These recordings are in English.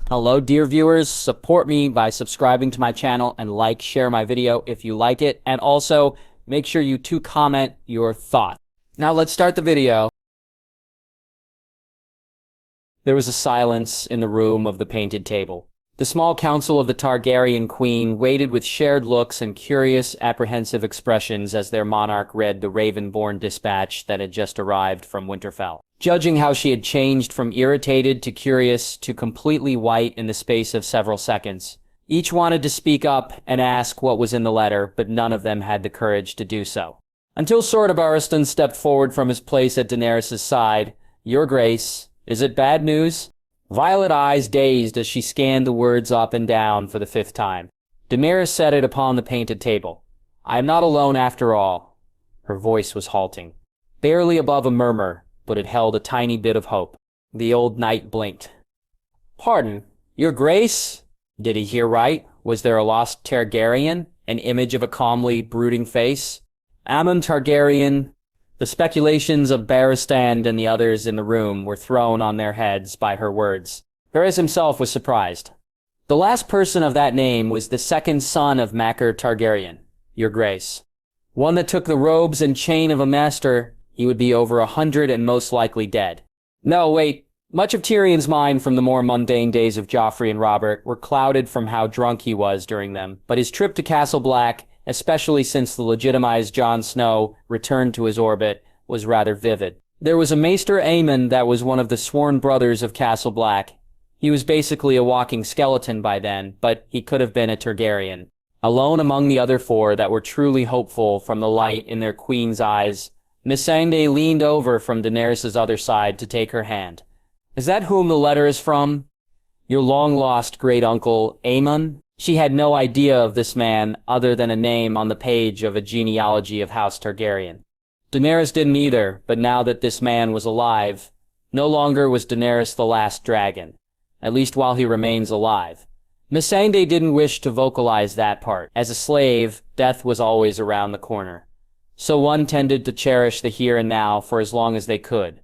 Hello, dear viewers. Support me by subscribing to my channel and share my video if you like it. And also, make sure you comment your thought. Now let's start the video. There was a silence in the room of the painted table. The small council of the Targaryen queen waited with shared looks and curious, apprehensive expressions as their monarch read the Raven-born dispatch that had just arrived from Winterfell. Judging how she had changed from irritated to curious to completely white in the space of several seconds, each wanted to speak up and ask what was in the letter, but none of them had the courage to do so. Until Sword of Barristan stepped forward from his place at Daenerys' side. "Your Grace, is it bad news?" Violet eyes dazed as she scanned the words up and down for the 5th time. Daenerys set it upon the painted table. "I am not alone after all." Her voice was halting, barely above a murmur, but it held a tiny bit of hope. The old knight blinked. "Pardon, Your Grace?" Did he hear right? Was there a lost Targaryen? An image of a calmly brooding face? Aemon Targaryen. The speculations of Barristan and the others in the room were thrown on their heads by her words. Varys himself was surprised. "The last person of that name was the second son of massacred Targaryen, Your Grace. One that took the robes and chain of a master. He would be over 100 and most likely dead." No, wait. Much of Tyrion's mind from the more mundane days of Joffrey and Robert were clouded from how drunk he was during them, but his trip to Castle Black, especially since the legitimized Jon Snow returned to his orbit, was rather vivid. There was a Maester Aemon that was one of the sworn brothers of Castle Black. He was basically a walking skeleton by then, but he could have been a Targaryen. Alone among the other 4 that were truly hopeful from the light in their queen's eyes, Missandei leaned over from Daenerys' other side to take her hand. "Is that whom the letter is from? Your long-lost great-uncle, Aemon?" She had no idea of this man other than a name on the page of a genealogy of House Targaryen. Daenerys didn't either, but now that this man was alive, no longer was Daenerys the last dragon, at least while he remains alive. Missandei didn't wish to vocalize that part. As a slave, death was always around the corner. So one tended to cherish the here and now for as long as they could.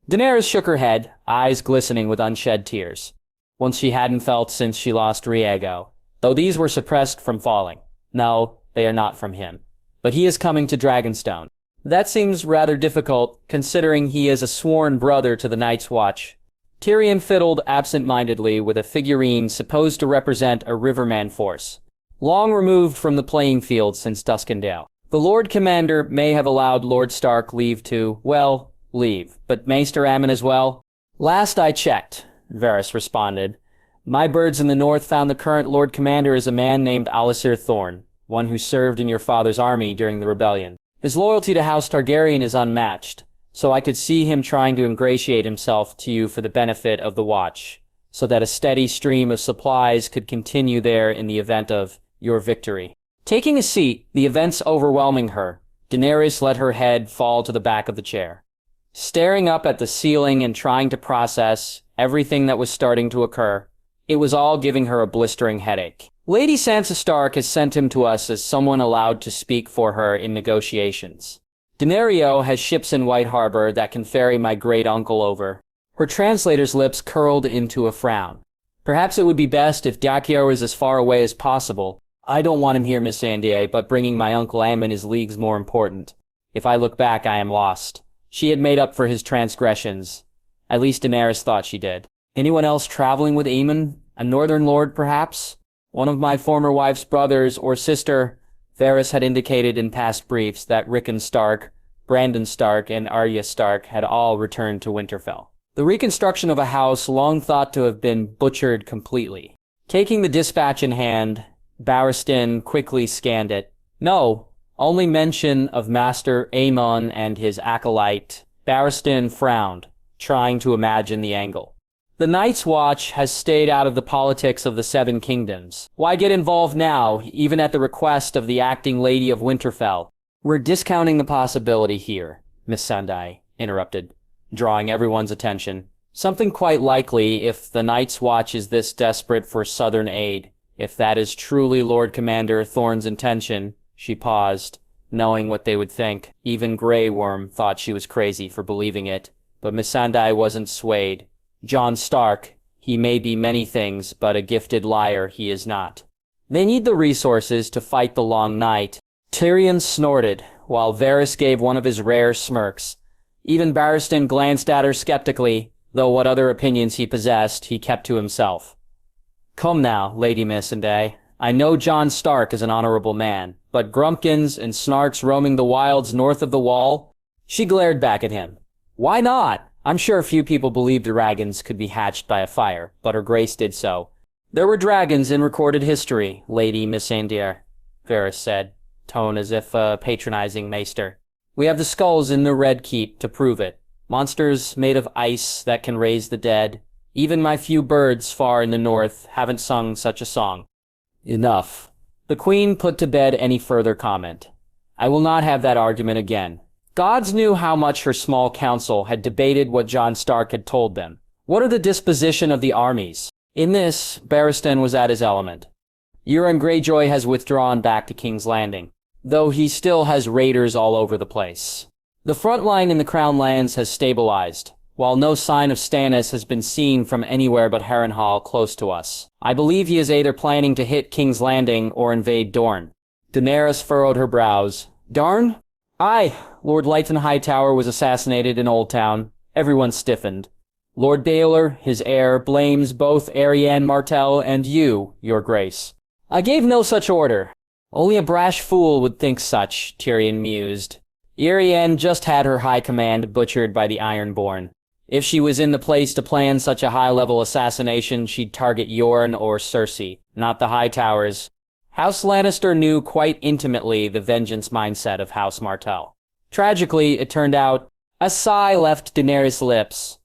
Daenerys shook her head, eyes glistening with unshed tears. Once she hadn't felt since she lost Riego, though these were suppressed from falling. No, they are not from him. But he is coming to Dragonstone. That seems rather difficult, considering he is a sworn brother to the Night's Watch. Tyrion fiddled absent-mindedly with a figurine supposed to represent a Riverman force, long removed from the playing field since Duskendale. The Lord Commander may have allowed Lord Stark leave to, well, leave, but Maester Aemon as well? "Last I checked," Varys responded, "my birds in the north found the current Lord Commander is a man named Alysir Thorne, one who served in your father's army during the rebellion. His loyalty to House Targaryen is unmatched, so I could see him trying to ingratiate himself to you for the benefit of the Watch, so that a steady stream of supplies could continue there in the event of your victory." Taking a seat, the events overwhelming her, Daenerys let her head fall to the back of the chair. Staring up at the ceiling and trying to process everything that was starting to occur, it was all giving her a blistering headache. "Lady Sansa Stark has sent him to us as someone allowed to speak for her in negotiations. Daenerys has ships in White Harbor that can ferry my great-uncle over." Her translator's lips curled into a frown. "Perhaps it would be best if Dakiar was as far away as possible. I don't want him here, Miss Missandei, but bringing my Uncle Aemon is leagues more important. If I look back, I am lost." She had made up for his transgressions. At least Daenerys thought she did. "Anyone else traveling with Aemon? A northern lord, perhaps? One of my former wife's brothers or sister?" Varys had indicated in past briefs that Rickon Stark, Brandon Stark, and Arya Stark had all returned to Winterfell. The reconstruction of a house long thought to have been butchered completely. Taking the dispatch in hand, Barristan quickly scanned it. No, only mention of Master Aemon and his acolyte. Barristan frowned, trying to imagine the angle. "The Night's Watch has stayed out of the politics of the Seven Kingdoms. Why get involved now, even at the request of the acting Lady of Winterfell?" "We're discounting the possibility here," Missandei interrupted, drawing everyone's attention. "Something quite likely if the Night's Watch is this desperate for southern aid. If that is truly Lord Commander Thorne's intention." She paused, knowing what they would think. Even Grey Worm thought she was crazy for believing it, but Missandei wasn't swayed. "Jon Stark, He may be many things, but a gifted liar he is not. They need the resources to fight the long night. Tyrion snorted, while Varys gave one of his rare smirks. Even Barristan glanced at her skeptically, though what other opinions he possessed, he kept to himself. Come now, Lady Missandei. I know Jon Stark is an honorable man, but Grumpkins and Snarks roaming the wilds north of the Wall? She glared back at him. Why not? I'm sure few people believed dragons could be hatched by a fire, but her grace did so. There were dragons in recorded history, Lady Missandei, Varys said, tone as if a patronizing maester. We have the skulls in the Red Keep to prove it. Monsters made of ice that can raise the dead. Even my few birds far in the north haven't sung such a song. Enough. The Queen put to bed any further comment. I will not have that argument again. Gods knew how much her small council had debated what Jon Stark had told them. What are the disposition of the armies? In this, Barristan was at his element. Euron Greyjoy has withdrawn back to King's Landing, though he still has raiders all over the place. The front line in the Crown Lands has stabilized, while no sign of Stannis has been seen from anywhere but Harrenhal close to us. I believe he is either planning to hit King's Landing or invade Dorne. Daenerys furrowed her brows. Darn? Aye, Lord Lytton Hightower was assassinated in Old Town. Everyone stiffened. Lord Baelor, his heir, blames both Arianne Martell and you, your grace. I gave no such order. Only a brash fool would think such, Tyrion mused. Arianne just had her high command butchered by the Ironborn. If she was in the place to plan such a high-level assassination, she'd target Yorn or Cersei, not the Hightowers. House Lannister knew quite intimately the vengeance mindset of House Martell. Tragically, it turned out, a sigh left Daenerys' lips.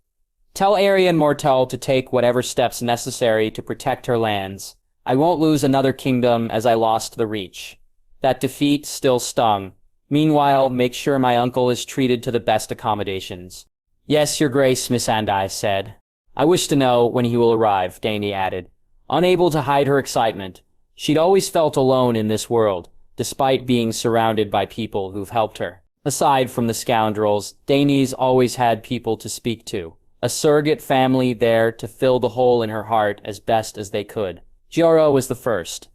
Tell Arianne Martell to take whatever steps necessary to protect her lands. I won't lose another kingdom as I lost the Reach. That defeat still stung. Meanwhile, make sure my uncle is treated to the best accommodations. Yes, your grace, Missandei said. I wish to know when he will arrive, Dany added, unable to hide her excitement. She'd always felt alone in this world, despite being surrounded by people who've helped her. Aside from the scoundrels, Dany's always had people to speak to. A surrogate family there to fill the hole in her heart as best as they could. Jorah was the first.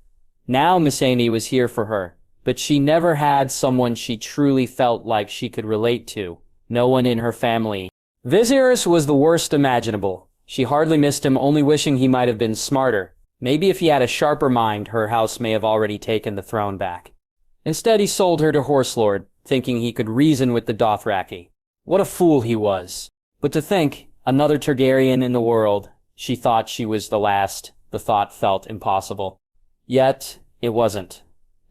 Now Missandei was here for her, but she never had someone she truly felt like she could relate to. No one in her family. Viserys was the worst imaginable. She hardly missed him, only wishing he might have been smarter. Maybe if he had a sharper mind, her house may have already taken the throne back. Instead, he sold her to Horselord, thinking he could reason with the Dothraki. What a fool he was. But to think, another Targaryen in the world. She thought she was the last. The thought felt impossible. Yet, it wasn't.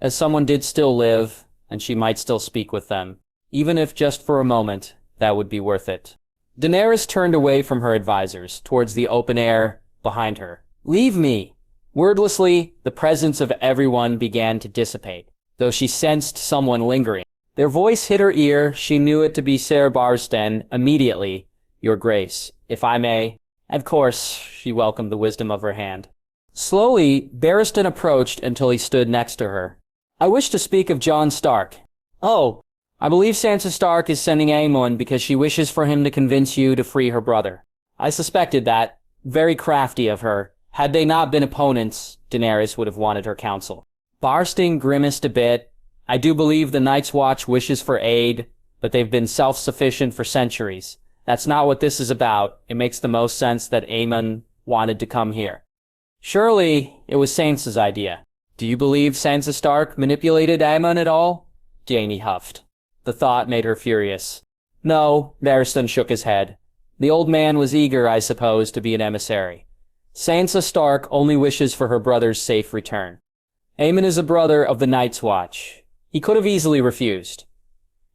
As someone did still live, and she might still speak with them. Even if just for a moment, that would be worth it. Daenerys turned away from her advisors, towards the open air behind her. Leave me! Wordlessly, the presence of everyone began to dissipate, though she sensed someone lingering. Their voice hit her ear. She knew it to be Ser Barristan immediately. Your grace, if I may. Of course, she welcomed the wisdom of her hand. Slowly, Barristan approached until he stood next to her. I wish to speak of Jon Stark. Oh, I believe Sansa Stark is sending Aemon because she wishes for him to convince you to free her brother. I suspected that. Very crafty of her. Had they not been opponents, Daenerys would have wanted her counsel. Barristan grimaced a bit. I do believe the Night's Watch wishes for aid, but they've been self-sufficient for centuries. That's not what this is about. It makes the most sense that Aemon wanted to come here. Surely, it was Sansa's idea. Do you believe Sansa Stark manipulated Aemon at all? Dany huffed. The thought made her furious. No, Barristan shook his head. The old man was eager, I suppose, to be an emissary. Sansa Stark only wishes for her brother's safe return. Aemon is a brother of the Night's Watch. He could have easily refused.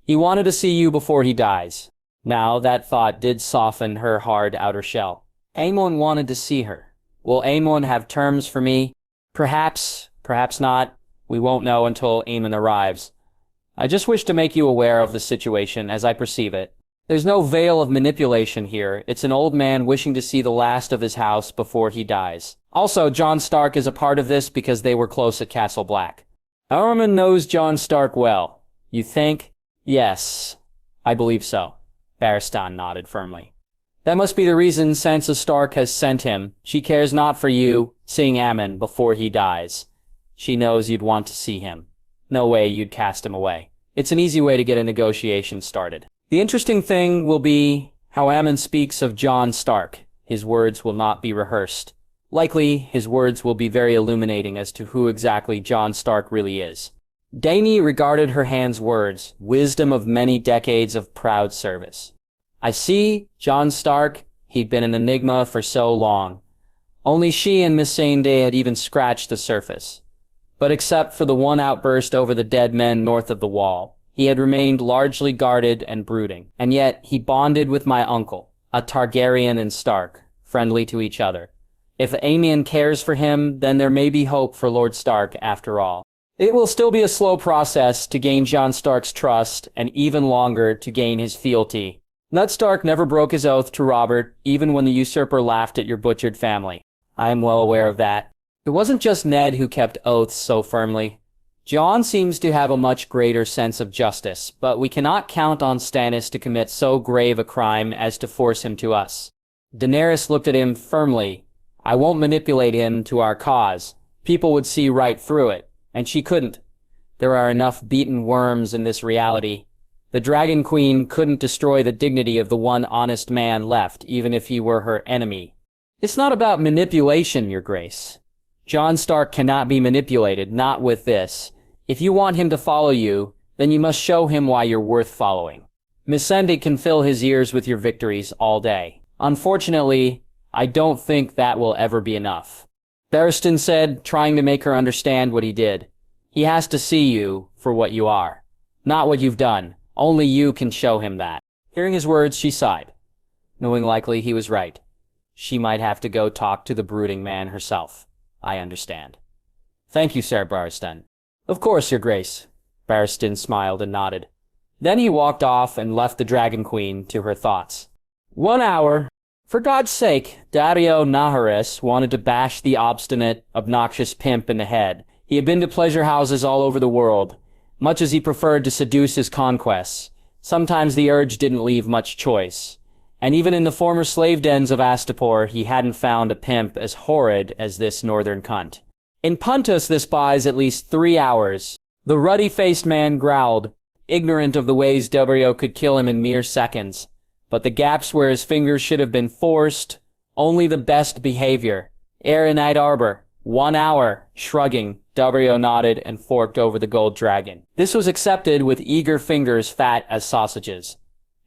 He wanted to see you before he dies. Now, that thought did soften her hard outer shell. Aemon wanted to see her. Will Aemon have terms for me? Perhaps, perhaps not. We won't know until Aemon arrives. I just wish to make you aware of the situation as I perceive it. There's no veil of manipulation here. It's an old man wishing to see the last of his house before he dies. Also, Jon Stark is a part of this because they were close at Castle Black. Aemon knows Jon Stark well. You think? Yes, I believe so. Barristan nodded firmly. That must be the reason Sansa Stark has sent him. She cares not for you, seeing Aemon before he dies. She knows you'd want to see him. No way you'd cast him away. It's an easy way to get a negotiation started. The interesting thing will be how Aemon speaks of Jon Stark. His words will not be rehearsed. Likely, his words will be very illuminating as to who exactly Jon Stark really is. Dany regarded her hand's words, wisdom of many decades of proud service. I see, Jon Stark, he'd been an enigma for so long. Only she and Missandei had even scratched the surface. But except for the one outburst over the dead men north of the wall, he had remained largely guarded and brooding. And yet, he bonded with my uncle, a Targaryen and Stark, friendly to each other. If Aemon cares for him, then there may be hope for Lord Stark after all. It will still be a slow process to gain Jon Stark's trust, and even longer to gain his fealty. Ned Stark never broke his oath to Robert, even when the usurper laughed at your butchered family. I am well aware of that. It wasn't just Ned who kept oaths so firmly. Jon seems to have a much greater sense of justice, but we cannot count on Stannis to commit so grave a crime as to force him to us. Daenerys looked at him firmly. I won't manipulate him to our cause. People would see right through it, and she couldn't. There are enough beaten worms in this reality. The Dragon Queen couldn't destroy the dignity of the one honest man left, even if he were her enemy. It's not about manipulation, Your Grace. Jon Stark cannot be manipulated, not with this. If you want him to follow you, then you must show him why you're worth following. Missandei can fill his ears with your victories all day. Unfortunately, I don't think that will ever be enough. Barristan said, trying to make her understand what he did. He has to see you for what you are, not what you've done. Only you can show him that. Hearing his words, she sighed, knowing likely he was right. She might have to go talk to the brooding man herself. I understand. Thank you, Sir Barristan. Of course, Your Grace. Barristan smiled and nodded. Then he walked off and left the Dragon Queen to her thoughts. 1 hour. For God's sake, Daario Naharis wanted to bash the obstinate, obnoxious pimp in the head. He had been to pleasure houses all over the world, much as he preferred to seduce his conquests. Sometimes the urge didn't leave much choice. And even in the former slave dens of Astapor, he hadn't found a pimp as horrid as this northern cunt. In Puntus this buys at least 3 hours. The ruddy-faced man growled, ignorant of the ways Daario could kill him in mere seconds. But the gaps where his fingers should have been forced, only the best behavior. Erinite Arbor, 1 hour. Shrugging, Daario nodded and forked over the gold dragon. This was accepted with eager fingers fat as sausages.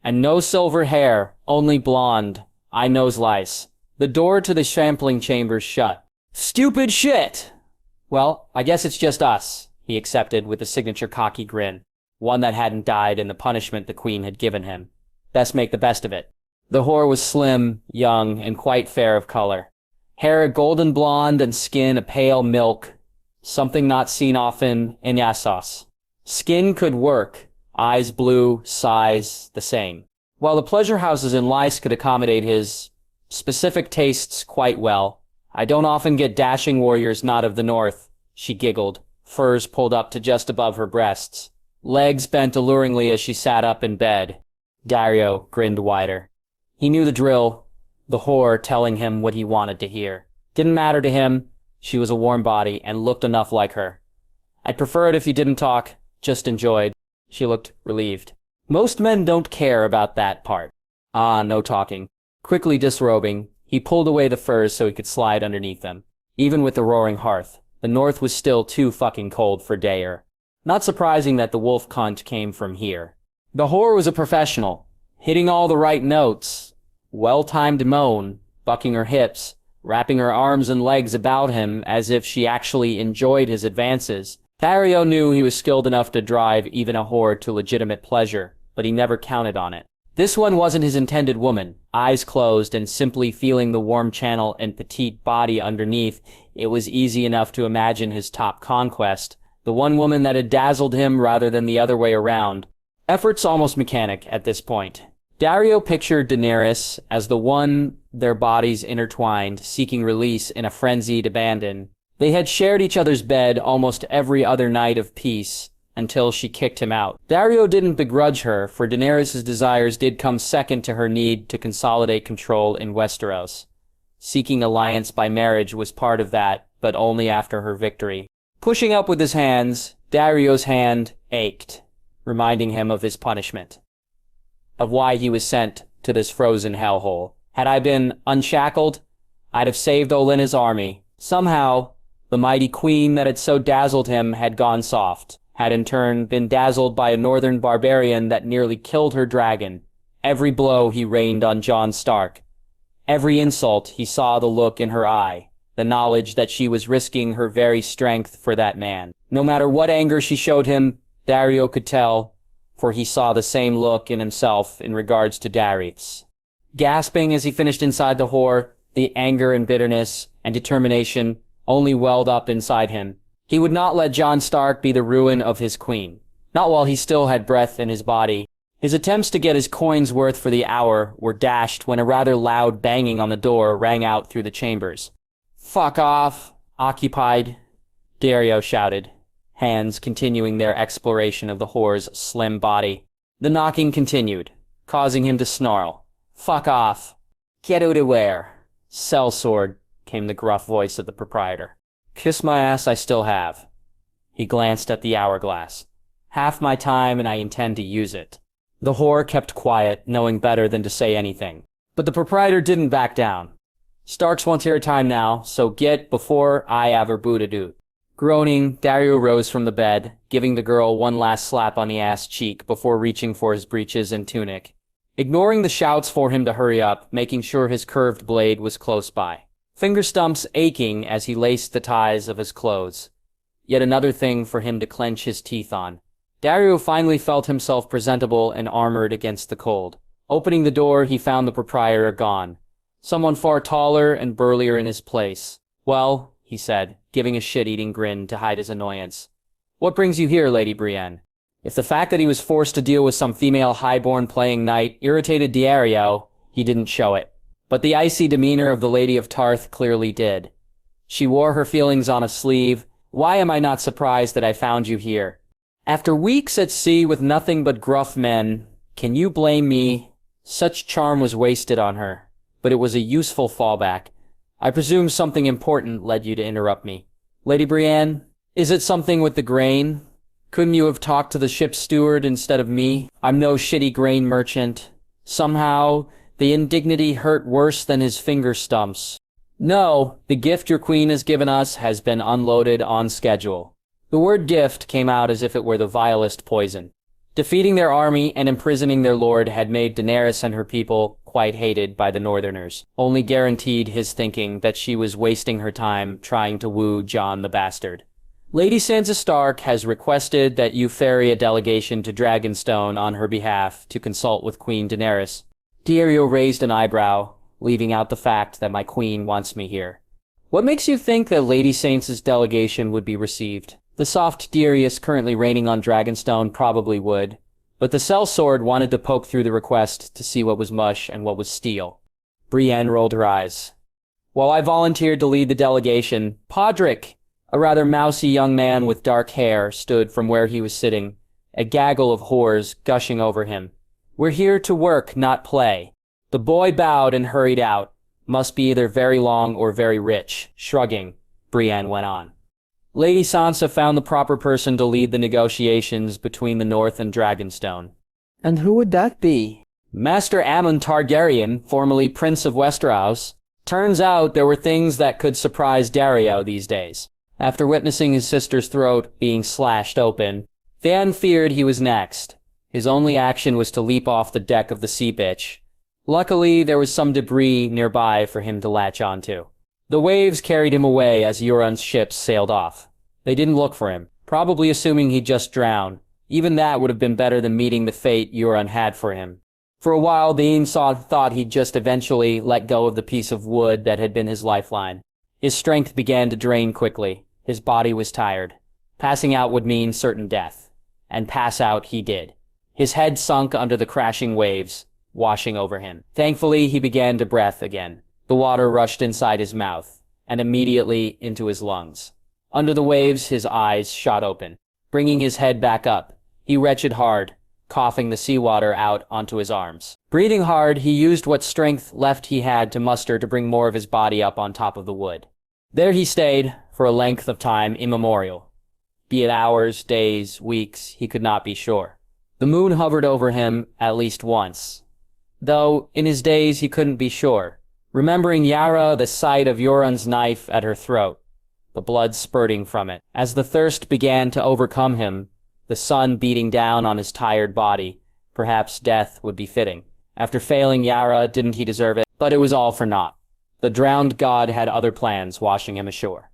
And no silver hair, only blonde. I nose lice. The door to the shampling chambers shut. Stupid shit! Well, I guess it's just us, he accepted with a signature cocky grin, one that hadn't died in the punishment the Queen had given him. Best make the best of it. The whore was slim, young, and quite fair of color. Hair a golden blonde and skin a pale milk, something not seen often in Essos. Skin could work, eyes blue, size the same. While the pleasure houses in Lys could accommodate his specific tastes quite well, I don't often get dashing warriors not of the north, she giggled, furs pulled up to just above her breasts. Legs bent alluringly as she sat up in bed. Daario grinned wider. He knew the drill, the whore telling him what he wanted to hear. Didn't matter to him. She was a warm body and looked enough like her. I'd prefer it if you didn't talk, just enjoyed. She looked relieved. Most men don't care about that part. Ah, no talking. Quickly disrobing, he pulled away the furs so he could slide underneath them. Even with the roaring hearth, the north was still too fucking cold for Daer. Not surprising that the wolf cunt came from here. The whore was a professional, hitting all the right notes. Well-timed moan, bucking her hips, wrapping her arms and legs about him as if she actually enjoyed his advances. Daario knew he was skilled enough to drive even a whore to legitimate pleasure, but he never counted on it. This one wasn't his intended woman. Eyes closed and simply feeling the warm channel and petite body underneath, it was easy enough to imagine his top conquest, the one woman that had dazzled him rather than the other way around. Effort's almost mechanic at this point. Daario pictured Daenerys as the one, their bodies intertwined, seeking release in a frenzied abandon. They had shared each other's bed almost every other night of peace, until she kicked him out. Daario didn't begrudge her, for Daenerys' desires did come second to her need to consolidate control in Westeros. Seeking alliance by marriage was part of that, but only after her victory. Pushing up with his hands, Daario's hand ached, reminding him of his punishment, of why he was sent to this frozen hellhole. Had I been unshackled, I'd have saved Olenna's army. Somehow, the mighty queen that had so dazzled him had gone soft, had in turn been dazzled by a northern barbarian that nearly killed her dragon. Every blow he rained on Jon Stark. Every insult he saw the look in her eye, the knowledge that she was risking her very strength for that man. No matter what anger she showed him, Daario could tell, for he saw the same look in himself in regards to Daenerys. Gasping as he finished inside the whore, the anger and bitterness and determination only welled up inside him. He would not let Jon Stark be the ruin of his queen, not while he still had breath in his body. His attempts to get his coin's worth for the hour were dashed when a rather loud banging on the door rang out through the chambers. "Fuck off, occupied," Daario shouted, hands continuing their exploration of the whore's slim body. The knocking continued, causing him to snarl. "Fuck off. Get out of where?" "Sellsword," came the gruff voice of the proprietor. "Kiss my ass, I still have." He glanced at the hourglass. "Half my time and I intend to use it." The whore kept quiet, knowing better than to say anything. But the proprietor didn't back down. "Starks wants your time now, so get before I ever boot-a-doot." Groaning, Daario rose from the bed, giving the girl one last slap on the ass cheek before reaching for his breeches and tunic, ignoring the shouts for him to hurry up, making sure his curved blade was close by. Finger stumps aching as he laced the ties of his clothes. Yet another thing for him to clench his teeth on. Daario finally felt himself presentable and armored against the cold. Opening the door, he found the proprietor gone. Someone far taller and burlier in his place. "Well," he said, giving a shit-eating grin to hide his annoyance. "What brings you here, Lady Brienne?" If the fact that he was forced to deal with some female highborn playing knight irritated Daario, he didn't show it. But the icy demeanor of the Lady of Tarth clearly did. She wore her feelings on a sleeve. "Why am I not surprised that I found you here? After weeks at sea with nothing but gruff men, can you blame me?" Such charm was wasted on her, but it was a useful fallback. "I presume something important led you to interrupt me." "Lady Brienne, is it something with the grain? Couldn't you have talked to the ship's steward instead of me? I'm no shitty grain merchant." Somehow, the indignity hurt worse than his finger stumps. "No, the gift your queen has given us has been unloaded on schedule." The word gift came out as if it were the vilest poison. Defeating their army and imprisoning their lord had made Daenerys and her people quite hated by the Northerners, only guaranteed his thinking that she was wasting her time trying to woo Jon the Bastard. "Lady Sansa Stark has requested that you ferry a delegation to Dragonstone on her behalf to consult with Queen Daenerys." Daario raised an eyebrow, leaving out the fact that my queen wants me here. "What makes you think that Lady Sansa's delegation would be received?" The soft Daenerys currently reigning on Dragonstone probably would, but the sellsword wanted to poke through the request to see what was mush and what was steel. Brienne rolled her eyes. "While I volunteered to lead the delegation, Podrick, a rather mousy young man with dark hair, stood from where he was sitting, a gaggle of whores gushing over him. "We're here to work, not play." The boy bowed and hurried out. "Must be either very long or very rich." Shrugging, Brienne went on. Lady Sansa found the proper person to lead the negotiations between the North and Dragonstone. "And who would that be?" "Master Aemon Targaryen, formerly Prince of Westeros." Turns out there were things that could surprise Daario these days. After witnessing his sister's throat being slashed open, Theon feared he was next. His only action was to leap off the deck of the sea bitch. Luckily, there was some debris nearby for him to latch onto. The waves carried him away as Euron's ships sailed off. They didn't look for him, probably assuming he'd just drowned. Even that would have been better than meeting the fate Euron had for him. For a while, Theon thought he'd just eventually let go of the piece of wood that had been his lifeline. His strength began to drain quickly. His body was tired. Passing out would mean certain death. And pass out he did. His head sunk under the crashing waves, washing over him. Thankfully, he began to breathe again. The water rushed inside his mouth, and immediately into his lungs. Under the waves, his eyes shot open. bringing his head back up. He retched hard, coughing the seawater out onto his arms. Breathing hard, he used what strength left he had to muster to bring more of his body up on top of the wood. There he stayed, for a length of time immemorial. Be it hours, days, weeks, he could not be sure. The moon hovered over him at least once. Though, in his days, he couldn't be sure. Remembering Yara, the sight of Euron's knife at her throat, the blood spurting from it. As the thirst began to overcome him, the sun beating down on his tired body, perhaps death would be fitting. After failing Yara, didn't he deserve it? But it was all for naught. The drowned god had other plans washing him ashore.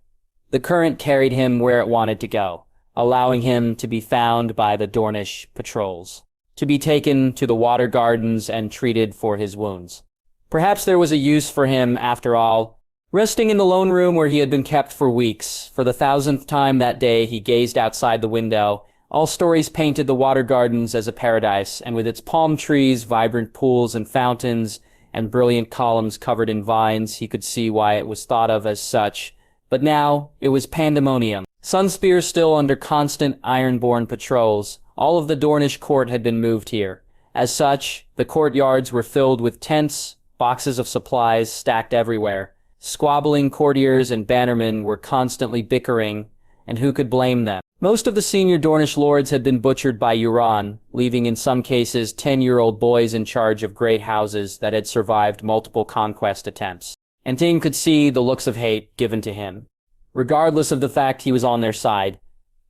The current carried him where it wanted to go, allowing him to be found by the Dornish patrols, to be taken to the water gardens and treated for his wounds. Perhaps there was a use for him after all. Resting in the lone room where he had been kept for weeks, for the 1000th time that day he gazed outside the window. All stories painted the water gardens as a paradise, and with its palm trees, vibrant pools and fountains, and brilliant columns covered in vines, he could see why it was thought of as such. But now, it was pandemonium. Sunspear still under constant Ironborn patrols. All of the Dornish court had been moved here. As such, the courtyards were filled with tents, boxes of supplies stacked everywhere. Squabbling courtiers and bannermen were constantly bickering, and who could blame them? Most of the senior Dornish lords had been butchered by Euron, leaving in some cases 10-year-old boys in charge of great houses that had survived multiple conquest attempts. And Ting could see the looks of hate given to him, regardless of the fact he was on their side.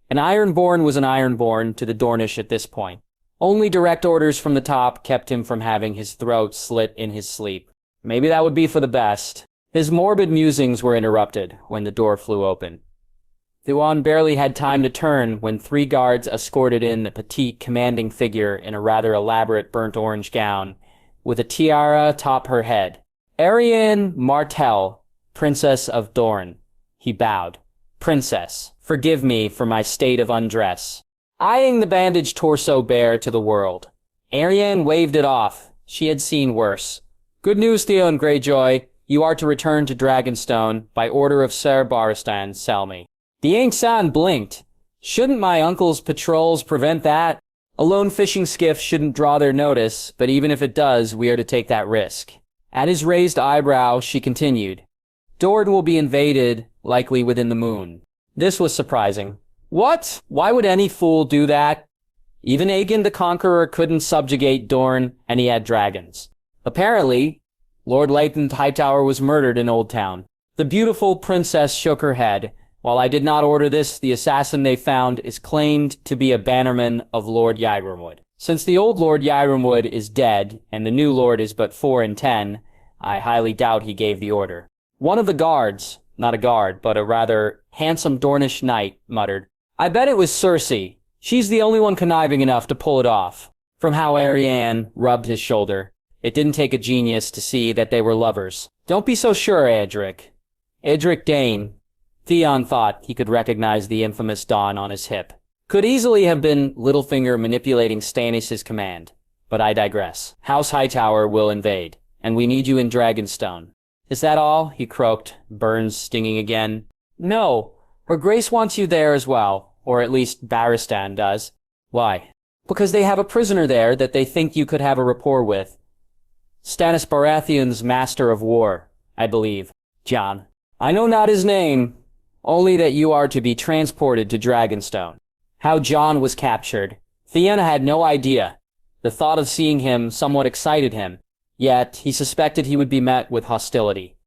An Ironborn was an Ironborn to the Dornish at this point. Only direct orders from the top kept him from having his throat slit in his sleep. Maybe that would be for the best. His morbid musings were interrupted when the door flew open. Theon barely had time to turn when 3 guards escorted in a petite, commanding figure in a rather elaborate burnt orange gown, with a tiara atop her head. Arianne Martell, Princess of Dorne. He bowed. Princess, forgive me for my state of undress. Eyeing the bandaged torso bare to the world. Arianne waved it off. She had seen worse. Good news, Theon Greyjoy. You are to return to Dragonstone by order of Ser Barristan Selmy. The Aang-san blinked. Shouldn't my uncle's patrols prevent that? A lone fishing skiff shouldn't draw their notice, but even if it does, we are to take that risk. At his raised eyebrow, she continued. Dorne will be invaded, likely within the moon. This was surprising. What? Why would any fool do that? Even Aegon the Conqueror couldn't subjugate Dorne, and he had dragons. Apparently, Lord Leighton Hightower was murdered in Old Town. The beautiful princess shook her head. While I did not order this, the assassin they found is claimed to be a bannerman of Lord Yyremwood. Since the old Lord Yyremwood is dead, and the new lord is but 4 and 10, I highly doubt he gave the order. One of the guards, not a guard, but a rather handsome Dornish knight, muttered, I bet it was Cersei. She's the only one conniving enough to pull it off. From how Arianne rubbed his shoulder, it didn't take a genius to see that they were lovers. Don't be so sure, Edric. Edric Dane. Theon thought he could recognize the infamous Dawn on his hip. Could easily have been Littlefinger manipulating Stannis' command. But I digress. House Hightower will invade, and we need you in Dragonstone. Is that all? He croaked, burns stinging again. No, Her Grace wants you there as well, or at least Barristan does. Why? Because they have a prisoner there that they think you could have a rapport with. Stannis Baratheon's Master of War, I believe. Jon. I know not his name. Only that you are to be transported to Dragonstone. How Jon was captured. Theon had no idea. The thought of seeing him somewhat excited him, yet he suspected he would be met with hostility.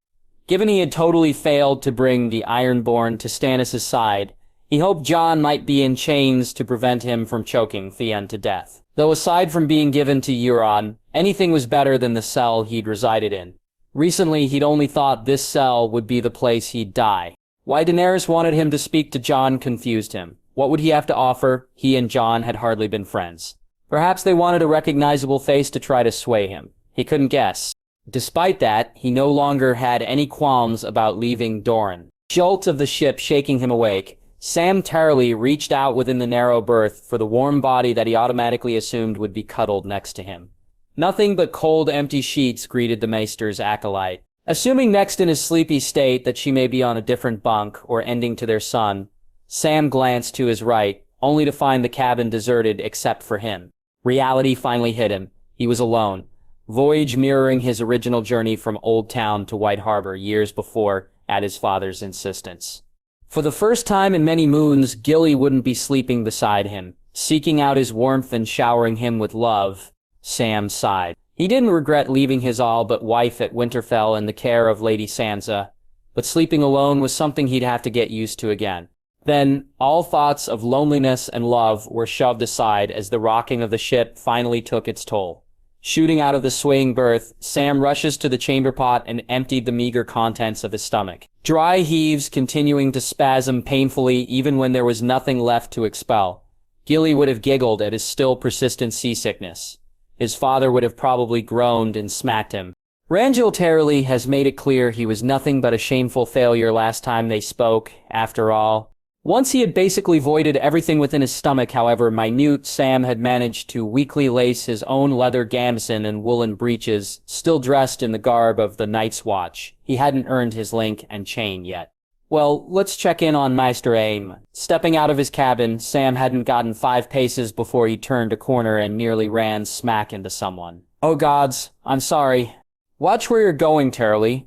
Given he had totally failed to bring the Ironborn to Stannis' side, he hoped Jon might be in chains to prevent him from choking Theon to death. Though aside from being given to Euron, anything was better than the cell he'd resided in. Recently, he'd only thought this cell would be the place he'd die. Why Daenerys wanted him to speak to Jon confused him. What would he have to offer? He and Jon had hardly been friends. Perhaps they wanted a recognizable face to try to sway him. He couldn't guess. Despite that, he no longer had any qualms about leaving Dorne. Jolt of the ship shaking him awake, Sam Tarley reached out within the narrow berth for the warm body that he automatically assumed would be cuddled next to him. Nothing but cold, empty sheets greeted the Maester's acolyte. Assuming next in his sleepy state that she may be on a different bunk or ending to their son, Sam glanced to his right, only to find the cabin deserted except for him. Reality finally hit him. He was alone. Voyage mirroring his original journey from Old Town to White Harbor years before at his father's insistence. For the first time in many moons, Gilly wouldn't be sleeping beside him, seeking out his warmth and showering him with love. Sam sighed. He didn't regret leaving his all-but wife at Winterfell in the care of Lady Sansa, but sleeping alone was something he'd have to get used to again. Then, all thoughts of loneliness and love were shoved aside as the rocking of the ship finally took its toll. Shooting out of the swaying berth, Sam rushes to the chamber pot and emptied the meager contents of his stomach. Dry heaves continuing to spasm painfully even when there was nothing left to expel. Gilly would have giggled at his still persistent seasickness. His father would have probably groaned and smacked him. Ranjil Tarly has made it clear he was nothing but a shameful failure last time they spoke, after all. Once he had basically voided everything within his stomach, however minute, Sam had managed to weakly lace his own leather gambeson and woolen breeches, still dressed in the garb of the Night's Watch. He hadn't earned his link and chain yet. Well, let's check in on Maester Aemon. Stepping out of his cabin, Sam hadn't gotten 5 paces before he turned a corner and nearly ran smack into someone. Oh gods, I'm sorry. Watch where you're going, Tarly,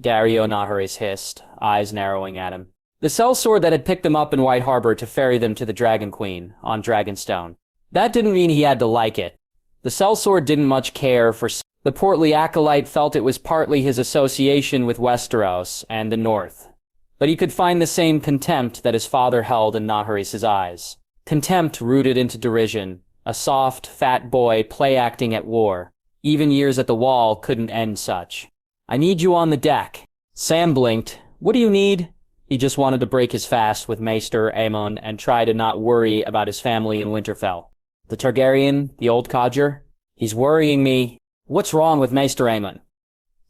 Dario Naharis hissed, eyes narrowing at him. The sellsword that had picked him up in White Harbor to ferry them to the Dragon Queen on Dragonstone. That didn't mean he had to like it. The sellsword didn't much care for the portly acolyte felt it was partly his association with Westeros and the North. But he could find the same contempt that his father held in Naharis's eyes. Contempt rooted into derision, a soft, fat boy play-acting at war. Even years at the Wall couldn't end such. I need you on the deck. Sam blinked. What do you need? He just wanted to break his fast with Maester Aemon and try to not worry about his family in Winterfell. The Targaryen, the old codger? He's worrying me. What's wrong with Maester Aemon?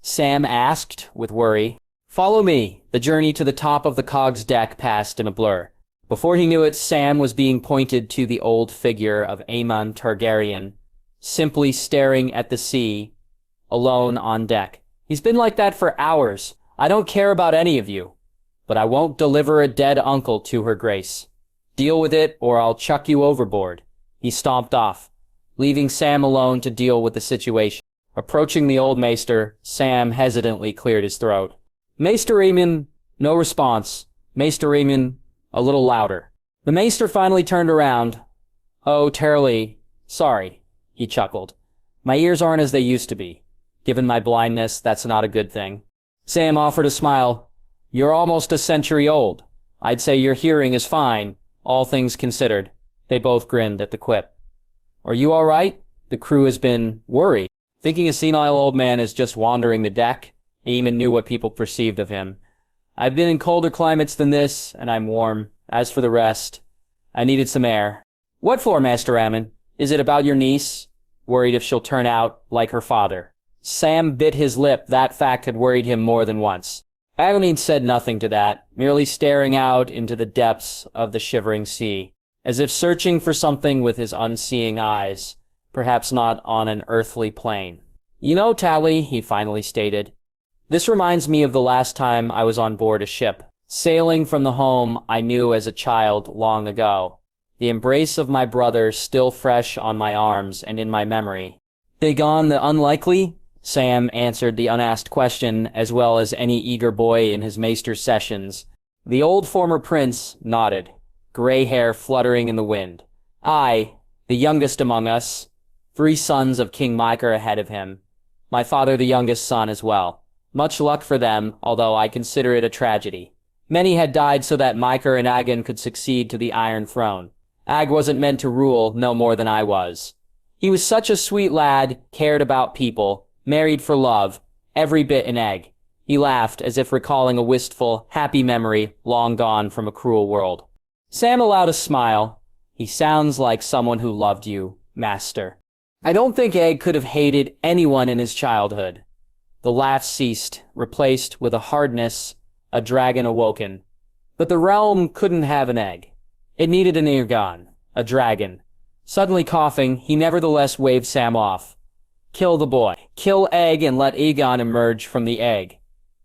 Sam asked with worry. Follow me. The journey to the top of the cog's deck passed in a blur. Before he knew it, Sam was being pointed to the old figure of Aemon Targaryen, simply staring at the sea, alone on deck. He's been like that for hours. I don't care about any of you. But I won't deliver a dead uncle to her grace. Deal with it, or I'll chuck you overboard. He stomped off, leaving Sam alone to deal with the situation. Approaching the old maester, Sam hesitantly cleared his throat. Maester Aemon, no response. Maester Aemon, a little louder. The maester finally turned around. Oh, Tarly, sorry, he chuckled. My ears aren't as they used to be. Given my blindness, that's not a good thing. Sam offered a smile. You're almost a century old. I'd say your hearing is fine, all things considered. They both grinned at the quip. Are you all right? The crew has been worried. Thinking a senile old man is just wandering the deck. Aemon knew what people perceived of him. I've been in colder climates than this, and I'm warm. As for the rest, I needed some air. What for, Master Aemon? Is it about your niece? Worried if she'll turn out like her father. Sam bit his lip. That fact had worried him more than once. Aemon said nothing to that, merely staring out into the depths of the shivering sea, as if searching for something with his unseeing eyes, perhaps not on an earthly plane. You know, Tally, he finally stated, this reminds me of the last time I was on board a ship, sailing from the home I knew as a child long ago. The embrace of my brother still fresh on my arms and in my memory. Dagon the Unlikely? Sam answered the unasked question as well as any eager boy in his maester's sessions. The old former prince nodded, gray hair fluttering in the wind. I, the youngest among us, 3 sons of King Mycor ahead of him. My father the youngest son as well. Much luck for them, although I consider it a tragedy. Many had died so that Mycor and Aegon could succeed to the Iron Throne. Ag wasn't meant to rule no more than I was. He was such a sweet lad, cared about people, married for love, every bit an egg. He laughed as if recalling a wistful, happy memory long gone from a cruel world. Sam allowed a smile. He sounds like someone who loved you, Master. I don't think Egg could have hated anyone in his childhood. The laugh ceased, replaced with a hardness, a dragon awoken. But the realm couldn't have an egg. It needed an Aegon, a dragon. Suddenly coughing, he nevertheless waved Sam off. Kill the boy. Kill Egg and let Aegon emerge from the egg.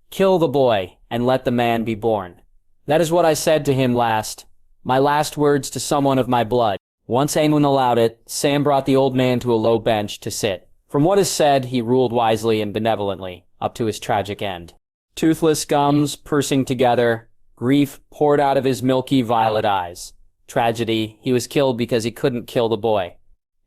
Kill the boy and let the man be born. That is what I said to him last. My last words to someone of my blood. Once Aemon allowed it, Sam brought the old man to a low bench to sit. From what is said, he ruled wisely and benevolently, up to his tragic end. Toothless gums pursing together, grief poured out of his milky violet eyes. Tragedy, he was killed because he couldn't kill the boy.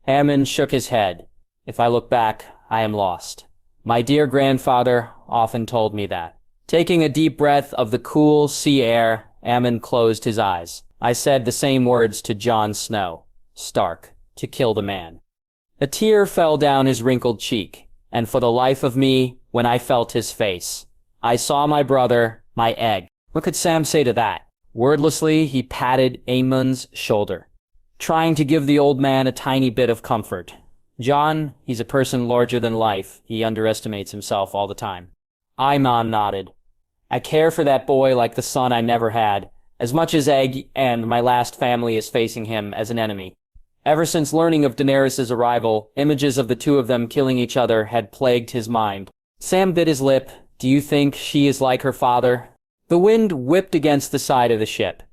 Aemon shook his head. If I look back, I am lost. My dear grandfather often told me that. Taking a deep breath of the cool sea air, Aemon closed his eyes. I said the same words to Jon Snow, Stark, to kill the man. A tear fell down his wrinkled cheek, and for the life of me, when I felt his face, I saw my brother, my egg. What could Sam say to that? Wordlessly, he patted Aemon's shoulder, trying to give the old man a tiny bit of comfort. Jon, he's a person larger than life. He underestimates himself all the time. Aemon nodded. I care for that boy like the son I never had, as much as Egg and my last family is facing him as an enemy. Ever since learning of Daenerys' arrival, images of the two of them killing each other had plagued his mind. Sam bit his lip. Do you think she is like her father? The wind whipped against the side of the ship.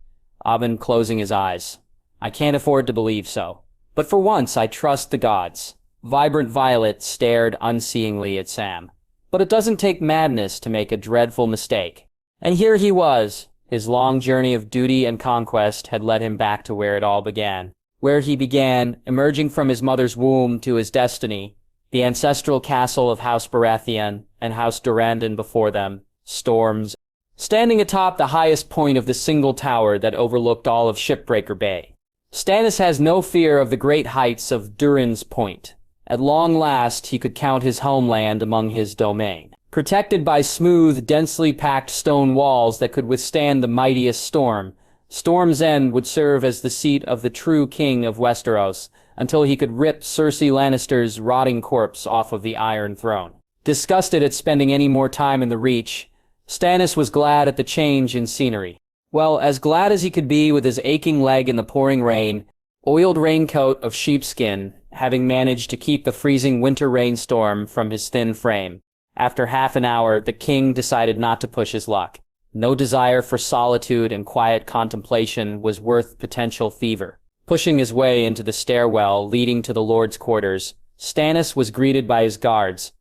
Aemon closing his eyes. I can't afford to believe so. But for once, I trust the gods. Vibrant Violet stared unseeingly at Sam. But it doesn't take madness to make a dreadful mistake. And here he was. His long journey of duty and conquest had led him back to where it all began. Where he began, emerging from his mother's womb to his destiny, the ancestral castle of House Baratheon and House Durrandon before them, storms. Standing atop the highest point of the single tower that overlooked all of Shipbreaker Bay. Stannis has no fear of the great heights of Durin's Point. At long last, he could count his homeland among his domain. Protected by smooth, densely packed stone walls that could withstand the mightiest storm, Storm's End would serve as the seat of the true king of Westeros until he could rip Cersei Lannister's rotting corpse off of the Iron Throne. Disgusted at spending any more time in the Reach, Stannis was glad at the change in scenery. Well, as glad as he could be with his aching leg in the pouring rain, oiled raincoat of sheepskin, having managed to keep the freezing winter rainstorm from his thin frame. After half an hour, the king decided not to push his luck. No desire for solitude and quiet contemplation was worth potential fever. Pushing his way into the stairwell leading to the Lord's quarters, Stannis was greeted by his guards.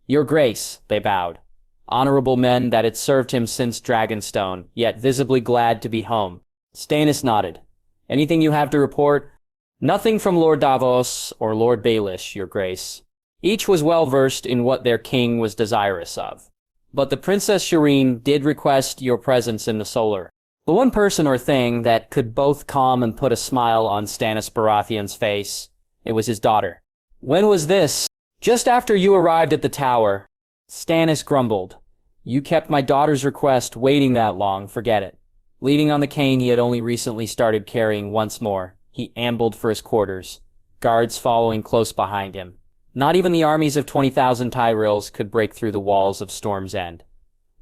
Your Grace, they bowed. Honorable men that had served him since Dragonstone, yet visibly glad to be home. Stannis nodded. Anything you have to report? Nothing from Lord Davos or Lord Baelish, Your Grace. Each was well versed in what their king was desirous of. But the Princess Shireen did request your presence in the Solar. The one person or thing that could both calm and put a smile on Stannis Baratheon's face, it was his daughter. When was this? Just after you arrived at the tower. Stannis grumbled. You kept my daughter's request waiting that long, forget it. Leaning on the cane he had only recently started carrying once more, he ambled for his quarters, guards following close behind him. Not even the armies of 20,000 Tyrells could break through the walls of Storm's End.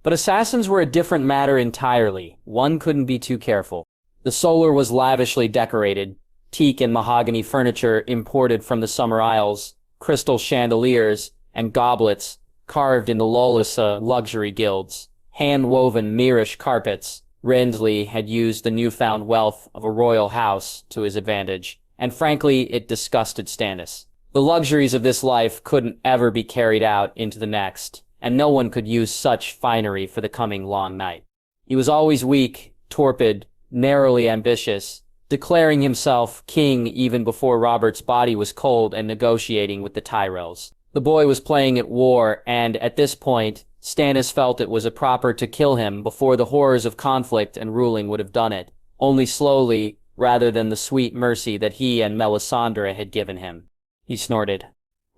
But assassins were a different matter entirely. One couldn't be too careful. The Solar was lavishly decorated, teak and mahogany furniture imported from the Summer Isles, crystal chandeliers, and goblets carved in the Lolissa luxury guilds, hand-woven Mirish carpets. Rensley had used the newfound wealth of a royal house to his advantage, and frankly, it disgusted Stannis. The luxuries of this life couldn't ever be carried out into the next, and no one could use such finery for the coming long night. He was always weak, torpid, narrowly ambitious, declaring himself king even before Robert's body was cold and negotiating with the Tyrells. The boy was playing at war, and at this point, Stannis felt it was proper to kill him before the horrors of conflict and ruling would have done it, only slowly, rather than the sweet mercy that he and Melisandre had given him. He snorted.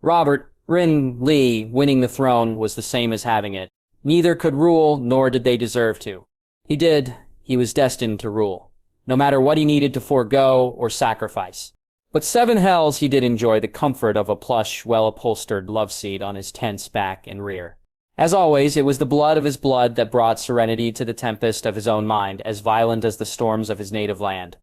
Robert, Lee, winning the throne was the same as having it. Neither could rule, nor did they deserve to. He was destined to rule, no matter what he needed to forego or sacrifice. But seven hells he did enjoy the comfort of a plush, well-upholstered love seat on his tense back and rear. As always, it was the blood of his blood that brought serenity to the tempest of his own mind, as violent as the storms of his native land.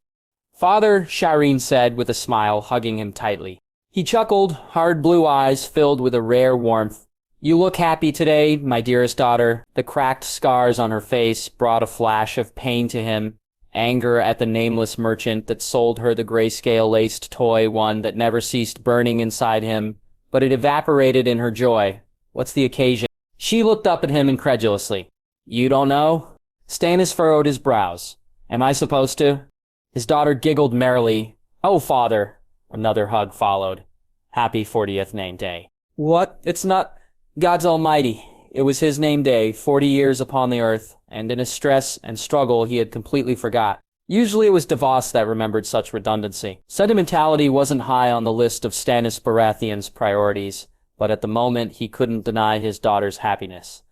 Father, Shireen said with a smile, hugging him tightly. He chuckled, hard blue eyes filled with a rare warmth. You look happy today, my dearest daughter. The cracked scars on her face brought a flash of pain to him, anger at the nameless merchant that sold her the grayscale-laced toy, one that never ceased burning inside him, but it evaporated in her joy. What's the occasion? She looked up at him incredulously. You don't know? Stannis furrowed his brows. Am I supposed to? His daughter giggled merrily. Oh, father. Another hug followed. Happy 40th name day. What? It's not God's almighty. It was his name day, 40 years upon the earth, and in his stress and struggle he had completely forgot. Usually it was Davos that remembered such redundancy. Sentimentality wasn't high on the list of Stannis Baratheon's priorities, but at the moment he couldn't deny his daughter's happiness.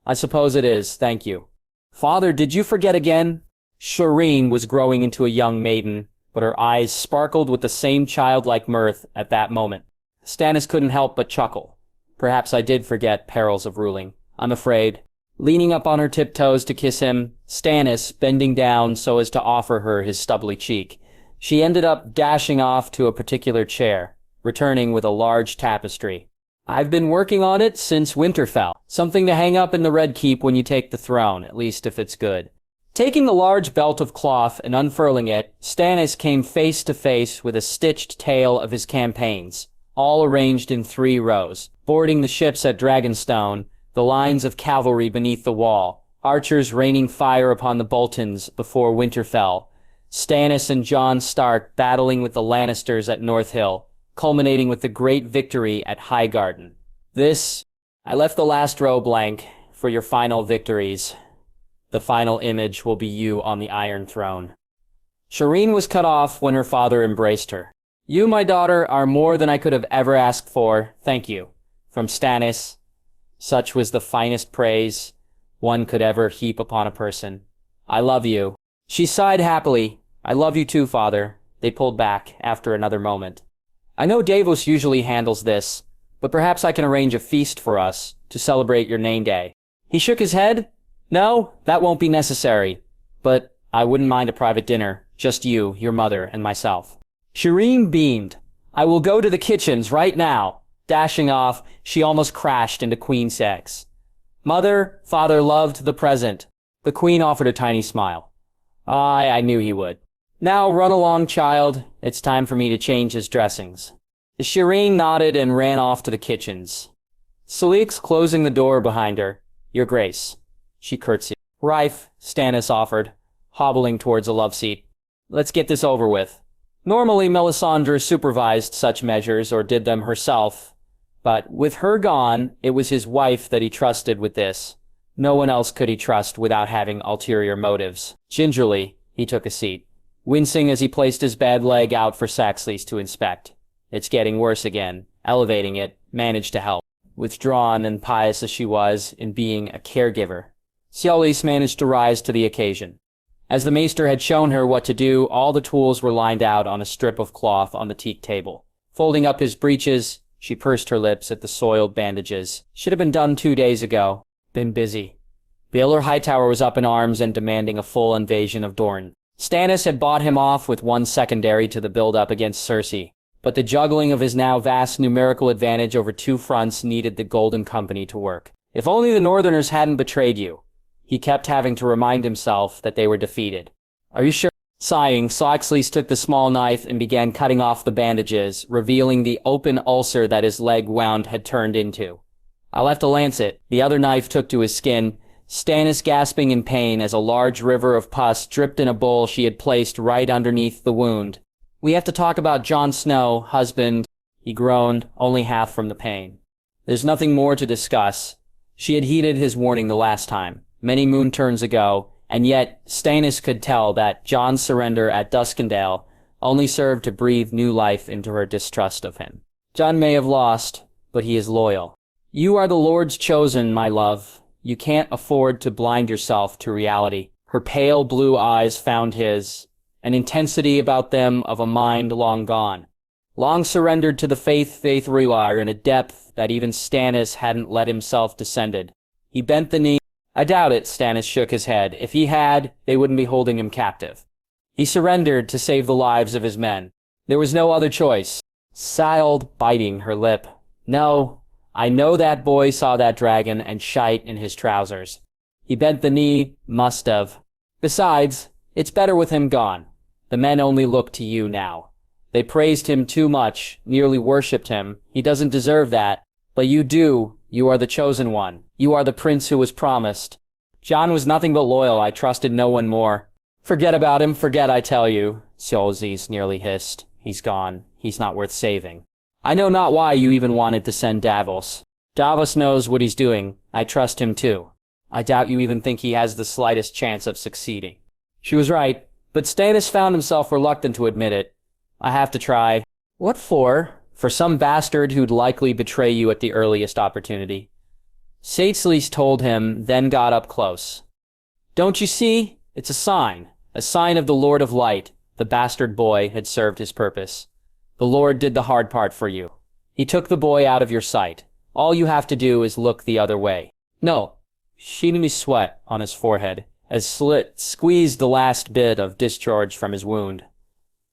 I suppose it is, thank you. Father, did you forget again? Shireen was growing into a young maiden, but her eyes sparkled with the same childlike mirth at that moment. Stannis couldn't help but chuckle. Perhaps I did forget perils of ruling, I'm afraid. Leaning up on her tiptoes to kiss him, Stannis bending down so as to offer her his stubbly cheek. She ended up dashing off to a particular chair, returning with a large tapestry. I've been working on it since Winterfell. Something to hang up in the Red Keep when you take the throne, at least if it's good. Taking the large belt of cloth and unfurling it, Stannis came face to face with a stitched tale of his campaigns, all arranged in 3 rows. Boarding the ships at Dragonstone, the lines of cavalry beneath the wall, archers raining fire upon the Boltons before Winterfell, Stannis and Jon Stark battling with the Lannisters at North Hill, culminating with the great victory at Highgarden. I left the last row blank for your final victories. The final image will be you on the Iron Throne. Shireen was cut off when her father embraced her. You, my daughter, are more than I could have ever asked for, thank you. From Stannis. Such was the finest praise one could ever heap upon a person. I love you. She sighed happily. I love you too, father. They pulled back after another moment. I know Davos usually handles this, but perhaps I can arrange a feast for us to celebrate your name day. He shook his head. No, that won't be necessary. But I wouldn't mind a private dinner. Just you, your mother, and myself. Shireen beamed. I will go to the kitchens right now. Dashing off, she almost crashed into Queen Sex. Mother, father loved the present. The Queen offered a tiny smile. I knew he would. Now run along, child. It's time for me to change his dressings. Shireen nodded and ran off to the kitchens. Salik's closing the door behind her. Your Grace. She curtsied. Rife, Stannis offered, hobbling towards a love seat. Let's get this over with. Normally Melisandre supervised such measures or did them herself, but with her gone, it was his wife that he trusted with this. No one else could he trust without having ulterior motives. Gingerly, he took a seat, wincing as he placed his bad leg out for Saxley's to inspect. It's getting worse again. Elevating it, managed to help. Withdrawn and pious as she was in being a caregiver, Cialis managed to rise to the occasion. As the maester had shown her what to do, all the tools were lined out on a strip of cloth on the teak table. Folding up his breeches, she pursed her lips at the soiled bandages. Should have been done 2 days ago. Been busy. Baelor Hightower was up in arms and demanding a full invasion of Dorne. Stannis had bought him off with one secondary to the build-up against Cersei, but the juggling of his now vast numerical advantage over 2 fronts needed the Golden Company to work. If only the Northerners hadn't betrayed you. He kept having to remind himself that they were defeated. Are you sure? Sighing, Saxley took the small knife and began cutting off the bandages, revealing the open ulcer that his leg wound had turned into. I'll have to lance it. The other knife took to his skin, Stannis gasping in pain as a large river of pus dripped in a bowl she had placed right underneath the wound. We have to talk about Jon Snow, husband. He groaned, only half from the pain. There's nothing more to discuss. She had heeded his warning the last time, many moon turns ago, and yet Stannis could tell that Jon's surrender at Duskendale only served to breathe new life into her distrust of him. Jon may have lost, but he is loyal. You are the Lord's chosen, my love. You can't afford to blind yourself to reality. Her pale blue eyes found his, an intensity about them of a mind long gone, long surrendered to the faith ruler in a depth that even Stannis hadn't let himself descended. He bent the knee. I doubt it, Stannis shook his head. If he had, they wouldn't be holding him captive. He surrendered to save the lives of his men. There was no other choice. Sighed, biting her lip. No, I know that boy saw that dragon and shite in his trousers. He bent the knee, must have. Besides, It's better with him gone. The men only look to you now. They praised him too much, nearly worshipped him. He doesn't deserve that. But you do. You are the chosen one. You are the prince who was promised. Jon was nothing but loyal. I trusted no one more. Forget about him. Forget, I tell you. Solzes nearly hissed. He's gone. He's not worth saving. I know not why you even wanted to send Davos. Davos knows what he's doing. I trust him too. I doubt you even think he has the slightest chance of succeeding. She was right, but Stannis found himself reluctant to admit it. I have to try. What for? For some bastard who'd likely betray you at the earliest opportunity. Saetslys told him, then got up close. Don't you see? It's a sign of the Lord of Light. The bastard boy had served his purpose. The Lord did the hard part for you. He took the boy out of your sight. All you have to do is look the other way. No. Sheeny sweat on his forehead as Slit squeezed the last bit of discharge from his wound.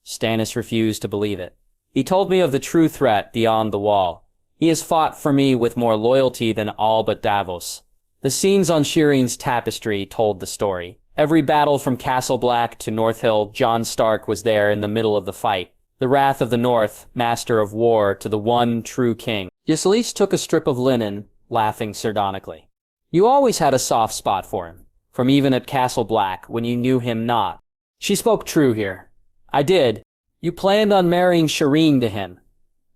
Stannis refused to believe it. He told me of the true threat beyond the wall. He has fought for me with more loyalty than all but Davos. The scenes on Shireen's tapestry told the story. Every battle from Castle Black to North Hill, Jon Stark was there in the middle of the fight. The wrath of the North, master of war to the one true king. Ysselise took a strip of linen, laughing sardonically. You always had a soft spot for him, from even at Castle Black when you knew him not. She spoke true here. I did. You planned on marrying Shireen to him.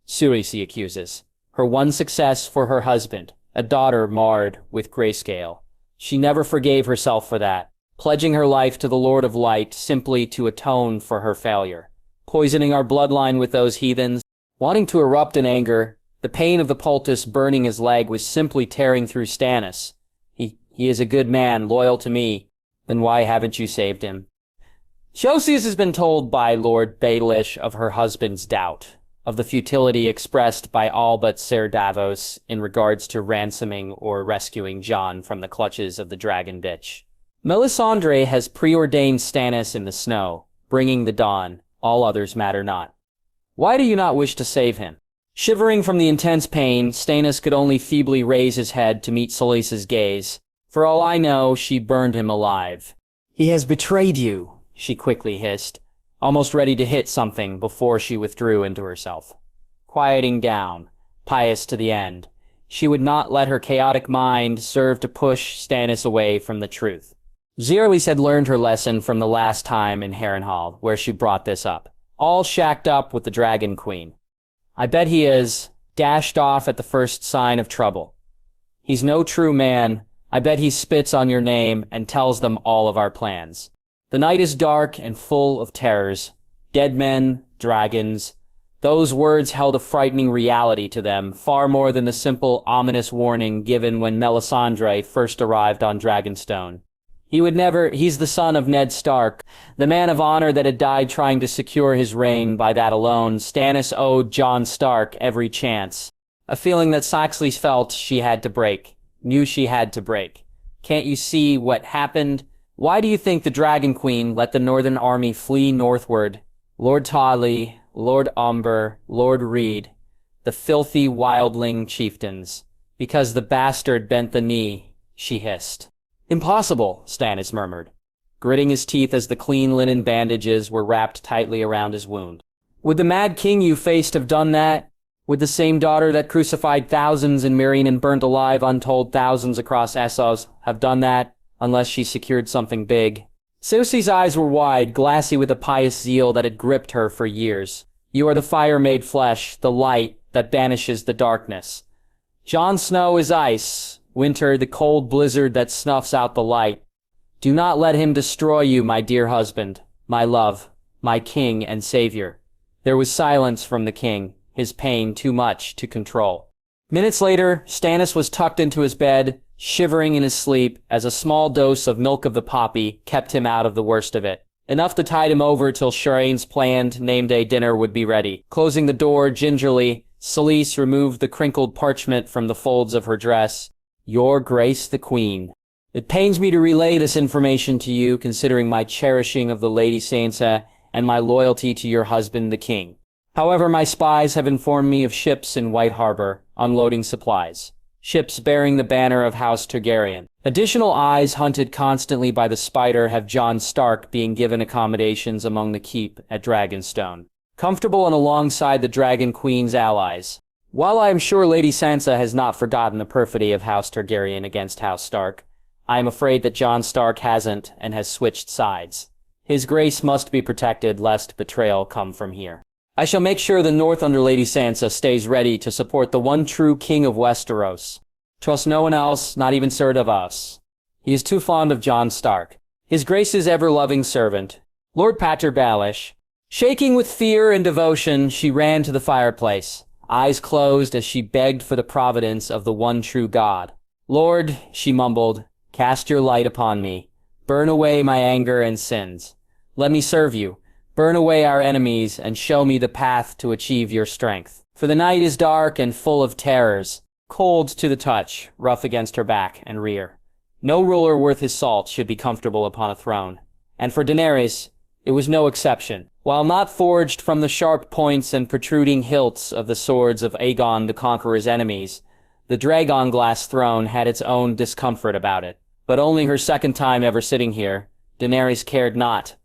Cersei accuses. Her one success for her husband, a daughter marred with grayscale. She never forgave herself for that, pledging her life to the Lord of Light simply to atone for her failure. Poisoning our bloodline with those heathens, wanting to erupt in anger. The pain of the poultice burning his leg was simply tearing through Stannis. He is a good man, loyal to me. Then why haven't you saved him? Shosius has been told by Lord Baelish of her husband's doubt, of the futility expressed by all but Ser Davos in regards to ransoming or rescuing Jon from the clutches of the dragon bitch. Melisandre has preordained Stannis in the snow, bringing the dawn. All others matter not. Why do you not wish to save him? Shivering from the intense pain, Stannis could only feebly raise his head to meet Selyse's gaze. For all I know, she burned him alive. He has betrayed you, she quickly hissed, almost ready to hit something before she withdrew into herself. Quieting down, pious to the end, she would not let her chaotic mind serve to push Stannis away from the truth. Zerlys had learned her lesson from the last time in Harrenhal, where she brought this up. All shacked up with the Dragon Queen. I bet he is dashed off at the first sign of trouble. He's no true man. I bet he spits on your name and tells them all of our plans. The night is dark and full of terrors. Dead men, dragons. Those words held a frightening reality to them, far more than the simple, ominous warning given when Melisandre first arrived on Dragonstone. He's the son of Ned Stark, the man of honor that had died trying to secure his reign. By that alone, Stannis owed Jon Stark every chance. A feeling that Saxley felt she had to break. Knew she had to break. Can't you see what happened? Why do you think the Dragon Queen let the Northern Army flee northward? Lord Tawley, Lord Umber, Lord Reed, the filthy wildling chieftains. Because the bastard bent the knee, she hissed. Impossible, Stannis murmured, gritting his teeth as the clean linen bandages were wrapped tightly around his wound. Would the mad king you faced have done that? Would the same daughter that crucified thousands in Meereen and burnt alive untold thousands across Essos have done that, unless she secured something big? Cersei's eyes were wide, glassy with a pious zeal that had gripped her for years. You are the fire made flesh, the light that banishes the darkness. Jon Snow is ice. Winter, the cold blizzard that snuffs out the light. Do not let him destroy you, my dear husband, my love, my king and savior. There was silence from the king, his pain too much to control. Minutes later, Stannis was tucked into his bed, shivering in his sleep, as a small dose of milk of the poppy kept him out of the worst of it. Enough to tide him over till Shireen's planned name-day dinner would be ready. Closing the door gingerly, Selyse removed the crinkled parchment from the folds of her dress. Your Grace the Queen. It pains me to relay this information to you, considering my cherishing of the Lady Sansa and my loyalty to your husband the king. However, my spies have informed me of ships in White Harbor, unloading supplies. ships bearing the banner of House Targaryen. Additional eyes hunted constantly by the spider have Jon Stark being given accommodations among the keep at Dragonstone, comfortable and alongside the Dragon Queen's allies. While I am sure Lady Sansa has not forgotten the perfidy of House Targaryen against House Stark, I am afraid that Jon Stark hasn't and has switched sides. His grace must be protected lest betrayal come from here. I shall make sure the North under Lady Sansa stays ready to support the one true king of Westeros. Trust no one else, not even Sir Davos. He is too fond of Jon Stark. His Grace's ever-loving servant, Lord Pater Baelish. Shaking with fear and devotion, she ran to the fireplace, eyes closed as she begged for the providence of the one true God. Lord, she mumbled, cast your light upon me. Burn away my anger and sins. Let me serve you. Burn away our enemies and show me the path to achieve your strength. For the night is dark and full of terrors, cold to the touch, rough against her back and rear. No ruler worth his salt should be comfortable upon a throne. And for Daenerys, it was no exception. While not forged from the sharp points and protruding hilts of the swords of Aegon the Conqueror's enemies, the Dragonglass throne had its own discomfort about it. But only her second time ever sitting here, Daenerys cared not,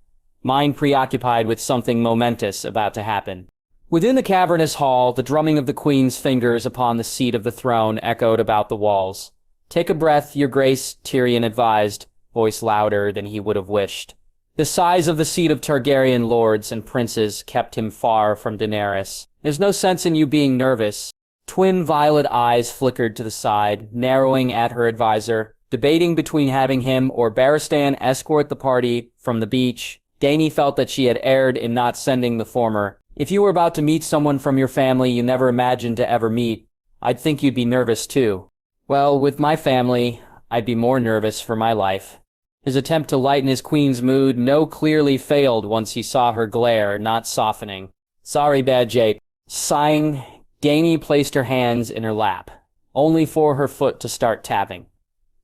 mind preoccupied with something momentous about to happen. Within the cavernous hall, the drumming of the Queen's fingers upon the seat of the throne echoed about the walls. Take a breath, your grace, Tyrion advised, voice louder than he would have wished. The size of the seat of Targaryen lords and princes kept him far from Daenerys. There's no sense in you being nervous. Twin violet eyes flickered to the side, narrowing at her advisor, debating between having him or Barristan escort the party from the beach. Dany felt that she had erred in not sending the former. If you were about to meet someone from your family you never imagined to ever meet, I'd think you'd be nervous too. Well, with my family, I'd be more nervous for my life. His attempt to lighten his queen's mood clearly failed once he saw her glare, not softening. Sorry, bad Jake. Sighing, Dany placed her hands in her lap, only for her foot to start tapping.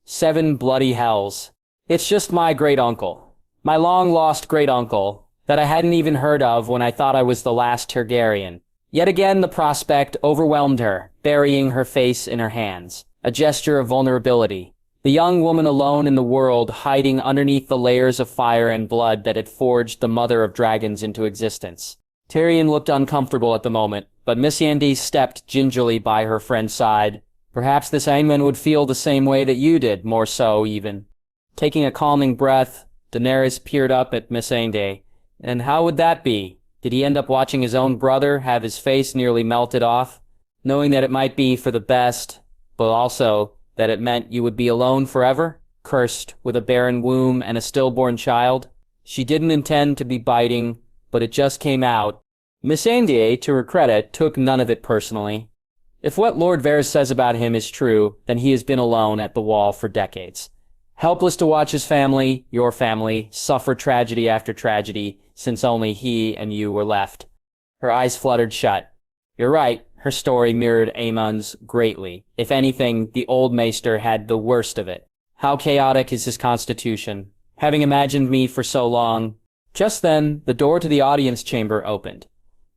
7 bloody hells. It's just my great-uncle. My long-lost great-uncle, that I hadn't even heard of when I thought I was the last Targaryen. Yet again the prospect overwhelmed her, burying her face in her hands, a gesture of vulnerability. The young woman alone in the world, hiding underneath the layers of fire and blood that had forged the mother of dragons into existence. Tyrion looked uncomfortable at the moment, but Missandei stepped gingerly by her friend's side. Perhaps this Aemon would feel the same way that you did, more so even. Taking a calming breath, Daenerys peered up at Missandei. And how would that be? Did he end up watching his own brother have his face nearly melted off, knowing that it might be for the best, but also that it meant you would be alone forever, cursed with a barren womb and a stillborn child? She didn't intend to be biting, but it just came out. Missandei, to her credit, took none of it personally. If what Lord Varys says about him is true, then he has been alone at the Wall for decades. Helpless to watch his family, your family, suffer tragedy after tragedy, since only he and you were left. Her eyes fluttered shut. You're right, her story mirrored Aemon's greatly. If anything, the old maester had the worst of it. How chaotic is his constitution. Having imagined me for so long. Just then, the door to the audience chamber opened.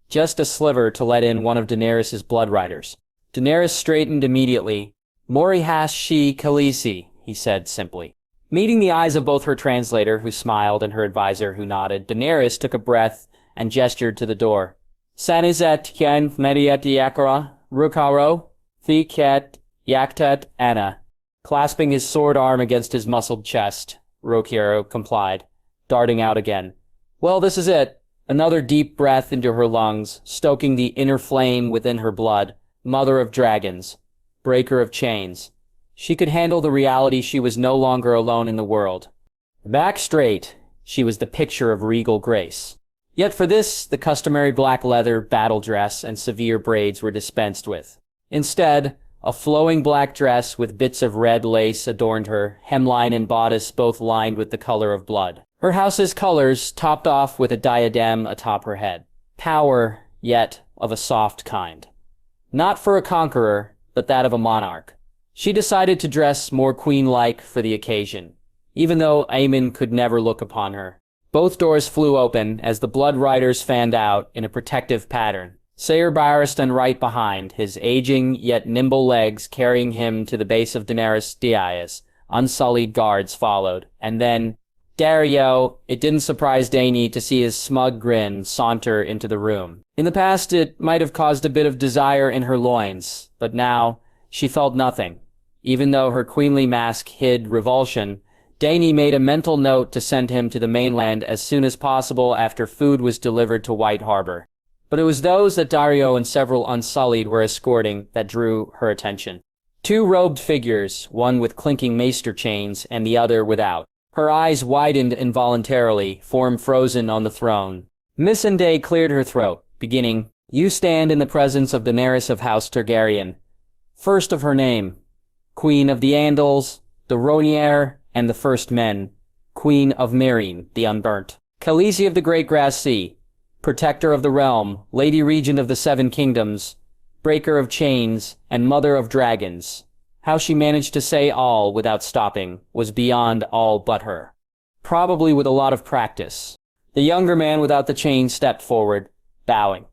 Just a sliver to let in one of Daenerys' blood riders. Daenerys straightened immediately. Mori has she Khaleesi, he said simply. Meeting the eyes of both her translator, who smiled, and her advisor, who nodded, Daenerys took a breath and gestured to the door. Sanizet kien mediet yakara, rukaro, thiket yaktet anna. Clasping his sword arm against his muscled chest, Rokiero complied, darting out again. Well, this is it. Another deep breath into her lungs, stoking the inner flame within her blood. Mother of dragons. Breaker of chains. She could handle the reality she was no longer alone in the world. Back straight, she was the picture of regal grace. Yet for this, the customary black leather, battle dress, and severe braids were dispensed with. Instead, a flowing black dress with bits of red lace adorned her, hemline and bodice both lined with the color of blood. Her house's colors topped off with a diadem atop her head. Power, yet of a soft kind. Not for a conqueror, but that of a monarch. She decided to dress more queen-like for the occasion, even though Aemon could never look upon her. Both doors flew open as the blood riders fanned out in a protective pattern, Ser Barristan right behind, his aging yet nimble legs carrying him to the base of Daenerys Dais. Unsullied guards followed, and then Dario. It didn't surprise Dany to see his smug grin saunter into the room. In the past, it might have caused a bit of desire in her loins, but now she felt nothing. Even though her queenly mask hid revulsion, Dany made a mental note to send him to the mainland as soon as possible after food was delivered to White Harbor. But it was those that Dario and several Unsullied were escorting that drew her attention. Two robed figures, one with clinking maester chains and the other without. Her eyes widened involuntarily, form frozen on the throne. Missandei cleared her throat, beginning, "You stand in the presence of Daenerys of House Targaryen, first of her name, Queen of the Andals, the Ronier, and the First Men, Queen of Meereen, the Unburnt, Khaleesi of the Great Grass Sea, Protector of the Realm, Lady Regent of the Seven Kingdoms, Breaker of Chains, and Mother of Dragons." How she managed to say all without stopping was beyond all but her. Probably with a lot of practice. The younger man without the chain stepped forward, bowing.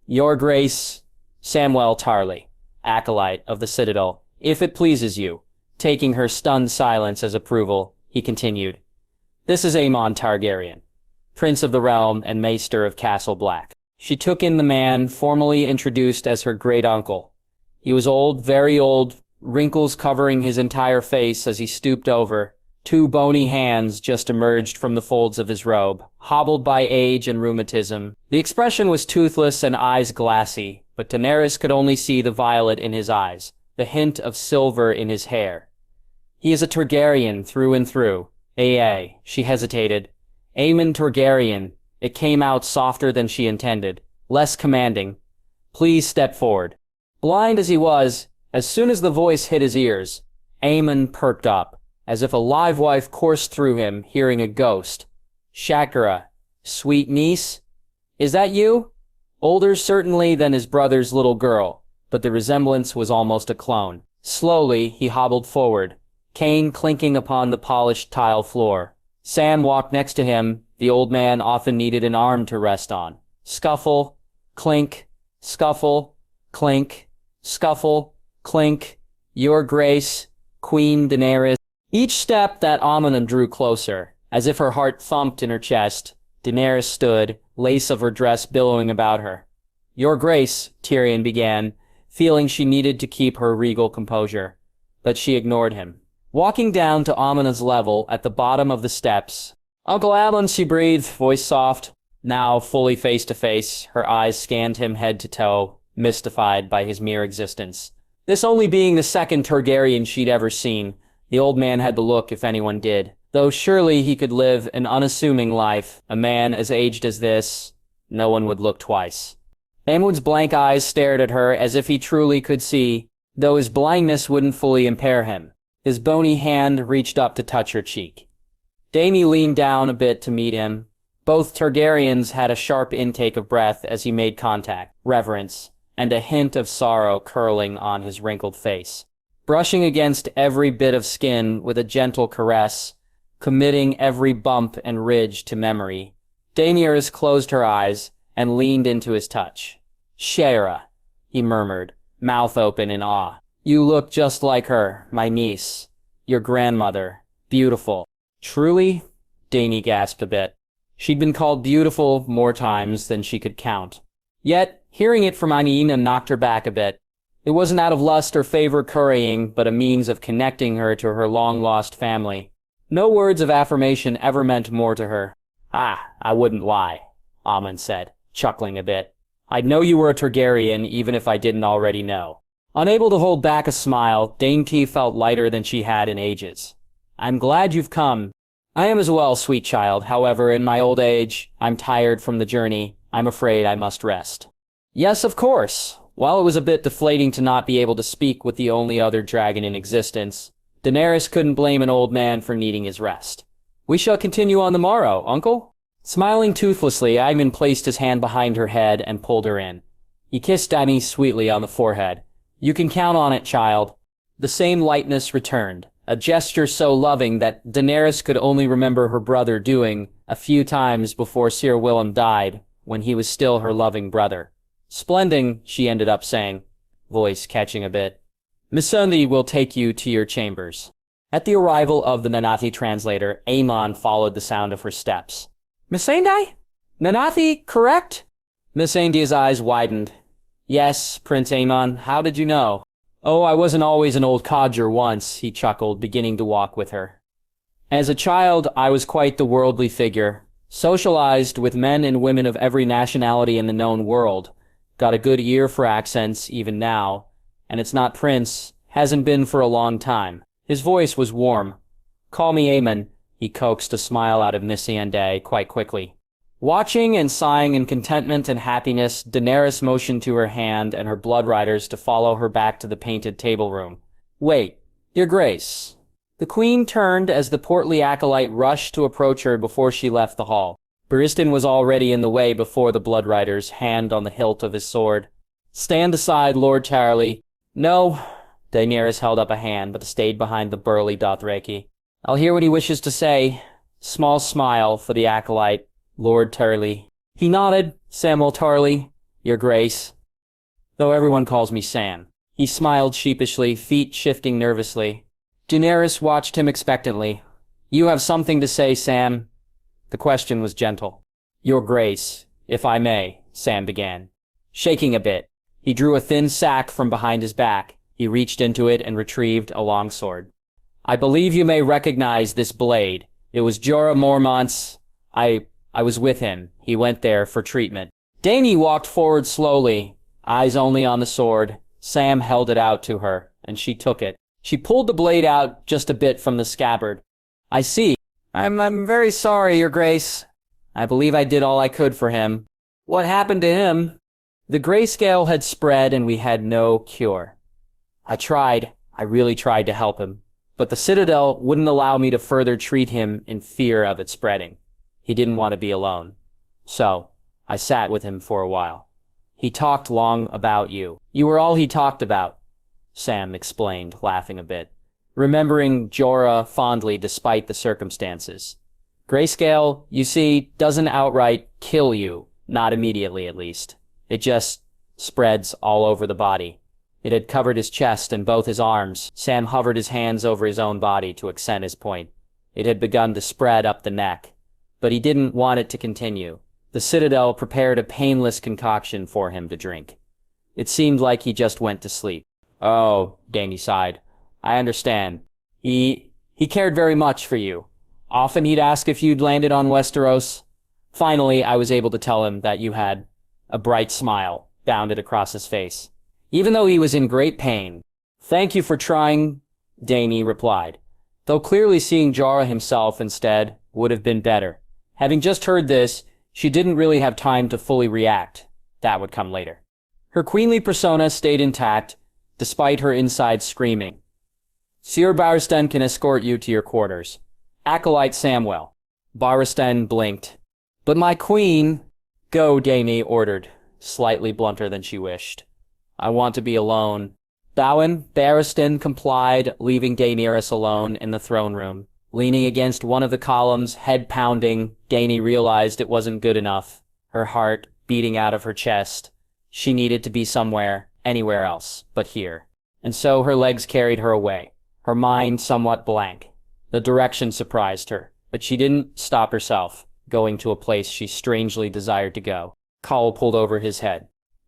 "Your Grace, Samwell Tarly, acolyte of the Citadel, if it pleases you." Taking her stunned silence as approval, he continued, "This is Aemon Targaryen, Prince of the Realm and Maester of Castle Black." She took in the man formally introduced as her great-uncle. He was old, very old, wrinkles covering his entire face as he stooped over. Two bony hands just emerged from the folds of his robe, hobbled by age and rheumatism. The expression was toothless and eyes glassy, but Daenerys could only see the violet in his eyes, the hint of silver in his hair. "He is a Targaryen through and through." She hesitated. "Aemon Targaryen." It came out softer than she intended, less commanding. "Please step forward." Blind as he was, as soon as the voice hit his ears, Aemon perked up, as if a live wife coursed through him, hearing a ghost. "Shakara, sweet niece? Is that you?" Older certainly than his brother's little girl, but the resemblance was almost a clone. Slowly, he hobbled forward, cane clinking upon the polished tile floor. Sam walked next to him. The old man often needed an arm to rest on. Scuffle, clink, scuffle, clink, scuffle, clink. "Your Grace, Queen Daenerys." Each step that Amina drew closer, as if her heart thumped in her chest. Daenerys stood, lace of her dress billowing about her. "Your Grace," Tyrion began, feeling she needed to keep her regal composure. But she ignored him. Walking down to Amina's level at the bottom of the steps. "Uncle Alan," she breathed, voice soft. Now, fully face to face, her eyes scanned him head to toe, mystified by his mere existence. This only being the second Targaryen she'd ever seen, the old man had the look if anyone did. Though surely he could live an unassuming life, a man as aged as this, no one would look twice. Aemond's blank eyes stared at her as if he truly could see, though his blindness wouldn't fully impair him. His bony hand reached up to touch her cheek. Dany leaned down a bit to meet him. Both Targaryens had a sharp intake of breath as he made contact, reverence, and a hint of sorrow curling on his wrinkled face. Brushing against every bit of skin with a gentle caress, committing every bump and ridge to memory, Daenerys closed her eyes and leaned into his touch. "Shara," he murmured, mouth open in awe. "You look just like her, my niece. Your grandmother. Beautiful." "Truly?" Dany gasped a bit. She'd been called beautiful more times than she could count. Yet, hearing it from Aina knocked her back a bit. It wasn't out of lust or favor currying, but a means of connecting her to her long-lost family. No words of affirmation ever meant more to her. I wouldn't lie," Aemon said, chuckling a bit. "I'd know you were a Targaryen even if I didn't already know." Unable to hold back a smile, Dainty felt lighter than she had in ages. "I'm glad you've come." "I am as well, sweet child. However, in my old age, I'm tired from the journey. I'm afraid I must rest." "Yes, of course." While it was a bit deflating to not be able to speak with the only other dragon in existence, Daenerys couldn't blame an old man for needing his rest. "We shall continue on the morrow, uncle." Smiling toothlessly, Aemon placed his hand behind her head and pulled her in. He kissed Dany sweetly on the forehead. "You can count on it, child." The same lightness returned, a gesture so loving that Daenerys could only remember her brother doing a few times before Sir Willem died, when he was still her loving brother. Splending, she ended up saying, voice catching a bit. Missandei will take you to your chambers. At the arrival of the Nanathi translator, Aemon followed the sound of her steps. Missandei? Nanathi, correct? Missandei's eyes widened. Yes, Prince Aemon, how did you know? Oh, I wasn't always an old codger once, he chuckled, beginning to walk with her. As a child, I was quite the worldly figure, socialized with men and women of every nationality in the known world. Got a good ear for accents, even now, and it's not Prince, hasn't been for a long time. His voice was warm. Call me Aemon, he coaxed a smile out of Missandei quite quickly. Watching and sighing in contentment and happiness, Daenerys motioned to her hand and her blood riders to follow her back to the painted table room. Wait, Your Grace. The queen turned as the portly acolyte rushed to approach her before she left the hall. Barristan was already in the way before the blood riders, hand on the hilt of his sword. Stand aside, Lord Tarly. No. Daenerys held up a hand, but stayed behind the burly Dothraki. I'll hear what he wishes to say. Small smile for the acolyte. Lord Tarly. He nodded. Samwell Tarly, Your Grace. Though everyone calls me Sam. He smiled sheepishly, feet shifting nervously. Daenerys watched him expectantly. You have something to say, Sam. The question was gentle. Your Grace, if I may, Sam began. Shaking a bit, he drew a thin sack from behind his back. He reached into it and retrieved a long sword. I believe you may recognize this blade. It was Jorah Mormont's. I was with him. He went there for treatment. Dany walked forward slowly, eyes only on the sword. Sam held it out to her, and she took it. She pulled the blade out just a bit from the scabbard. I see. I'm very sorry, Your Grace. I believe I did all I could for him. What happened to him? The grayscale had spread and we had no cure. I really tried to help him, but the Citadel wouldn't allow me to further treat him in fear of it spreading. He didn't want to be alone. So, I sat with him for a while. He talked long about you. You were all he talked about, Sam explained, laughing a bit, remembering Jorah fondly despite the circumstances. Grayscale, you see, doesn't outright kill you, not immediately at least. It just spreads all over the body. It had covered his chest and both his arms. Sam hovered his hands over his own body to accent his point. It had begun to spread up the neck, but he didn't want it to continue. The Citadel prepared a painless concoction for him to drink. It seemed like he just went to sleep. Oh, Dany sighed. I understand. He cared very much for you. Often he'd ask if you'd landed on Westeros. Finally, I was able to tell him that you had. A bright smile bounded across his face, even though he was in great pain. Thank you for trying, Dany replied, though clearly seeing Jorah himself instead would have been better. Having just heard this, she didn't really have time to fully react. That would come later. Her queenly persona stayed intact, despite her inside screaming. Sir Barristan can escort you to your quarters. Acolyte Samwell. Barristan blinked. But my queen... Go, Dany ordered, slightly blunter than she wished. I want to be alone. Bowing, Barristan complied, leaving Daenerys alone in the throne room. Leaning against one of the columns, head pounding, Dany realized it wasn't good enough. Her heart beating out of her chest. She needed to be somewhere, anywhere else, but here. And so her legs carried her away, her mind somewhat blank. The direction surprised her, but she didn't stop herself, going to a place she strangely desired to go. Khal pulled over his head.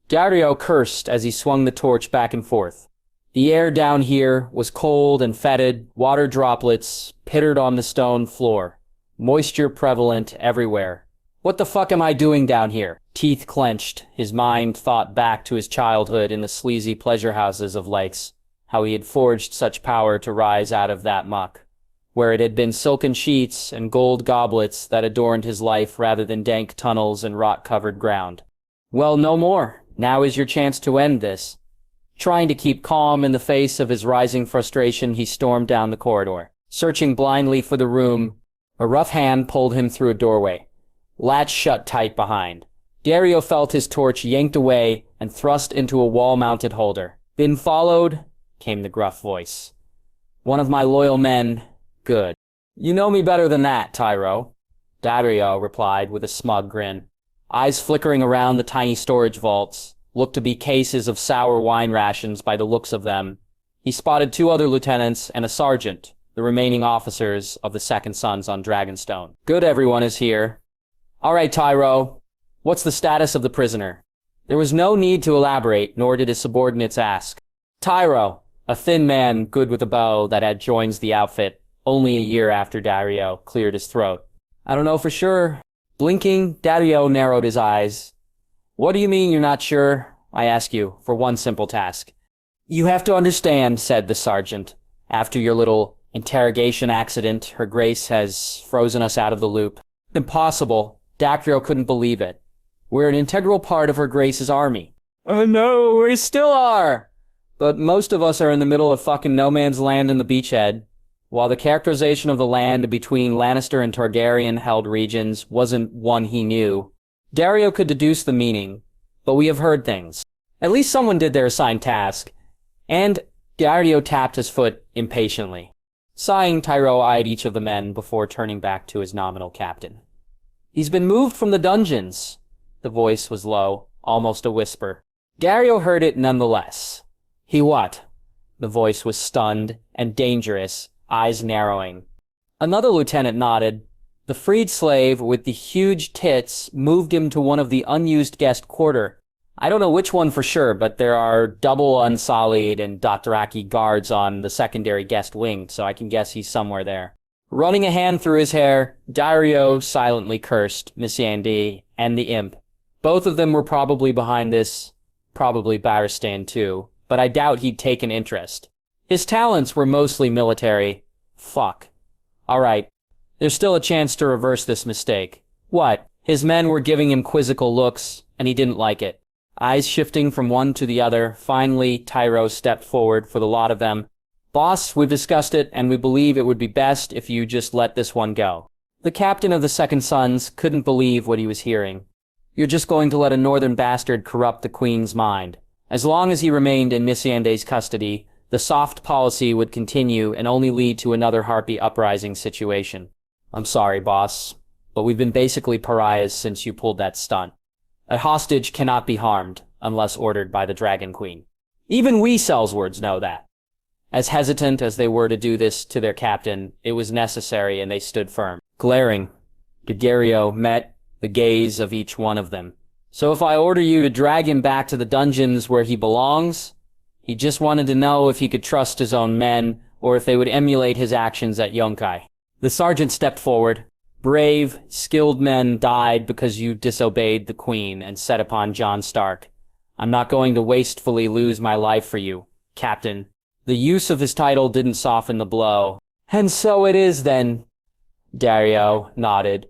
Dario cursed as he swung the torch back and forth. The air down here was cold and fetid, water droplets pittered on the stone floor, moisture prevalent everywhere. What the fuck am I doing down here? Teeth clenched, his mind thought back to his childhood in the sleazy pleasure houses of lakes, how he had forged such power to rise out of that muck, where it had been silken sheets and gold goblets that adorned his life rather than dank tunnels and rot-covered ground. Well, no more. Now is your chance to end this. Trying to keep calm in the face of his rising frustration, he stormed down the corridor. Searching blindly for the room, a rough hand pulled him through a doorway. Latch shut tight behind. Dario felt his torch yanked away and thrust into a wall-mounted holder. Been followed? Came the gruff voice. One of my loyal men. Good. You know me better than that, Tyro. Dario replied with a smug grin. Eyes flickering around the tiny storage vaults. looked to be cases of sour wine rations by the looks of them. He spotted 2 other lieutenants and a sergeant, the remaining officers of the Second Sons on Dragonstone. Good, everyone is here. All right, Tyro, what's the status of the prisoner? There was no need to elaborate, nor did his subordinates ask. Tyro, a thin man good with a bow that had joined the outfit only a year after Dario cleared his throat. I don't know for sure. Blinking, Dario narrowed his eyes. What do you mean you're not sure? I ask you, for one simple task. You have to understand, said the sergeant. After your little interrogation accident, Her Grace has frozen us out of the loop. Impossible. Dario couldn't believe it. We're an integral part of Her Grace's army. Oh no, we still are! But most of us are in the middle of fucking no man's land in the beachhead. While the characterization of the land between Lannister and Targaryen-held regions wasn't one he knew, Dario could deduce the meaning, but we have heard things. At least someone did their assigned task. And Dario tapped his foot impatiently. Sighing, Tyro eyed each of the men before turning back to his nominal captain. He's been moved from the dungeons. The voice was low, almost a whisper. Dario heard it nonetheless. He what? The voice was stunned and dangerous, eyes narrowing. Another lieutenant nodded. The freed slave with the huge tits moved him to one of the unused guest quarter. I don't know which one for sure, but there are double Unsullied and Dothraki guards on the secondary guest wing, so I can guess he's somewhere there. Running a hand through his hair, Dario silently cursed Missandei and the imp. Both of them were probably behind this, probably Barristan too, but I doubt he'd take an interest. His talents were mostly military. Fuck. Alright, there's still a chance to reverse this mistake. What? His men were giving him quizzical looks, and he didn't like it. Eyes shifting from one to the other, finally Tyro stepped forward for the lot of them. Boss, we've discussed it, and we believe it would be best if you just let this one go. The captain of the Second Sons couldn't believe what he was hearing. You're just going to let a northern bastard corrupt the queen's mind. As long as he remained in Missandei's custody, the soft policy would continue and only lead to another Harpy uprising situation. I'm sorry, boss, but we've been basically pariahs since you pulled that stunt. A hostage cannot be harmed unless ordered by the Dragon Queen. Even we Sellswords know that. As hesitant as they were to do this to their captain, it was necessary and they stood firm. Glaring, Daenerys met the gaze of each one of them. So if I order you to drag him back to the dungeons where he belongs, he just wanted to know if he could trust his own men, or if they would emulate his actions at Yunkai. The sergeant stepped forward. Brave, skilled men died because you disobeyed the queen and set upon Jon Stark. I'm not going to wastefully lose my life for you, Captain. The use of his title didn't soften the blow. And so it is then. Dario nodded.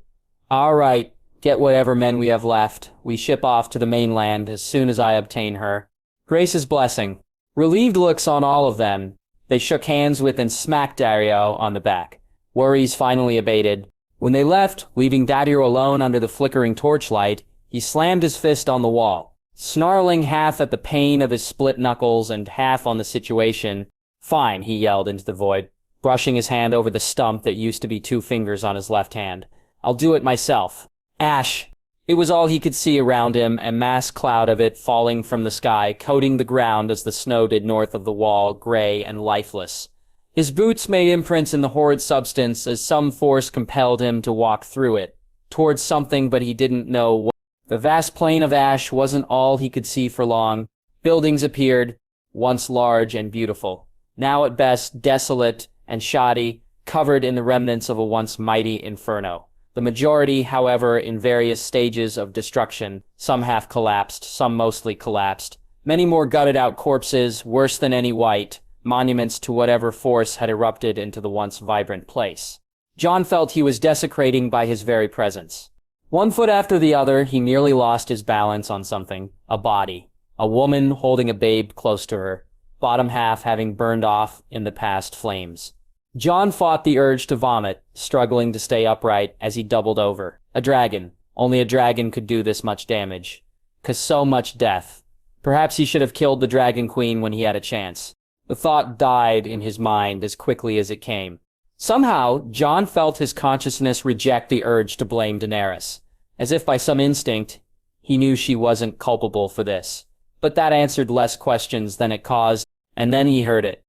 All right, get whatever men we have left. We ship off to the mainland as soon as I obtain her. Grace's blessing. Relieved looks on all of them. They shook hands with and smacked Dario on the back. Worries finally abated. When they left, leaving Dario alone under the flickering torchlight, he slammed his fist on the wall, snarling half at the pain of his split knuckles and half on the situation. Fine, he yelled into the void, brushing his hand over the stump that used to be 2 fingers on his left hand. I'll do it myself. Ash. It was all he could see around him, a mass cloud of it falling from the sky, coating the ground as the snow did north of the wall, gray and lifeless. His boots made imprints in the horrid substance as some force compelled him to walk through it, towards something but he didn't know what. The vast plain of ash wasn't all he could see for long. Buildings appeared, once large and beautiful, now at best desolate and shoddy, covered in the remnants of a once mighty inferno. The majority, however, in various stages of destruction, some half collapsed, some mostly collapsed. Many more gutted out corpses, worse than any white, monuments to whatever force had erupted into the once vibrant place. Jon felt he was desecrating by his very presence. One foot after the other, he nearly lost his balance on something, a body, a woman holding a babe close to her, bottom half having burned off in the past flames. Jon fought the urge to vomit, struggling to stay upright as he doubled over. A dragon. Only a dragon could do this much damage. 'Cause so much death. Perhaps he should have killed the Dragon Queen when he had a chance. The thought died in his mind as quickly as it came. Somehow, Jon felt his consciousness reject the urge to blame Daenerys. As if by some instinct, he knew she wasn't culpable for this. but that answered less questions than it caused, and then he heard it.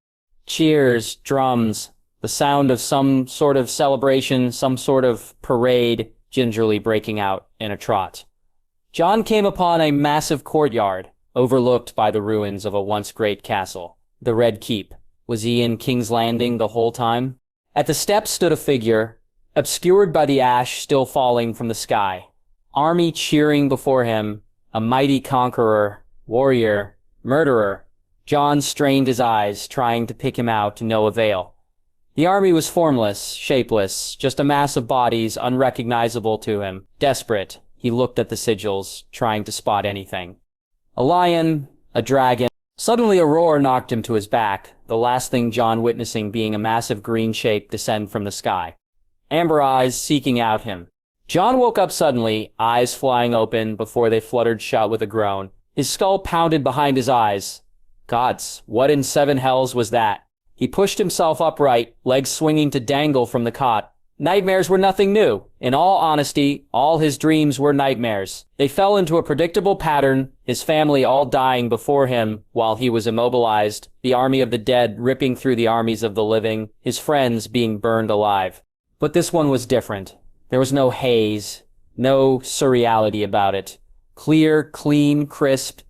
Cheers, drums, the sound of some sort of celebration, some sort of parade, gingerly breaking out in a trot. Jon came upon a massive courtyard, overlooked by the ruins of a once great castle, the Red Keep. Was he in King's Landing the whole time? At the steps stood a figure, obscured by the ash still falling from the sky. Army cheering before him, a mighty conqueror, warrior, murderer. Jon strained his eyes, trying to pick him out to no avail. The army was formless, shapeless, just a mass of bodies unrecognizable to him. Desperate, he looked at the sigils, trying to spot anything. A lion, a dragon. Suddenly a roar knocked him to his back, the last thing Jon witnessing being a massive green shape descend from the sky. Amber eyes seeking out him. Jon woke up suddenly, eyes flying open before they fluttered shut with a groan. His skull pounded behind his eyes. Gods, what in seven hells was that? He pushed himself upright, legs swinging to dangle from the cot. Nightmares were nothing new. In all honesty, all his dreams were nightmares. They fell into a predictable pattern, his family all dying before him while he was immobilized, the army of the dead ripping through the armies of the living, his friends being burned alive. But this one was different. There was no haze, no surreality about it. Clear, clean, crisp,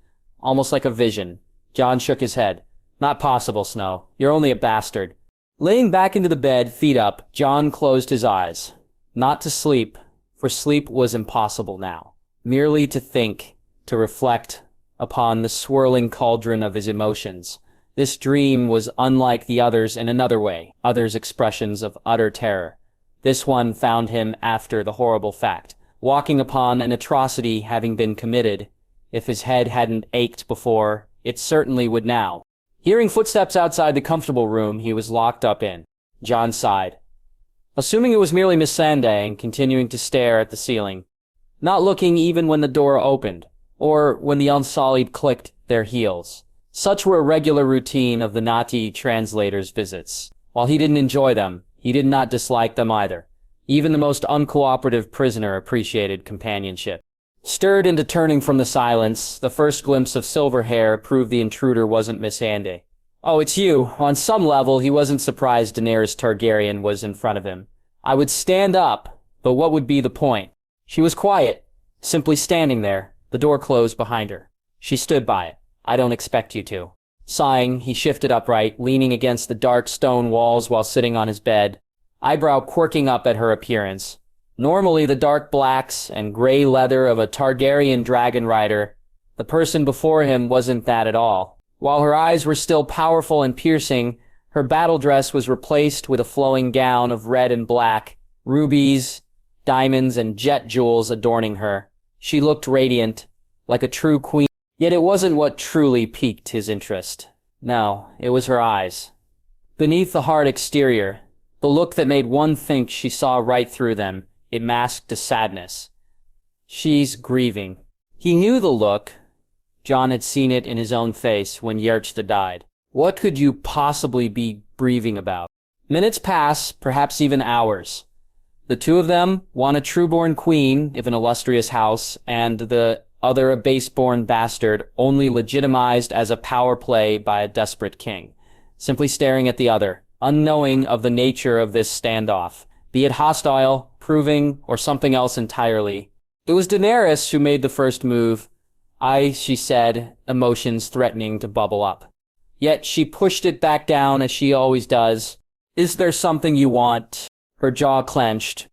almost like a vision. Jon shook his head. Not possible, Snow. You're only a bastard. Laying back into the bed, feet up, Jon closed his eyes. Not to sleep, for sleep was impossible now. Merely to think, to reflect upon the swirling cauldron of his emotions. This dream was unlike the others in another way, others' expressions of utter terror. This one found him after the horrible fact, walking upon an atrocity having been committed. If his head hadn't ached before, it certainly would now. Hearing footsteps outside the comfortable room he was locked up in, Jon sighed. Assuming it was merely Miss Sandang, continuing to stare at the ceiling, not looking even when the door opened, or when the Unsullied clicked their heels. Such were a regular routine of the Nati translator's visits. While he didn't enjoy them, he did not dislike them either. Even the most uncooperative prisoner appreciated companionship. Stirred into turning from the silence, the first glimpse of silver hair proved the intruder wasn't Miss Andy. Oh, it's you. On some level, he wasn't surprised Daenerys Targaryen was in front of him. I would stand up, but what would be the point? She was quiet, simply standing there, the door closed behind her. She stood by it. I don't expect you to. Sighing, he shifted upright, leaning against the dark stone walls while sitting on his bed, eyebrow quirking up at her appearance. Normally the dark blacks and gray leather of a Targaryen dragon rider, the person before him wasn't that at all. While her eyes were still powerful and piercing, her battle dress was replaced with a flowing gown of red and black, rubies, diamonds, and jet jewels adorning her. She looked radiant, like a true queen, yet it wasn't what truly piqued his interest. No, it was her eyes. Beneath the hard exterior, the look that made one think she saw right through them, it masked a sadness. She's grieving. He knew the look. Jon had seen it in his own face when Yerchta died. What could you possibly be grieving about? Minutes pass, perhaps even hours. The two of them, one a true-born queen of an illustrious house, and the other a base-born bastard, only legitimized as a power play by a desperate king, simply staring at the other, unknowing of the nature of this standoff, be it hostile, proving, or something else entirely. It was Daenerys who made the first move. She said, emotions threatening to bubble up. Yet she pushed it back down as she always does. Is there something you want? Her jaw clenched.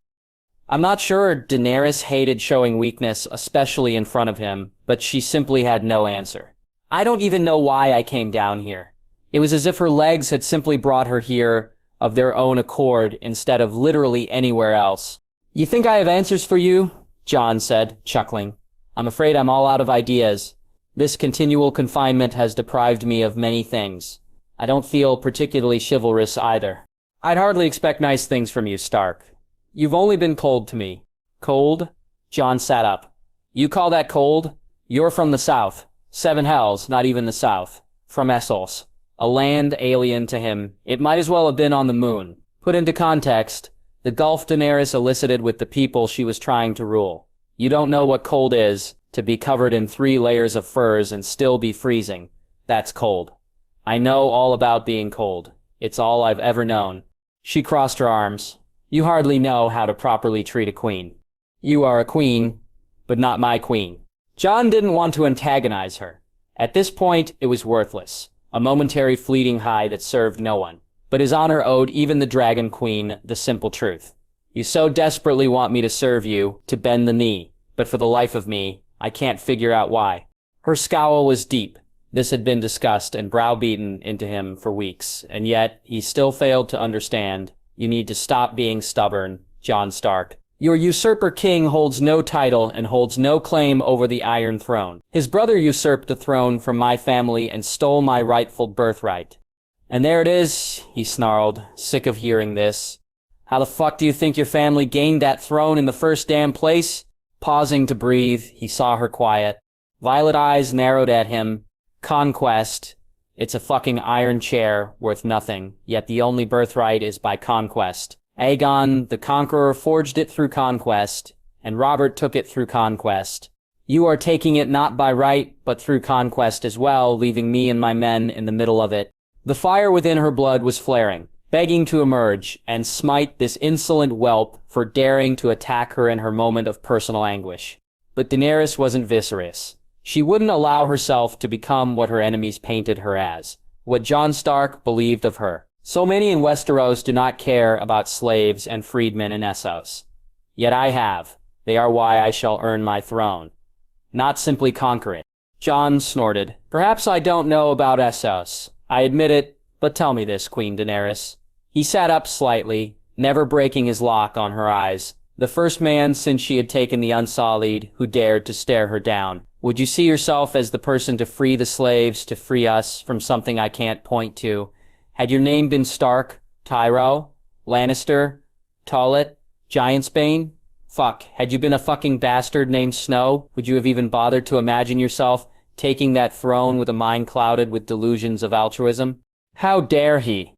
I'm not sure Daenerys hated showing weakness, especially in front of him, but she simply had no answer. I don't even know why I came down here. It was as if her legs had simply brought her here of their own accord instead of literally anywhere else. You think I have answers for you? Jon said, chuckling. I'm afraid I'm all out of ideas. This continual confinement has deprived me of many things. I don't feel particularly chivalrous either. I'd hardly expect nice things from you, Stark. You've only been cold to me. Cold? Jon sat up. You call that cold? You're from the south. Seven hells, not even the south. From Essos. A land alien to him. It might as well have been on the moon. Put into context, the gulf Daenerys elicited with the people she was trying to rule. You don't know what cold is. To be covered in 3 layers of furs and still be freezing. That's cold. I know all about being cold. It's all I've ever known. She crossed her arms. You hardly know how to properly treat a queen. You are a queen, but not my queen. Jon didn't want to antagonize her. At this point, it was worthless. A momentary fleeting high that served no one. But his honor owed even the Dragon Queen the simple truth. You so desperately want me to serve you, to bend the knee, but for the life of me, I can't figure out why. Her scowl was deep. This had been discussed and browbeaten into him for weeks, and yet he still failed to understand. You need to stop being stubborn, Jon Stark. Your usurper king holds no title and holds no claim over the Iron Throne. His brother usurped the throne from my family and stole my rightful birthright. And there it is, he snarled, sick of hearing this. How the fuck do you think your family gained that throne in the first damn place? Pausing to breathe, he saw her quiet. Violet eyes narrowed at him. Conquest. It's a fucking iron chair, worth nothing, yet the only birthright is by conquest. Aegon, the Conqueror, forged it through conquest, and Robert took it through conquest. You are taking it not by right, but through conquest as well, leaving me and my men in the middle of it. The fire within her blood was flaring, begging to emerge and smite this insolent whelp for daring to attack her in her moment of personal anguish. But Daenerys wasn't Viserys. She wouldn't allow herself to become what her enemies painted her as, what Jon Stark believed of her. So many in Westeros do not care about slaves and freedmen in Essos. Yet I have. They are why I shall earn my throne. Not simply conquer it. Jon snorted. Perhaps I don't know about Essos. I admit it, but tell me this, Queen Daenerys. He sat up slightly, never breaking his lock on her eyes. The first man since she had taken the Unsullied who dared to stare her down. Would you see yourself as the person to free the slaves, to free us from something I can't point to? Had your name been Stark, Tyrell, Lannister, Tullet, Giantsbane? Fuck, had you been a fucking bastard named Snow, would you have even bothered to imagine yourself taking that throne with a mind clouded with delusions of altruism? How dare he?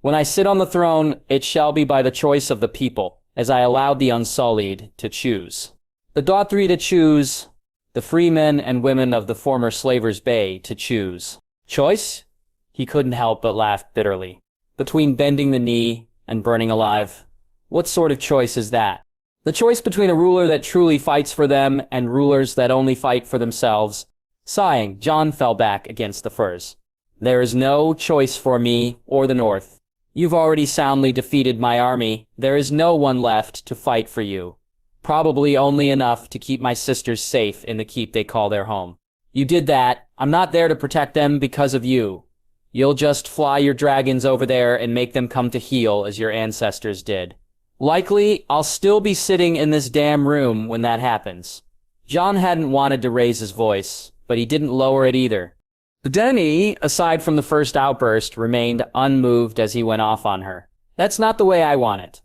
When I sit on the throne, it shall be by the choice of the people, as I allowed the Unsullied to choose. The Dothree to choose, the free men and women of the former Slavers' Bay to choose. Choice? He couldn't help but laugh bitterly. Between bending the knee and burning alive. What sort of choice is that? The choice between a ruler that truly fights for them and rulers that only fight for themselves. Sighing, Jon fell back against the furs. There is no choice for me or the North. You've already soundly defeated my army. There is no one left to fight for you. Probably only enough to keep my sisters safe in the keep they call their home. You did that. I'm not there to protect them because of you. You'll just fly your dragons over there and make them come to heel as your ancestors did. Likely, I'll still be sitting in this damn room when that happens. Jon hadn't wanted to raise his voice, but he didn't lower it either. Denny, aside from the first outburst, remained unmoved as he went off on her. That's not the way I want it.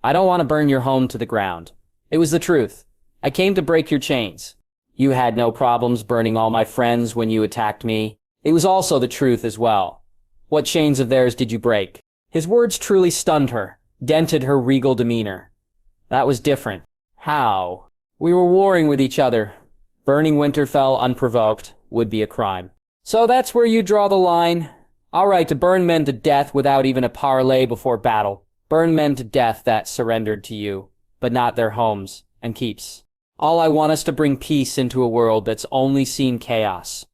I don't want to burn your home to the ground. It was the truth. I came to break your chains. You had no problems burning all my friends when you attacked me. It was also the truth as well. What chains of theirs did you break? His words truly stunned her, dented her regal demeanor. That was different. How? We were warring with each other. Burning Winterfell unprovoked would be a crime. So that's where you draw the line? All right, to burn men to death without even a parley before battle. Burn men to death that surrendered to you, but not their homes and keeps. All I want is to bring peace into a world that's only seen chaos.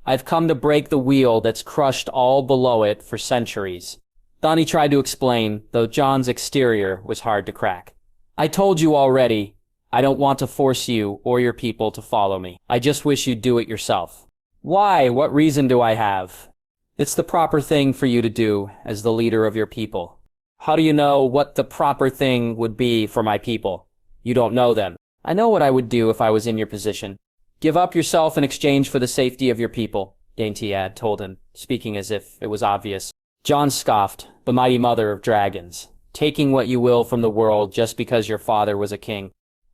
I've come to break the wheel that's crushed all below it for centuries. Donnie tried to explain, though Jon's exterior was hard to crack. I told you already, I don't want to force you or your people to follow me. I just wish you'd do it yourself. Why? What reason do I have? It's the proper thing for you to do as the leader of your people. How do you know what the proper thing would be for my people? You don't know them. I know what I would do if I was in your position. Give up yourself in exchange for the safety of your people, Daintyad told him, speaking as if it was obvious. Jon scoffed, the mighty mother of dragons, taking what you will from the world just because your father was a king.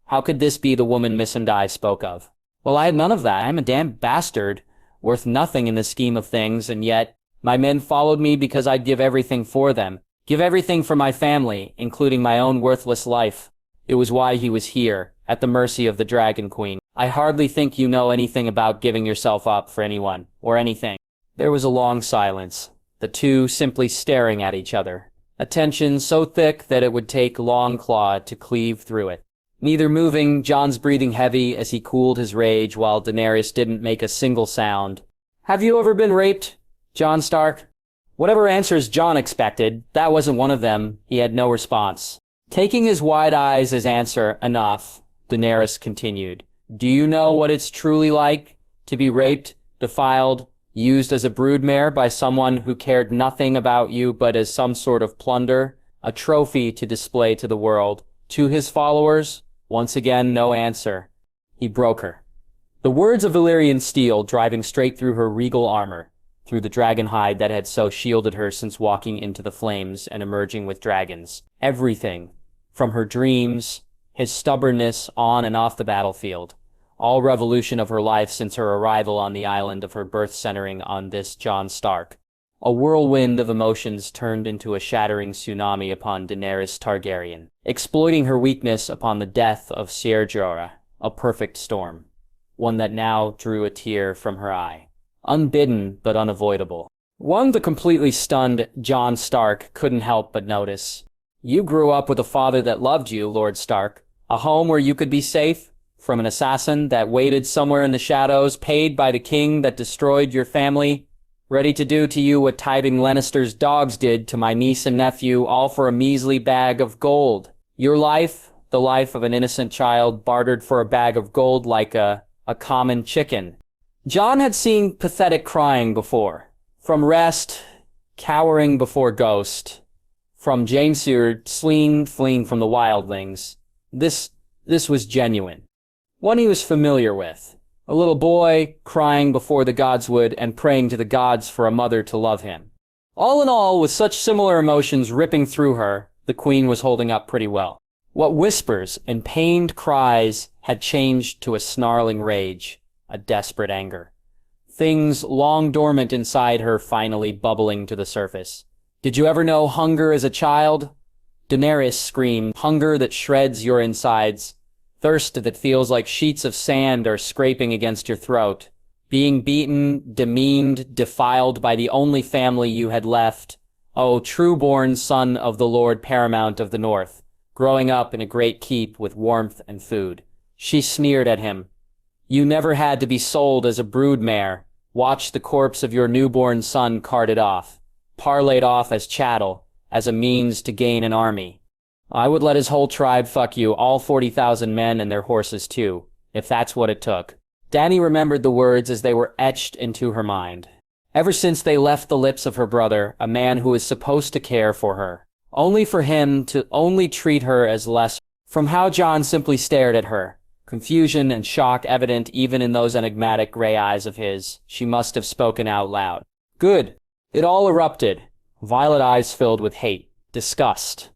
How could this be the woman Missandei spoke of? Well, I had none of that. I'm a damn bastard, worth nothing in the scheme of things, and yet my men followed me because I'd give everything for them, give everything for my family, including my own worthless life. It was why he was here, at the mercy of the Dragon Queen. I hardly think you know anything about giving yourself up for anyone, or anything. There was a long silence, the two simply staring at each other, a tension so thick that it would take Longclaw to cleave through it. Neither moving, Jon's breathing heavy as he cooled his rage while Daenerys didn't make a single sound. Have you ever been raped, Jon Stark? Whatever answers Jon expected, that wasn't one of them. He had no response. Taking his wide eyes as answer enough, Daenerys continued. Do you know what it's truly like to be raped, defiled, used as a broodmare by someone who cared nothing about you but as some sort of plunder, a trophy to display to the world? To his followers, once again, no answer. He broke her. The words of Valyrian steel driving straight through her regal armor, through the dragon hide that had so shielded her since walking into the flames and emerging with dragons. Everything, from her dreams, his stubbornness on and off the battlefield, all revolution of her life since her arrival on the island of her birth centering on this Jon Stark. A whirlwind of emotions turned into a shattering tsunami upon Daenerys Targaryen, exploiting her weakness upon the death of Ser Jorah, a perfect storm, one that now drew a tear from her eye. Unbidden but unavoidable. One the completely stunned Jon Stark couldn't help but notice. You grew up with a father that loved you, Lord Stark. A home where you could be safe from an assassin that waited somewhere in the shadows, paid by the king that destroyed your family, ready to do to you what Tywin Lannister's dogs did to my niece and nephew, all for a measly bag of gold. Your life, the life of an innocent child, bartered for a bag of gold like a common chicken. Jon had seen pathetic crying before. From Rest, cowering before Ghost. From Janeseer, fleeing from the wildlings. This was genuine. One he was familiar with. A little boy crying before the godswood and praying to the gods for a mother to love him. All in all, with such similar emotions ripping through her, the queen was holding up pretty well. What whispers and pained cries had changed to a snarling rage, a desperate anger. Things long dormant inside her finally bubbling to the surface. Did you ever know hunger as a child? Daenerys screamed, hunger that shreds your insides. Thirst that feels like sheets of sand are scraping against your throat. Being beaten, demeaned, defiled by the only family you had left. Oh, true-born son of the Lord Paramount of the North, growing up in a great keep with warmth and food. She sneered at him. You never had to be sold as a broodmare. Watch the corpse of your newborn son carted off, parlayed off as chattel, as a means to gain an army. I would let his whole tribe fuck you, all 40,000 men and their horses too, if that's what it took. Dany remembered the words as they were etched into her mind. Ever since they left the lips of her brother, a man who was supposed to care for her, only for him to only treat her as less. From how Jon simply stared at her, confusion and shock evident even in those enigmatic gray eyes of his, she must have spoken out loud. Good. It all erupted. Violet eyes filled with hate, disgust,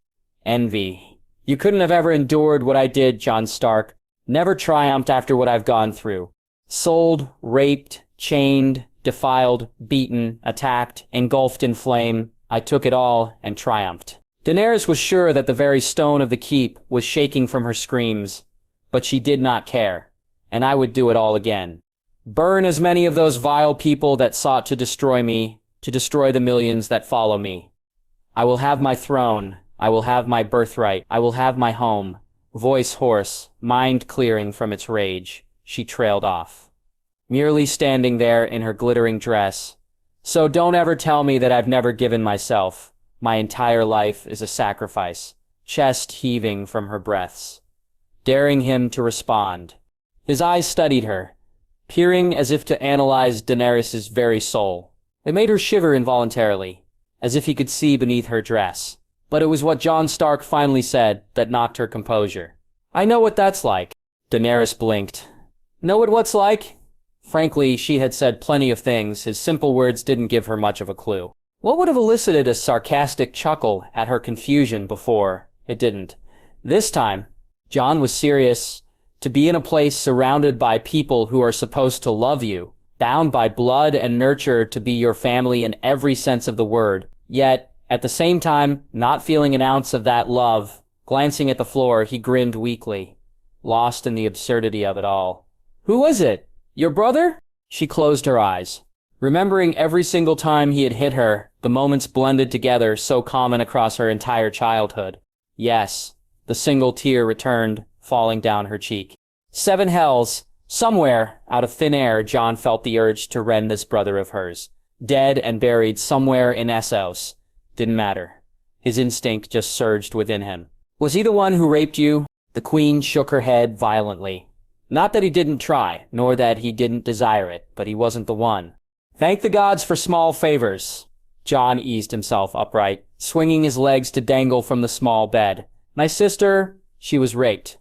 envy. You couldn't have ever endured what I did, Jon Stark. Never triumphed after what I've gone through. Sold, raped, chained, defiled, beaten, attacked, engulfed in flame. I took it all and triumphed. Daenerys was sure that the very stone of the keep was shaking from her screams, but she did not care, and I would do it all again. Burn as many of those vile people that sought to destroy me, to destroy the millions that follow me. I will have my throne, I will have my birthright, I will have my home. Voice hoarse, mind clearing from its rage, she trailed off, merely standing there in her glittering dress. So don't ever tell me that I've never given myself. My entire life is a sacrifice, chest heaving from her breaths, daring him to respond. His eyes studied her, peering as if to analyze Daenerys' very soul. It made her shiver involuntarily, as if he could see beneath her dress. But it was what Jon Stark finally said that knocked her composure. I know what that's like. Daenerys blinked. Know what what's like? Frankly, she had said plenty of things. His simple words didn't give her much of a clue. What would have elicited a sarcastic chuckle at her confusion before? It didn't. This time, Jon was serious. To be in a place surrounded by people who are supposed to love you, bound by blood and nurture to be your family in every sense of the word, yet, at the same time, not feeling an ounce of that love. Glancing at the floor, he grinned weakly, lost in the absurdity of it all. Who was it? Your brother? She closed her eyes. Remembering every single time he had hit her, the moments blended together so common across her entire childhood. Yes, the single tear returned, falling down her cheek. 7 hells. Somewhere, out of thin air, Jon felt the urge to rend this brother of hers. Dead and buried somewhere in Essos. Didn't matter. His instinct just surged within him. Was he the one who raped you? The queen shook her head violently. Not that he didn't try, nor that he didn't desire it, but he wasn't the one. Thank the gods for small favors. Jon eased himself upright, swinging his legs to dangle from the small bed. My sister, she was raped.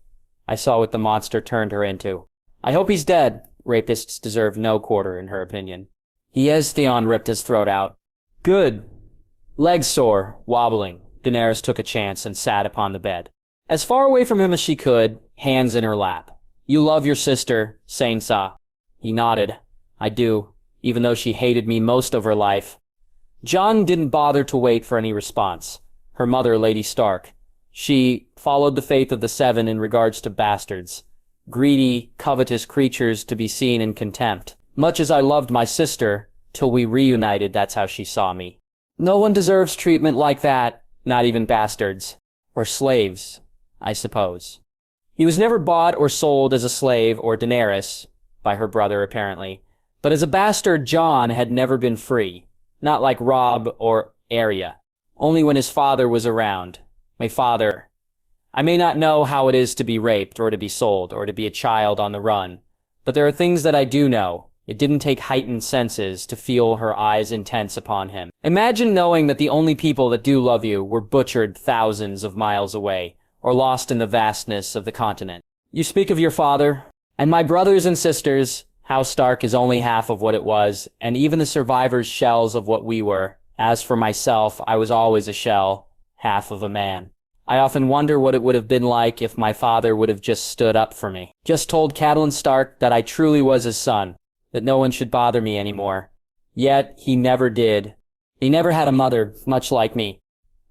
I saw what the monster turned her into. I hope he's dead. Rapists deserve no quarter, in her opinion. He is, Theon ripped his throat out. Good. Legs sore, wobbling. Daenerys took a chance and sat upon the bed. As far away from him as she could, hands in her lap. You love your sister, Sansa. He nodded. I do, even though she hated me most of her life. Jon didn't bother to wait for any response. Her mother, Lady Stark. She followed the faith of the 7 in regards to bastards. Greedy, covetous creatures to be seen in contempt. Much as I loved my sister, till we reunited, that's how she saw me. No one deserves treatment like that, not even bastards. Or slaves, I suppose. He was never bought or sold as a slave or Daenerys, by her brother apparently, but as a bastard Jon had never been free, not like Robb or Arya, only when his father was around. My father. I may not know how it is to be raped or to be sold or to be a child on the run, but there are things that I do know. It didn't take heightened senses to feel her eyes intense upon him. Imagine knowing that the only people that do love you were butchered thousands of miles away, or lost in the vastness of the continent. You speak of your father, and my brothers and sisters. House Stark is only half of what it was, and even the survivors' shells of what we were. As for myself, I was always a shell, half of a man. I often wonder what it would have been like if my father would have just stood up for me. Just told Catelyn Stark that I truly was his son, that no one should bother me anymore. Yet, he never did. He never had a mother, much like me.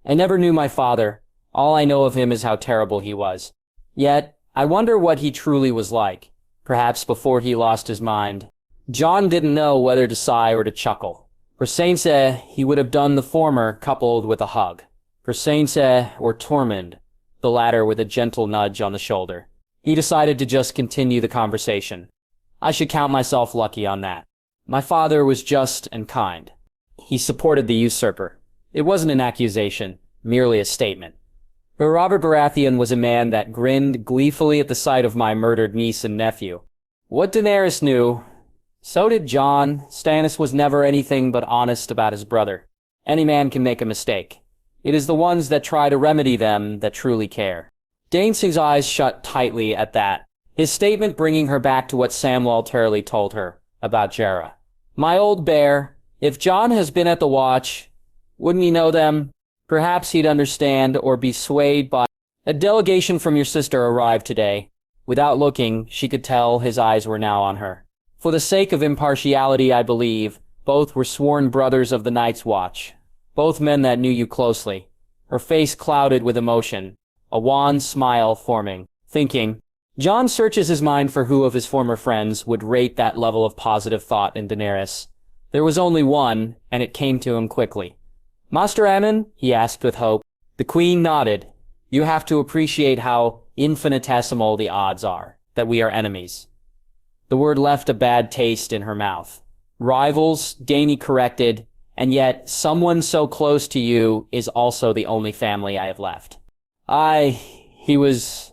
I never knew my father. All I know of him is how terrible he was. Yet, I wonder what he truly was like, perhaps before he lost his mind. Jon didn't know whether to sigh or to chuckle. For Sansa, he would have done the former coupled with a hug. For Sansa or Tormund, the latter with a gentle nudge on the shoulder. He decided to just continue the conversation. I should count myself lucky on that. My father was just and kind. He supported the usurper. It wasn't an accusation, merely a statement. But Robert Baratheon was a man that grinned gleefully at the sight of my murdered niece and nephew. What Daenerys knew, so did Jon. Stannis was never anything but honest about his brother. Any man can make a mistake. It is the ones that try to remedy them that truly care. Dainsing's eyes shut tightly at that, his statement bringing her back to what Samwell Tarly told her about Jera. My old bear, if Jon has been at the watch, wouldn't he know them? Perhaps he'd understand or be swayed by... A delegation from your sister arrived today. Without looking, she could tell his eyes were now on her. For the sake of impartiality, I believe, both were sworn brothers of the Night's Watch. Both men that knew you closely. Her face clouded with emotion, a wan smile forming, thinking. Jon searches his mind for who of his former friends would rate that level of positive thought in Daenerys. There was only one, and it came to him quickly. Master Aemon? He asked with hope. The Queen nodded. You have to appreciate how infinitesimal the odds are that we are enemies. The word left a bad taste in her mouth. Rivals, Dany corrected, and yet someone so close to you is also the only family I have left. He was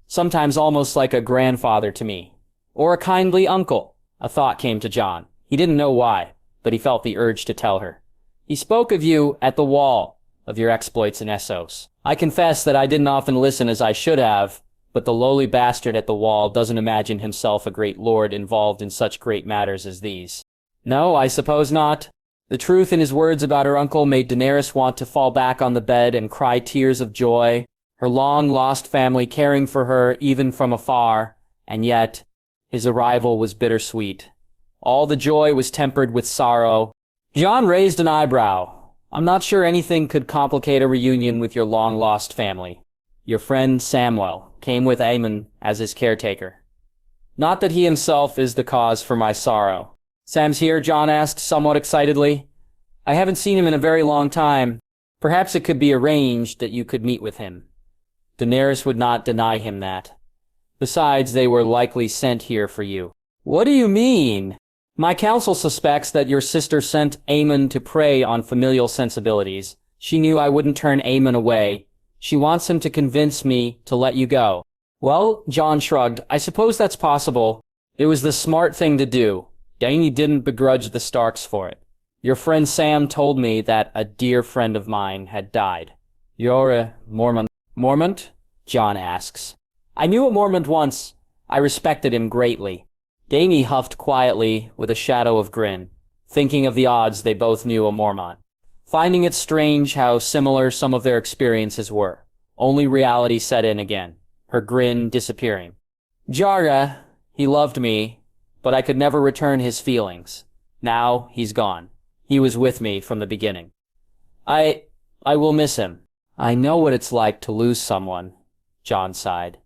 sometimes almost like a grandfather to me, or a kindly uncle. A thought came to Jon. He didn't know why, but he felt the urge to tell her. He spoke of you at the wall, of your exploits in Essos. I confess that I didn't often listen as I should have, but the lowly bastard at the wall doesn't imagine himself a great lord involved in such great matters as these. No, I suppose not. The truth in his words about her uncle made Daenerys want to fall back on the bed and cry tears of joy, her long-lost family caring for her even from afar, and yet his arrival was bittersweet. All the joy was tempered with sorrow. Jon raised an eyebrow. I'm not sure anything could complicate a reunion with your long-lost family. Your friend Samwell came with Aemon as his caretaker. Not that he himself is the cause for my sorrow. Sam's here, Jon asked somewhat excitedly. I haven't seen him in a very long time. Perhaps it could be arranged that you could meet with him. Daenerys would not deny him that. Besides, they were likely sent here for you. What do you mean? My counsel suspects that your sister sent Aemon to prey on familial sensibilities. She knew I wouldn't turn Aemon away. She wants him to convince me to let you go. Well, Jon shrugged. I suppose that's possible. It was the smart thing to do. Dany didn't begrudge the Starks for it. Your friend Sam told me that a dear friend of mine had died. You're a Mormont? Mormont? Jon asks. I knew a Mormont once. I respected him greatly. Dany huffed quietly with a shadow of grin, thinking of the odds they both knew a Mormont. Finding it strange how similar some of their experiences were. Only reality set in again, her grin disappearing. Jara, he loved me, but I could never return his feelings. Now he's gone. He was with me from the beginning. I will miss him. I know what it's like to lose someone, Jon sighed.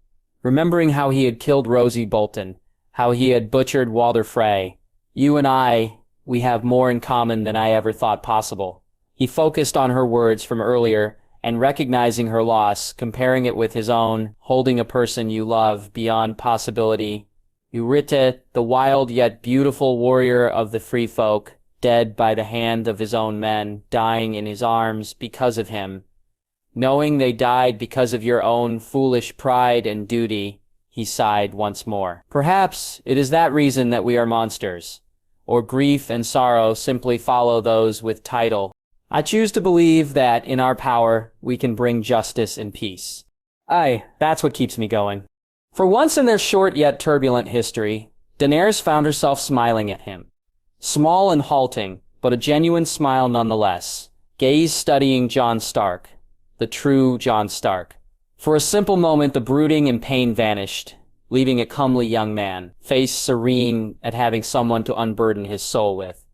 Remembering how he had killed Rosie Bolton, how he had butchered Walder Frey. You and we have more in common than I ever thought possible. He focused on her words from earlier, and recognizing her loss, comparing it with his own, holding a person you love beyond possibility. Urite, the wild yet beautiful warrior of the free folk, dead by the hand of his own men, dying in his arms because of him. Knowing they died because of your own foolish pride and duty, he sighed once more. Perhaps it is that reason that we are monsters, or grief and sorrow simply follow those with title. I choose to believe that in our power we can bring justice and peace. Aye, that's what keeps me going. For once in their short yet turbulent history, Daenerys found herself smiling at him. Small and halting, but a genuine smile nonetheless, gaze studying Jon Stark, the true Jon Stark. For a simple moment the brooding and pain vanished, leaving a comely young man, face serene at having someone to unburden his soul with.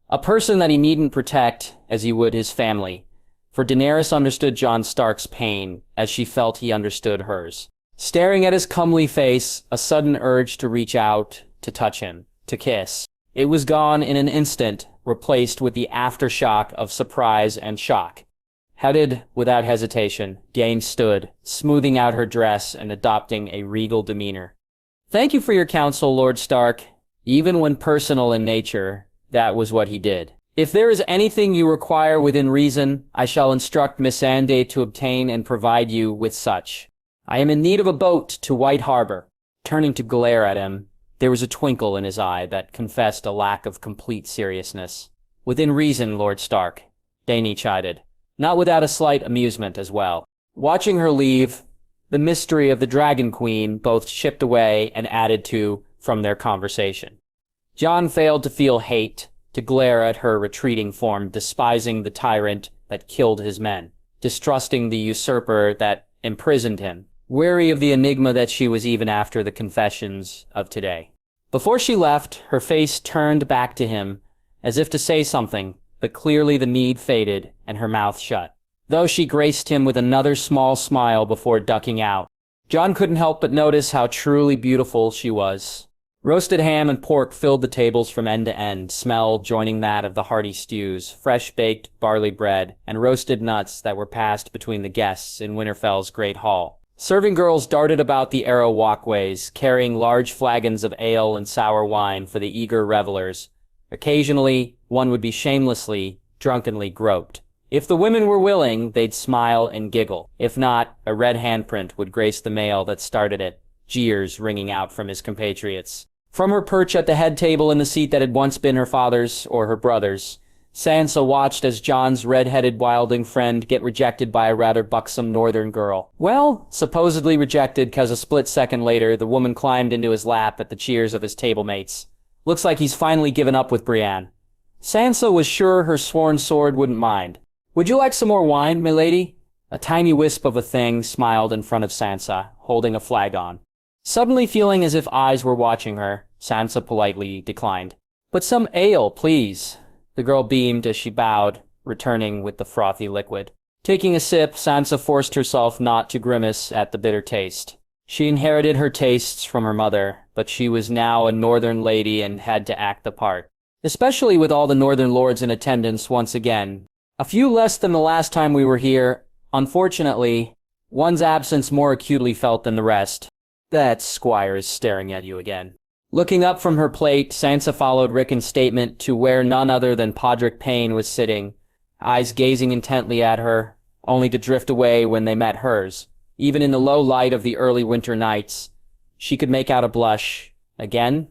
A person that he needn't protect as he would his family, for Daenerys understood Jon Stark's pain as she felt he understood hers. Staring at his comely face, a sudden urge to reach out, to touch him, to kiss. It was gone in an instant, replaced with the aftershock of surprise and shock. Headed without hesitation, Dany stood, smoothing out her dress and adopting a regal demeanor. Thank you for your counsel, Lord Stark. Even when personal in nature, that was what he did. If there is anything you require within reason, I shall instruct Missandei to obtain and provide you with such. I am in need of a boat to White Harbor. Turning to glare at him, there was a twinkle in his eye that confessed a lack of complete seriousness. Within reason, Lord Stark, Dany chided, not without a slight amusement as well. Watching her leave, the mystery of the Dragon Queen both chipped away and added to from their conversation. Jon failed to feel hate, to glare at her retreating form, despising the tyrant that killed his men, distrusting the usurper that imprisoned him, wary of the enigma that she was even after the confessions of today. Before she left, her face turned back to him, as if to say something, but clearly the need faded and her mouth shut, though she graced him with another small smile before ducking out. Jon couldn't help but notice how truly beautiful she was. Roasted ham and pork filled the tables from end to end, smell joining that of the hearty stews, fresh-baked barley bread, and roasted nuts that were passed between the guests in Winterfell's great hall. Serving girls darted about the arrow walkways, carrying large flagons of ale and sour wine for the eager revelers. Occasionally, one would be shamelessly, drunkenly groped. If the women were willing, they'd smile and giggle. If not, a red handprint would grace the mail that started it, jeers ringing out from his compatriots. From her perch at the head table in the seat that had once been her father's or her brother's, Sansa watched as Jon's red-headed wildling friend get rejected by a rather buxom northern girl. Well, supposedly rejected because a split second later the woman climbed into his lap at the cheers of his table mates. Looks like he's finally given up with Brienne. Sansa was sure her sworn sword wouldn't mind. Would you like some more wine, milady? A tiny wisp of a thing smiled in front of Sansa, holding a flagon. Suddenly feeling as if eyes were watching her, Sansa politely declined. But some ale, please. The girl beamed as she bowed, returning with the frothy liquid. Taking a sip, Sansa forced herself not to grimace at the bitter taste. She inherited her tastes from her mother, but she was now a northern lady and had to act the part. Especially with all the northern lords in attendance once again. A few less than the last time we were here. Unfortunately, one's absence more acutely felt than the rest. That squire is staring at you again. Looking up from her plate, Sansa followed Rickon's statement to where none other than Podrick Payne was sitting, eyes gazing intently at her, only to drift away when they met hers. Even in the low light of the early winter nights, she could make out a blush. Again?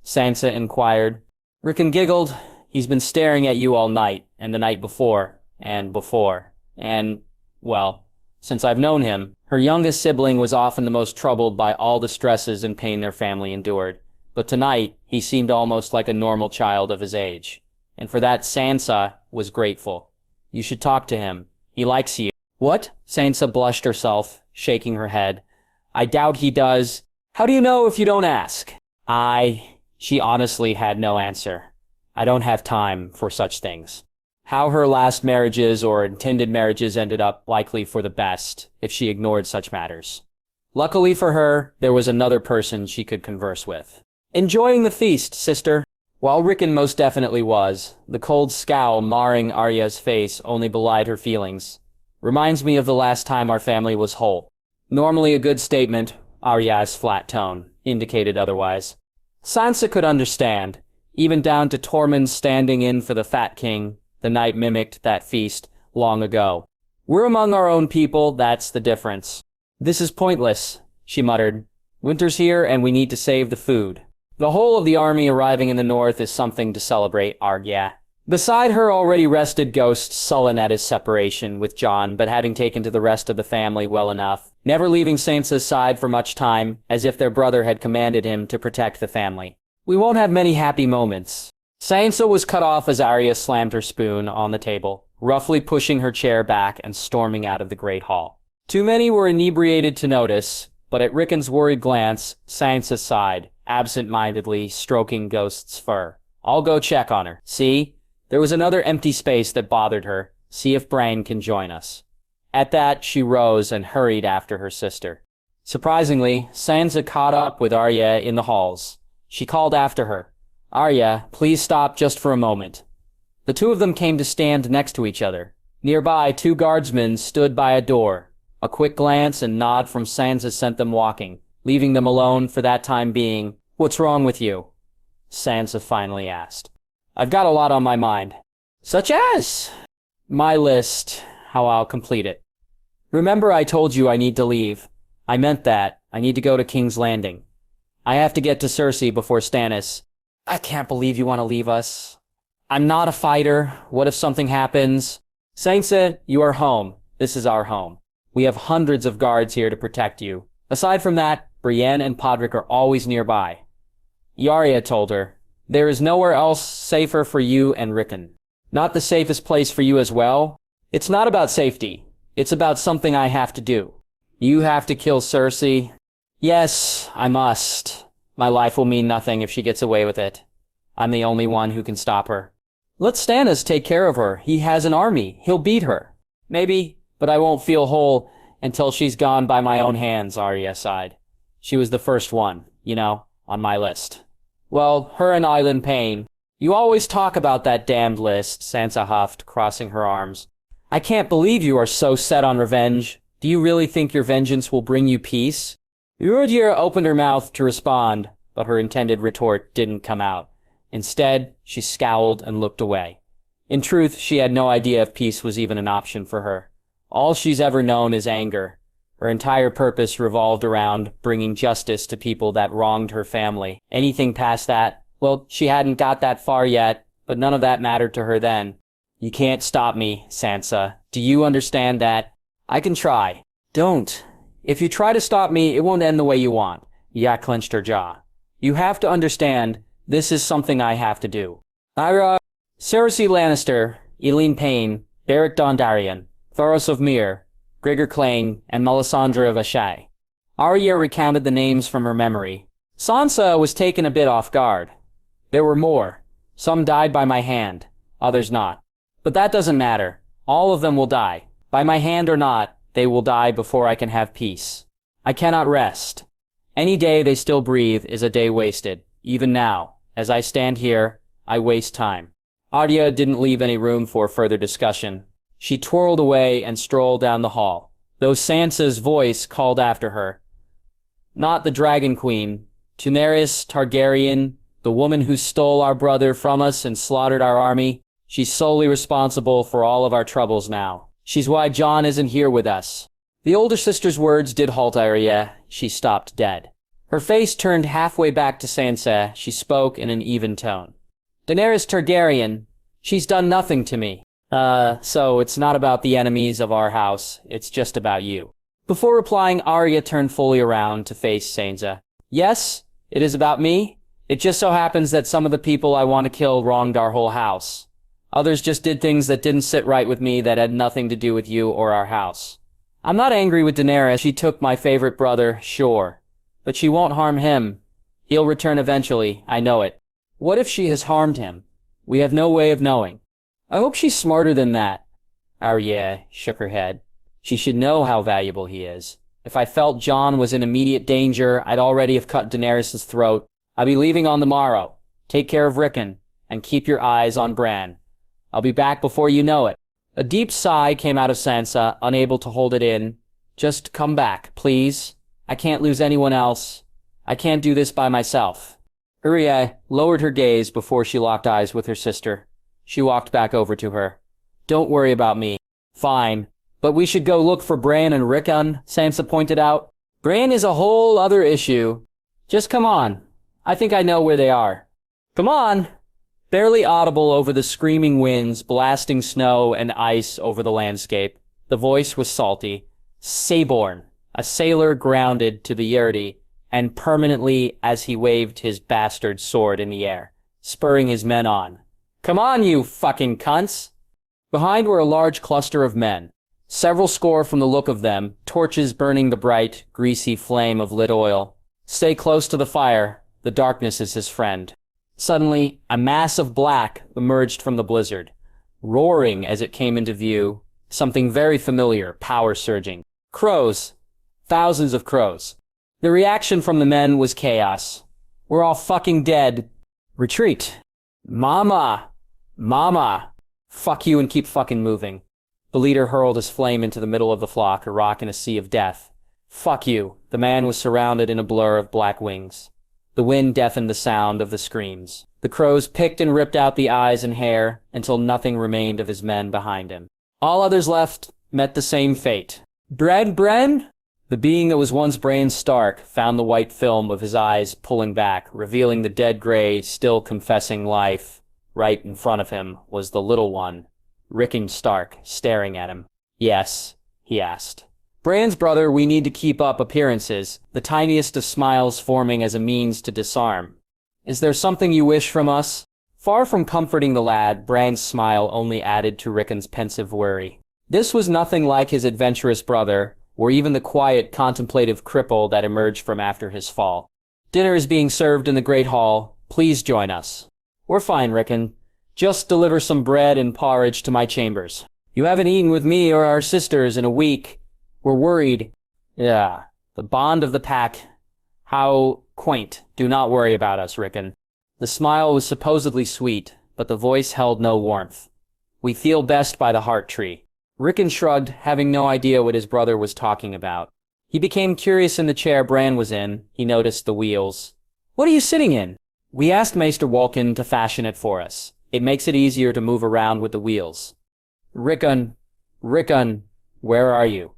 Sansa inquired. Rickon giggled. He's been staring at you all night, and the night before, and, well, since I've known him. Her youngest sibling was often the most troubled by all the stresses and pain their family endured. But tonight, he seemed almost like a normal child of his age. And for that, Sansa was grateful. You should talk to him. He likes you. What? Sansa blushed herself, shaking her head. I doubt he does. How do you know if you don't ask? She honestly had no answer. I don't have time for such things. How her last marriages or intended marriages ended up likely for the best if she ignored such matters. Luckily for her, there was another person she could converse with. Enjoying the feast, sister. While Rickon most definitely was, the cold scowl marring Arya's face only belied her feelings. Reminds me of the last time our family was whole. Normally a good statement, Arya's flat tone indicated otherwise. Sansa could understand, even down to Tormund standing in for the Fat King. The night mimicked that feast long ago. We're among our own people, that's the difference. This is pointless, she muttered. Winter's here and we need to save the food. The whole of the army arriving in the north is something to celebrate, Arya. Beside her already rested Ghost, sullen at his separation with Jon, but having taken to the rest of the family well enough, never leaving Sansa's side for much time, as if their brother had commanded him to protect the family. We won't have many happy moments. Sansa was cut off as Arya slammed her spoon on the table, roughly pushing her chair back and storming out of the great hall. Too many were inebriated to notice, but at Rickon's worried glance, Sansa sighed, absent-mindedly stroking Ghost's fur. I'll go check on her. See? There was another empty space that bothered her. See if Bran can join us. At that, she rose and hurried after her sister. Surprisingly, Sansa caught up with Arya in the halls. She called after her. Arya, please stop just for a moment. The two of them came to stand next to each other. Nearby, two guardsmen stood by a door. A quick glance and nod from Sansa sent them walking, leaving them alone for that time being. What's wrong with you? Sansa finally asked. I've got a lot on my mind. Such as? My list, how I'll complete it. Remember I told you I need to leave. I meant that. I need to go to King's Landing. I have to get to Cersei before Stannis. I can't believe you want to leave us. I'm not a fighter. What if something happens? Sansa, you are home. This is our home. We have hundreds of guards here to protect you. Aside from that, Brienne and Podrick are always nearby. Arya told her, there is nowhere else safer for you and Rickon. Not the safest place for you as well? It's not about safety. It's about something I have to do. You have to kill Cersei. Yes, I must. My life will mean nothing if she gets away with it. I'm the only one who can stop her. Let Stannis take care of her. He has an army. He'll beat her. Maybe, but I won't feel whole until she's gone by my own hands, Arya sighed. She was the first one, on my list. Well, her and Eileen Payne. You always talk about that damned list, Sansa huffed, crossing her arms. I can't believe you are so set on revenge. Do you really think your vengeance will bring you peace? Urodira opened her mouth to respond, but her intended retort didn't come out. Instead, she scowled and looked away. In truth, she had no idea if peace was even an option for her. All she's ever known is anger. Her entire purpose revolved around bringing justice to people that wronged her family. Anything past that, well, she hadn't got that far yet, but none of that mattered to her then. You can't stop me, Sansa. Do you understand that? I can try. Don't. If you try to stop me, it won't end the way you want. Yak clenched her jaw. You have to understand, this is something I have to do. Cersei Lannister, Eileen Payne, Beric Dondarrion, Thoros of Myr, Gregor Clegane, and Melisandre of Ashay. Arya recounted the names from her memory. Sansa was taken a bit off guard. There were more. Some died by my hand, others not. But that doesn't matter. All of them will die. By my hand or not, they will die before I can have peace. I cannot rest. Any day they still breathe is a day wasted. Even now, as I stand here, I waste time. Arya didn't leave any room for further discussion. She twirled away and strolled down the hall, though Sansa's voice called after her. Not the Dragon Queen. Daenerys Targaryen, the woman who stole our brother from us and slaughtered our army. She's solely responsible for all of our troubles now. She's why Jon isn't here with us. The older sister's words did halt Arya. She stopped dead. Her face turned halfway back to Sansa. She spoke in an even tone. Daenerys Targaryen, she's done nothing to me. So it's not about the enemies of our house. It's just about you. Before replying, Arya turned fully around to face Sansa. Yes, it is about me. It just so happens that some of the people I want to kill wronged our whole house. Others just did things that didn't sit right with me that had nothing to do with you or our house. I'm not angry with Daenerys. She took my favorite brother, sure. But she won't harm him. He'll return eventually, I know it. What if she has harmed him? We have no way of knowing. I hope she's smarter than that. Arya shook her head. She should know how valuable he is. If I felt Jon was in immediate danger, I'd already have cut Daenerys' throat. I'll be leaving on the morrow. Take care of Rickon, and keep your eyes on Bran. I'll be back before you know it. A deep sigh came out of Sansa, unable to hold it in. Just come back, please. I can't lose anyone else. I can't do this by myself. Arya lowered her gaze before she locked eyes with her sister. She walked back over to her. Don't worry about me. Fine. But we should go look for Bran and Rickon, Sansa pointed out. Bran is a whole other issue. Just come on. I think I know where they are. Come on! Barely audible over the screaming winds, blasting snow and ice over the landscape, the voice was salty. Reborn, a sailor grounded to the Yurdi, and permanently as he waved his bastard sword in the air, spurring his men on. Come on, you fucking cunts! Behind were a large cluster of men. Several score from the look of them, torches burning the bright, greasy flame of lit oil. Stay close to the fire. The darkness is his friend. Suddenly, a mass of black emerged from the blizzard, roaring as it came into view, something very familiar, power surging. Crows. Thousands of crows. The reaction from the men was chaos. We're all fucking dead. Retreat. Mama! Mama! Fuck you and keep fucking moving. The leader hurled his flame into the middle of the flock, a rock in a sea of death. Fuck you. The man was surrounded in a blur of black wings. The wind deafened the sound of the screams. The crows picked and ripped out the eyes and hair until nothing remained of his men behind him. All others left met the same fate. Bran? The being that was once Bran Stark found the white film of his eyes pulling back, revealing the dead gray, still confessing life. Right in front of him was the little one, Rickon Stark, staring at him. Yes, he asked. Bran's brother, we need to keep up appearances, the tiniest of smiles forming as a means to disarm. Is there something you wish from us? Far from comforting the lad, Bran's smile only added to Rickon's pensive worry. This was nothing like his adventurous brother, or even the quiet, contemplative cripple that emerged from after his fall. Dinner is being served in the Great Hall. Please join us. We're fine, Rickon. Just deliver some bread and porridge to my chambers. You haven't eaten with me or our sisters in a week. We're worried. Yeah, the bond of the pack. How quaint. Do not worry about us, Rickon. The smile was supposedly sweet, but the voice held no warmth. We feel best by the heart tree. Rickon shrugged, having no idea what his brother was talking about. He became curious in the chair Bran was in. He noticed the wheels. What are you sitting in? We asked Maester Walken to fashion it for us. It makes it easier to move around with the wheels. Rickon, where are you?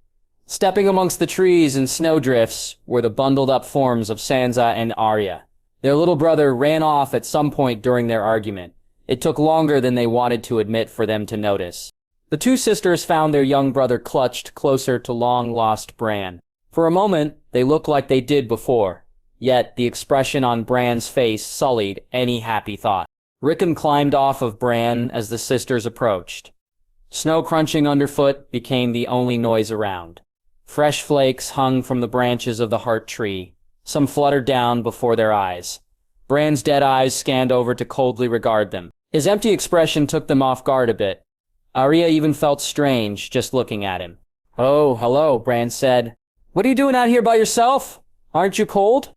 Stepping amongst the trees and snowdrifts were the bundled-up forms of Sansa and Arya. Their little brother ran off at some point during their argument. It took longer than they wanted to admit for them to notice. The two sisters found their young brother clutched closer to long-lost Bran. For a moment, they looked like they did before. Yet, the expression on Bran's face sullied any happy thought. Rickon climbed off of Bran as the sisters approached. Snow crunching underfoot became the only noise around. Fresh flakes hung from the branches of the heart tree. Some fluttered down before their eyes. Bran's dead eyes scanned over to coldly regard them. His empty expression took them off guard a bit. Arya even felt strange just looking at him. Oh, hello, Bran said. What are you doing out here by yourself? Aren't you cold?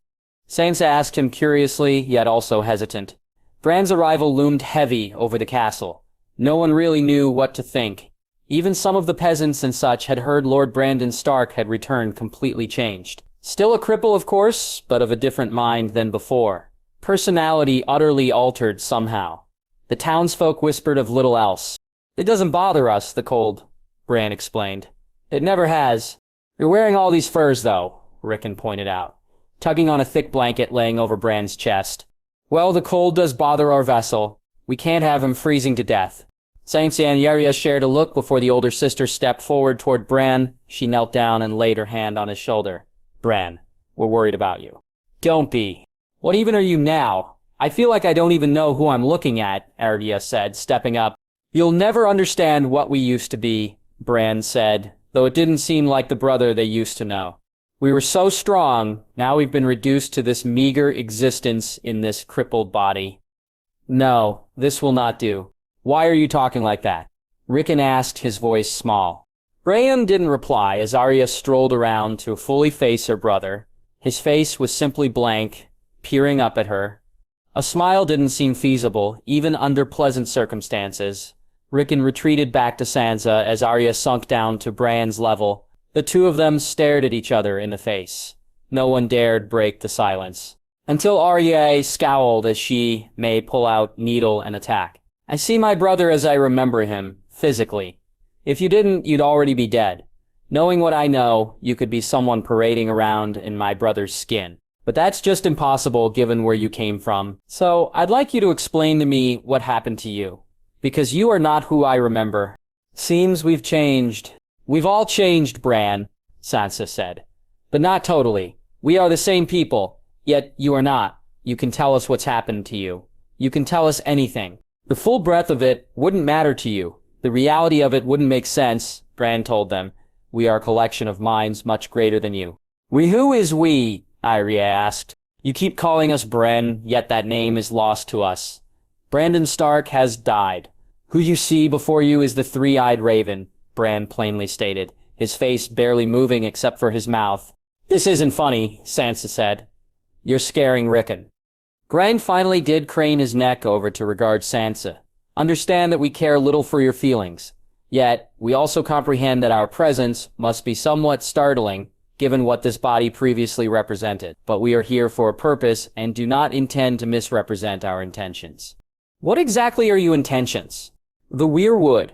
Sansa asked him curiously, yet also hesitant. Bran's arrival loomed heavy over the castle. No one really knew what to think. Even some of the peasants and such had heard Lord Brandon Stark had returned completely changed. Still a cripple, of course, but of a different mind than before. Personality utterly altered somehow. The townsfolk whispered of little else. It doesn't bother us, the cold, Bran explained. It never has. You're wearing all these furs, though, Rickon pointed out, tugging on a thick blanket laying over Bran's chest. Well, the cold does bother our vessel. We can't have him freezing to death. Sansa and Arya shared a look before the older sister stepped forward toward Bran. She knelt down and laid her hand on his shoulder. Bran, we're worried about you. Don't be. What even are you now? I feel like I don't even know who I'm looking at, Arya said, stepping up. You'll never understand what we used to be, Bran said, though it didn't seem like the brother they used to know. We were so strong, now we've been reduced to this meager existence in this crippled body. No, this will not do. Why are you talking like that? Rickon asked, his voice small. Bran didn't reply as Arya strolled around to fully face her brother. His face was simply blank, peering up at her. A smile didn't seem feasible, even under pleasant circumstances. Rickon retreated back to Sansa as Arya sunk down to Bran's level. The two of them stared at each other in the face. No one dared break the silence. Until Arya scowled as she may pull out needle and attack. I see my brother as I remember him, physically. If you didn't, you'd already be dead. Knowing what I know, you could be someone parading around in my brother's skin. But that's just impossible given where you came from. So I'd like you to explain to me what happened to you. Because you are not who I remember. Seems we've changed. We've all changed, Bran, Sansa said. But not totally. We are the same people, yet you are not. You can tell us what's happened to you. You can tell us anything. The full breadth of it wouldn't matter to you. The reality of it wouldn't make sense, Bran told them. We are a collection of minds much greater than you. We who is we? Arya asked. You keep calling us Bran, yet that name is lost to us. Brandon Stark has died. Who you see before you is the three-eyed raven, Bran plainly stated, his face barely moving except for his mouth. This isn't funny, Sansa said. You're scaring Rickon. Bran finally did crane his neck over to regard Sansa. Understand that we care little for your feelings. Yet, we also comprehend that our presence must be somewhat startling, given what this body previously represented. But we are here for a purpose and do not intend to misrepresent our intentions. What exactly are your intentions? The weirwood.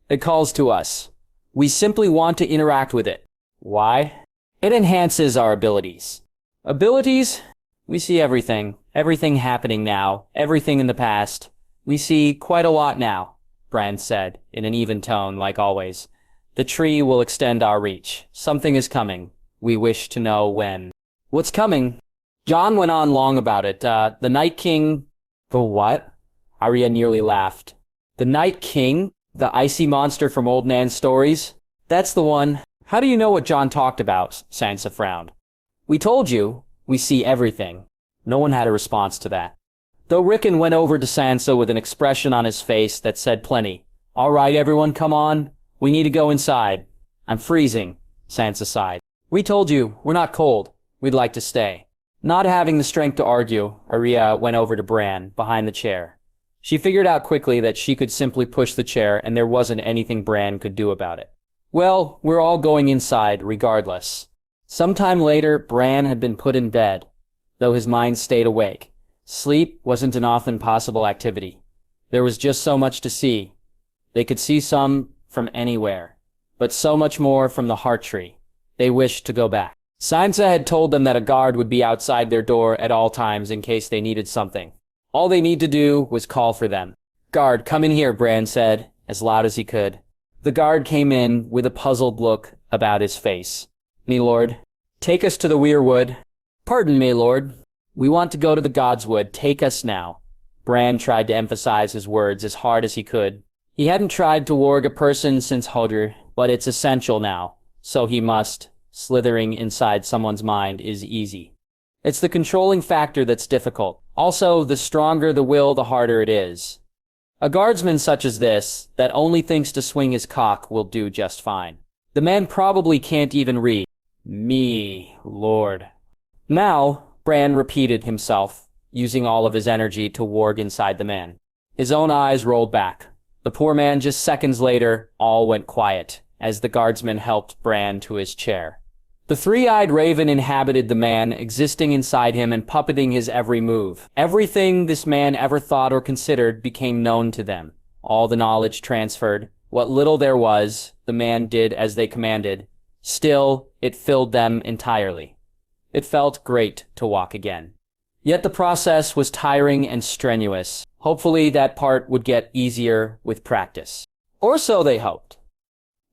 It calls to us. We simply want to interact with it. Why? It enhances our abilities. Abilities? We see everything. Everything happening now. Everything in the past. We see quite a lot now, Bran said, in an even tone, like always. The tree will extend our reach. Something is coming. We wish to know when. What's coming? Jon went on long about it. The Night King... The what? Arya nearly laughed. The Night King? The icy monster from Old Nan's stories? That's the one. How do you know what Jon talked about? Sansa frowned. We told you. We see everything. No one had a response to that. Though Rickon went over to Sansa with an expression on his face that said plenty. All right, everyone, come on. We need to go inside. I'm freezing, Sansa sighed. We told you, we're not cold. We'd like to stay. Not having the strength to argue, Arya went over to Bran, behind the chair. She figured out quickly that she could simply push the chair and there wasn't anything Bran could do about it. Well, we're all going inside, regardless. Sometime later, Bran had been put in bed, though his mind stayed awake. Sleep wasn't an often possible activity. There was just so much to see. They could see some from anywhere, but so much more from the Heart Tree. They wished to go back. Sansa had told them that a guard would be outside their door at all times in case they needed something. All they need to do was call for them. Guard, come in here, Bran said, as loud as he could. The guard came in with a puzzled look about his face. Me lord, take us to the weirwood. Pardon me, lord. We want to go to the Godswood. Take us now. Bran tried to emphasize his words as hard as he could. He hadn't tried to warg a person since Hodor, but it's essential now. So he must. Slithering inside someone's mind is easy. It's the controlling factor that's difficult. Also, the stronger the will, the harder it is. A guardsman such as this, that only thinks to swing his cock, will do just fine. The man probably can't even read. Me, Lord. Now, Bran repeated himself, using all of his energy to warg inside the man. His own eyes rolled back. The poor man, just seconds later, all went quiet, as the guardsman helped Bran to his chair. The three-eyed raven inhabited the man, existing inside him and puppeting his every move. Everything this man ever thought or considered became known to them. All the knowledge transferred. What little there was, the man did as they commanded. Still, it filled them entirely. It felt great to walk again. Yet the process was tiring and strenuous. Hopefully that part would get easier with practice. Or so they hoped.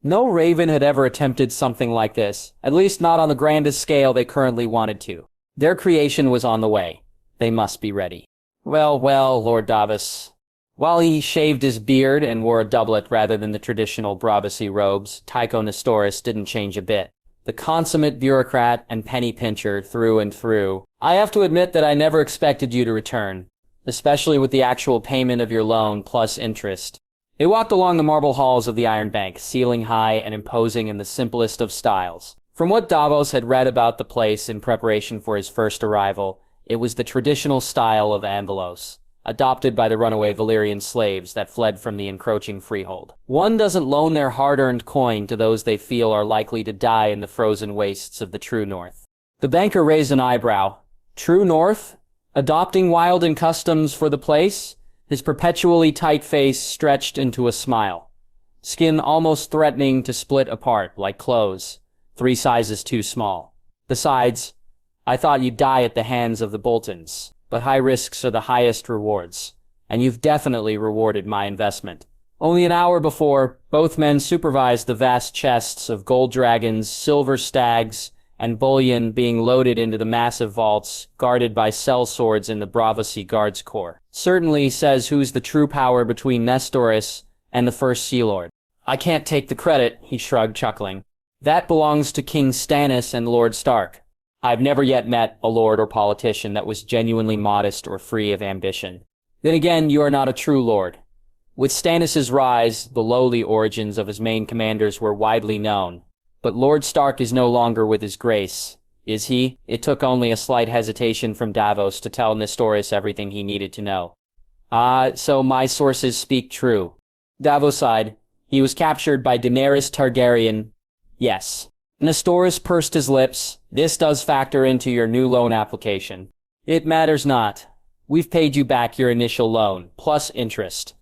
No raven had ever attempted something like this, at least not on the grandest scale they currently wanted to. Their creation was on the way. They must be ready. Well, Lord Davos. While he shaved his beard and wore a doublet rather than the traditional Brabasi robes, Tycho Nestoris didn't change a bit. The consummate bureaucrat and penny pincher through and through. I have to admit that I never expected you to return, especially with the actual payment of your loan plus interest. They walked along the marble halls of the Iron Bank, ceiling high and imposing in the simplest of styles. From what Davos had read about the place in preparation for his first arrival, it was the traditional style of Anvelos, adopted by the runaway Valyrian slaves that fled from the encroaching freehold. One doesn't loan their hard-earned coin to those they feel are likely to die in the frozen wastes of the true north. The banker raised an eyebrow. True north? Adopting Wilden customs for the place? His perpetually tight face stretched into a smile. Skin almost threatening to split apart like clothes, 3 sizes too small. Besides, I thought you'd die at the hands of the Boltons. But high risks are the highest rewards, and you've definitely rewarded my investment. Only an hour before, both men supervised the vast chests of gold dragons, silver stags, and bullion being loaded into the massive vaults guarded by sellswords in the Bravasi Guards Corps. Certainly says who's the true power between Nestoris and the First Sea Lord. I can't take the credit, he shrugged, chuckling. That belongs to King Stannis and Lord Stark. I've never yet met a lord or politician that was genuinely modest or free of ambition. Then again, you are not a true lord. With Stannis' rise, the lowly origins of his main commanders were widely known. But Lord Stark is no longer with his grace, is he? It took only a slight hesitation from Davos to tell Nestoris everything he needed to know. So my sources speak true. Davos sighed. He was captured by Daenerys Targaryen. Yes. Nestoris pursed his lips. This does factor into your new loan application. It matters not. We've paid you back your initial loan, plus interest.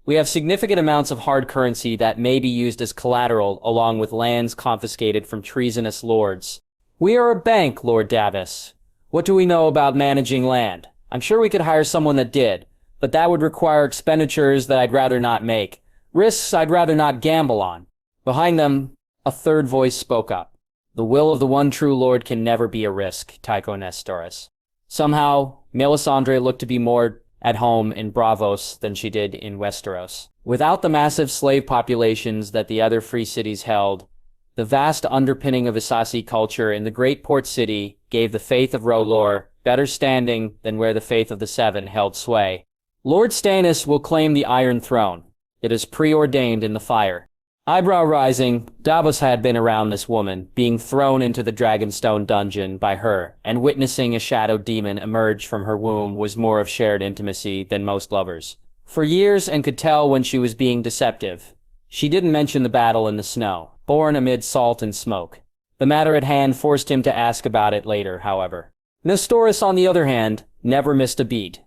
We have significant amounts of hard currency that may be used as collateral along with lands confiscated from treasonous lords. We are a bank, Lord Davos. What do we know about managing land? I'm sure we could hire someone that did, but that would require expenditures that I'd rather not make. Risks I'd rather not gamble on. Behind them, a third voice spoke up. The will of the one true lord can never be a risk, Tycho Nestoris. Somehow, Melisandre looked to be more at home in Braavos than she did in Westeros. Without the massive slave populations that the other free cities held, the vast underpinning of Usse culture in the great port city gave the faith of R'hllor better standing than where the faith of the Seven held sway. Lord Stannis will claim the Iron Throne. It is preordained in the fire. Eyebrow rising, Davos had been around this woman, being thrown into the Dragonstone dungeon by her, and witnessing a shadow demon emerge from her womb was more of shared intimacy than most lovers. For years, and could tell when she was being deceptive. She didn't mention the battle in the snow, born amid salt and smoke. The matter at hand forced him to ask about it later, however. Nestoris, on the other hand, never missed a beat.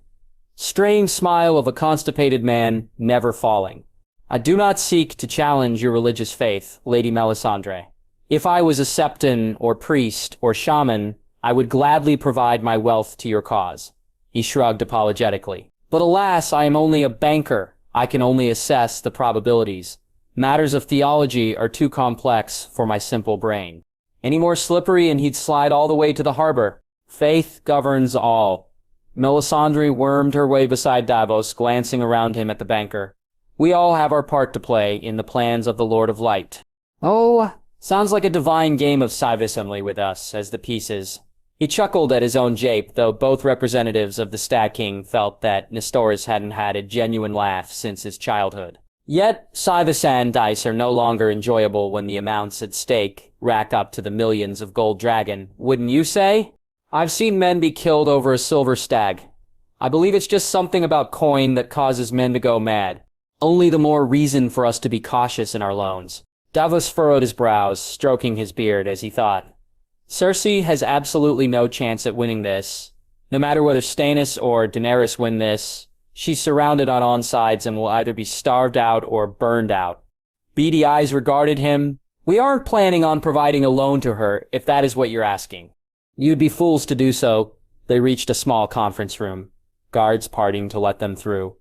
Strange smile of a constipated man, never falling. I do not seek to challenge your religious faith, Lady Melisandre. If I was a septon, or priest, or shaman, I would gladly provide my wealth to your cause. He shrugged apologetically. But alas, I am only a banker. I can only assess the probabilities. Matters of theology are too complex for my simple brain. Any more slippery and he'd slide all the way to the harbor. Faith governs all. Melisandre wormed her way beside Davos, glancing around him at the banker. We all have our part to play in the plans of the Lord of Light. Oh, sounds like a divine game of Cyvismly with us, as the pieces. He chuckled at his own jape, though both representatives of the Stag King felt that Nestoris hadn't had a genuine laugh since his childhood. Yet, Cybus and dice are no longer enjoyable when the amounts at stake rack up to the millions of gold dragon, wouldn't you say? I've seen men be killed over a silver stag. I believe it's just something about coin that causes men to go mad. Only the more reason for us to be cautious in our loans. Davos furrowed his brows, stroking his beard as he thought. Cersei has absolutely no chance at winning this. No matter whether Stannis or Daenerys win this, she's surrounded on all sides and will either be starved out or burned out. Beady eyes regarded him. We aren't planning on providing a loan to her, if that is what you're asking. You'd be fools to do so. They reached a small conference room, guards parting to let them through.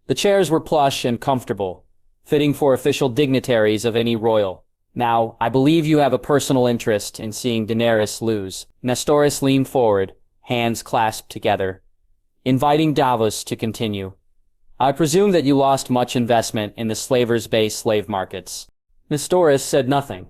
The chairs were plush and comfortable, fitting for official dignitaries of any royal. Now, I believe you have a personal interest in seeing Daenerys lose. Nestoris leaned forward, hands clasped together, inviting Davos to continue. I presume that you lost much investment in the slavers' base slave markets. Nestoris said nothing.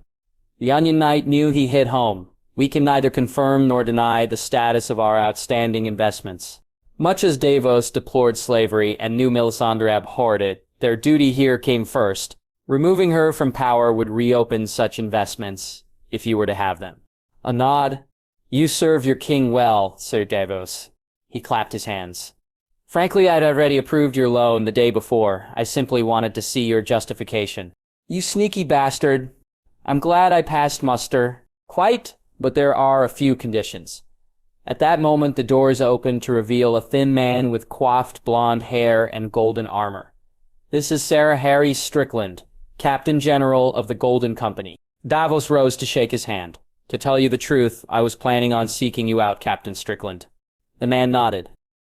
The Onion Knight knew he hit home. We can neither confirm nor deny the status of our outstanding investments. Much as Davos deplored slavery and knew Melisandre abhorred it, their duty here came first. Removing her from power would reopen such investments, if you were to have them. A nod. You serve your king well, Sir Davos. He clapped his hands. Frankly, I'd already approved your loan the day before. I simply wanted to see your justification. You sneaky bastard. I'm glad I passed muster. Quite, but there are a few conditions. At that moment, the doors opened to reveal a thin man with coiffed blonde hair and golden armor. This is Sir Harry Strickland, Captain General of the Golden Company. Davos rose to shake his hand. To tell you the truth, I was planning on seeking you out, Captain Strickland. The man nodded.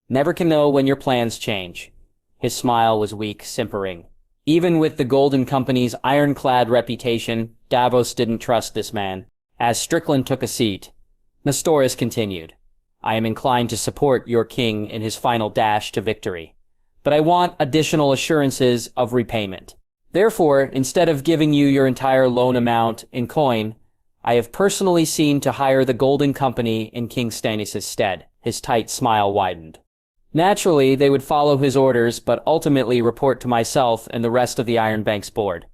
Never can know when your plans change. His smile was weak, simpering. Even with the Golden Company's ironclad reputation, Davos didn't trust this man. As Strickland took a seat, Nestoris continued. I am inclined to support your king in his final dash to victory, but I want additional assurances of repayment. Therefore, instead of giving you your entire loan amount in coin, I have personally seen to hire the Golden Company in King Stannis' stead. His tight smile widened. Naturally, they would follow his orders, but ultimately report to myself and the rest of the Iron Bank's board.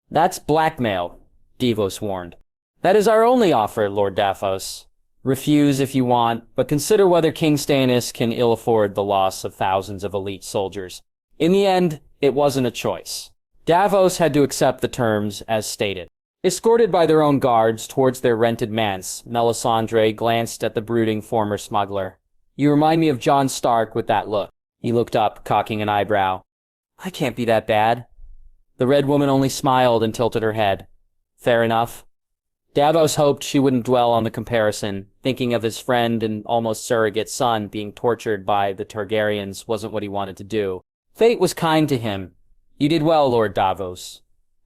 That's blackmail, Davos warned. That is our only offer, Lord Davos. Refuse if you want, but consider whether King Stannis can ill afford the loss of thousands of elite soldiers. In the end, it wasn't a choice. Davos had to accept the terms as stated. Escorted by their own guards towards their rented manse, Melisandre glanced at the brooding former smuggler. You remind me of Jon Stark with that look. He looked up, cocking an eyebrow. I can't be that bad. The Red Woman only smiled and tilted her head. Fair enough. Davos hoped she wouldn't dwell on the comparison. Thinking of his friend and almost surrogate son being tortured by the Targaryens wasn't what he wanted to do. Fate was kind to him. You did well, Lord Davos.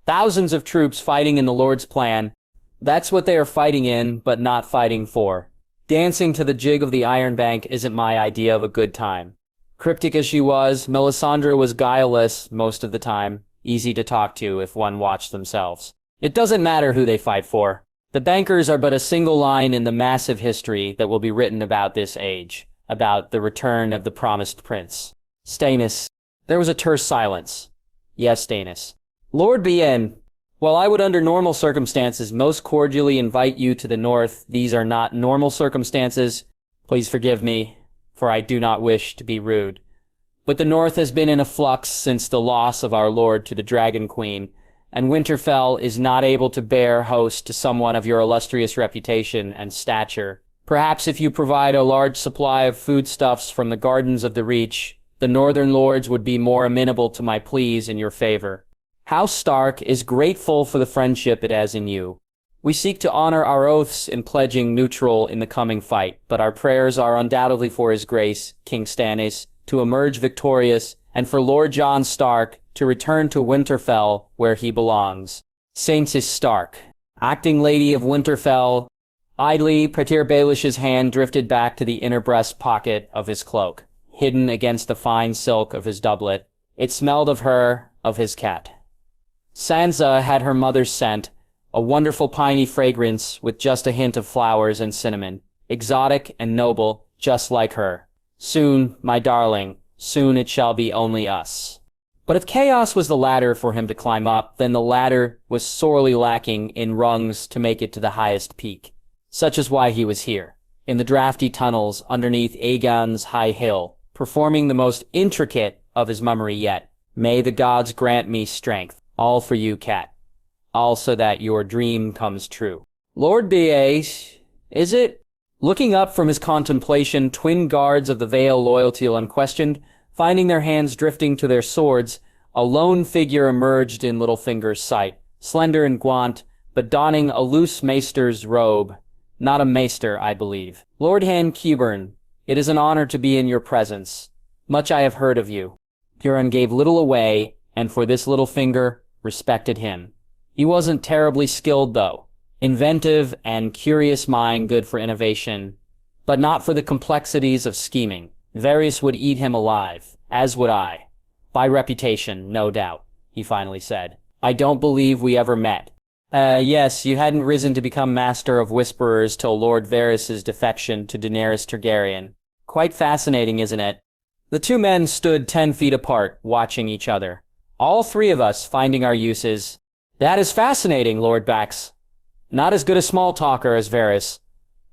Thousands of troops fighting in the Lord's plan. That's what they are fighting in, but not fighting for. Dancing to the jig of the Iron Bank isn't my idea of a good time. Cryptic as she was, Melisandre was guileless most of the time, easy to talk to if one watched themselves. It doesn't matter who they fight for. The bankers are but a single line in the massive history that will be written about this age, about the return of the promised prince. Stannis. There was a terse silence. Yes, Stannis. Lord Bien, while I would under normal circumstances most cordially invite you to the north, these are not normal circumstances. Please forgive me, for I do not wish to be rude. But the north has been in a flux since the loss of our lord to the Dragon Queen, and Winterfell is not able to bear host to someone of your illustrious reputation and stature. Perhaps if you provide a large supply of foodstuffs from the gardens of the Reach, the northern lords would be more amenable to my pleas in your favor. House Stark is grateful for the friendship it has in you. We seek to honor our oaths in pledging neutral in the coming fight, but our prayers are undoubtedly for His Grace, King Stannis, to emerge victorious, and for Lord Jon Stark to return to Winterfell, where he belongs. Saints Stark. Acting Lady of Winterfell. Idly, Petyr Baelish's hand drifted back to the inner breast pocket of his cloak, hidden against the fine silk of his doublet. It smelled of her, of his cat. Sansa had her mother's scent, a wonderful piney fragrance with just a hint of flowers and cinnamon, exotic and noble, just like her. Soon, my darling, soon it shall be only us. But if chaos was the ladder for him to climb up, then the ladder was sorely lacking in rungs to make it to the highest peak. Such is why he was here, in the drafty tunnels underneath Aegon's high hill, performing the most intricate of his mummery yet. May the gods grant me strength. All for you, cat. All so that your dream comes true. Lord B.A., is it? Looking up from his contemplation, twin guards of the Vale loyalty unquestioned, finding their hands drifting to their swords, a lone figure emerged in Littlefinger's sight, slender and gaunt, but donning a loose maester's robe. Not a maester, I believe. Lord Han Qyburn, it is an honor to be in your presence. Much I have heard of you. Qyburn gave little away, and for this Littlefinger, respected him. He wasn't terribly skilled, though. Inventive and curious mind good for innovation, but not for the complexities of scheming. Varys would eat him alive, as would I. By reputation, no doubt, he finally said. I don't believe we ever met. Yes, you hadn't risen to become Master of Whisperers till Lord Varys' defection to Daenerys Targaryen. Quite fascinating, isn't it? The two men stood 10 feet apart, watching each other. All three of us finding our uses. That is fascinating, Lord Bax. Not as good a small talker as Varys.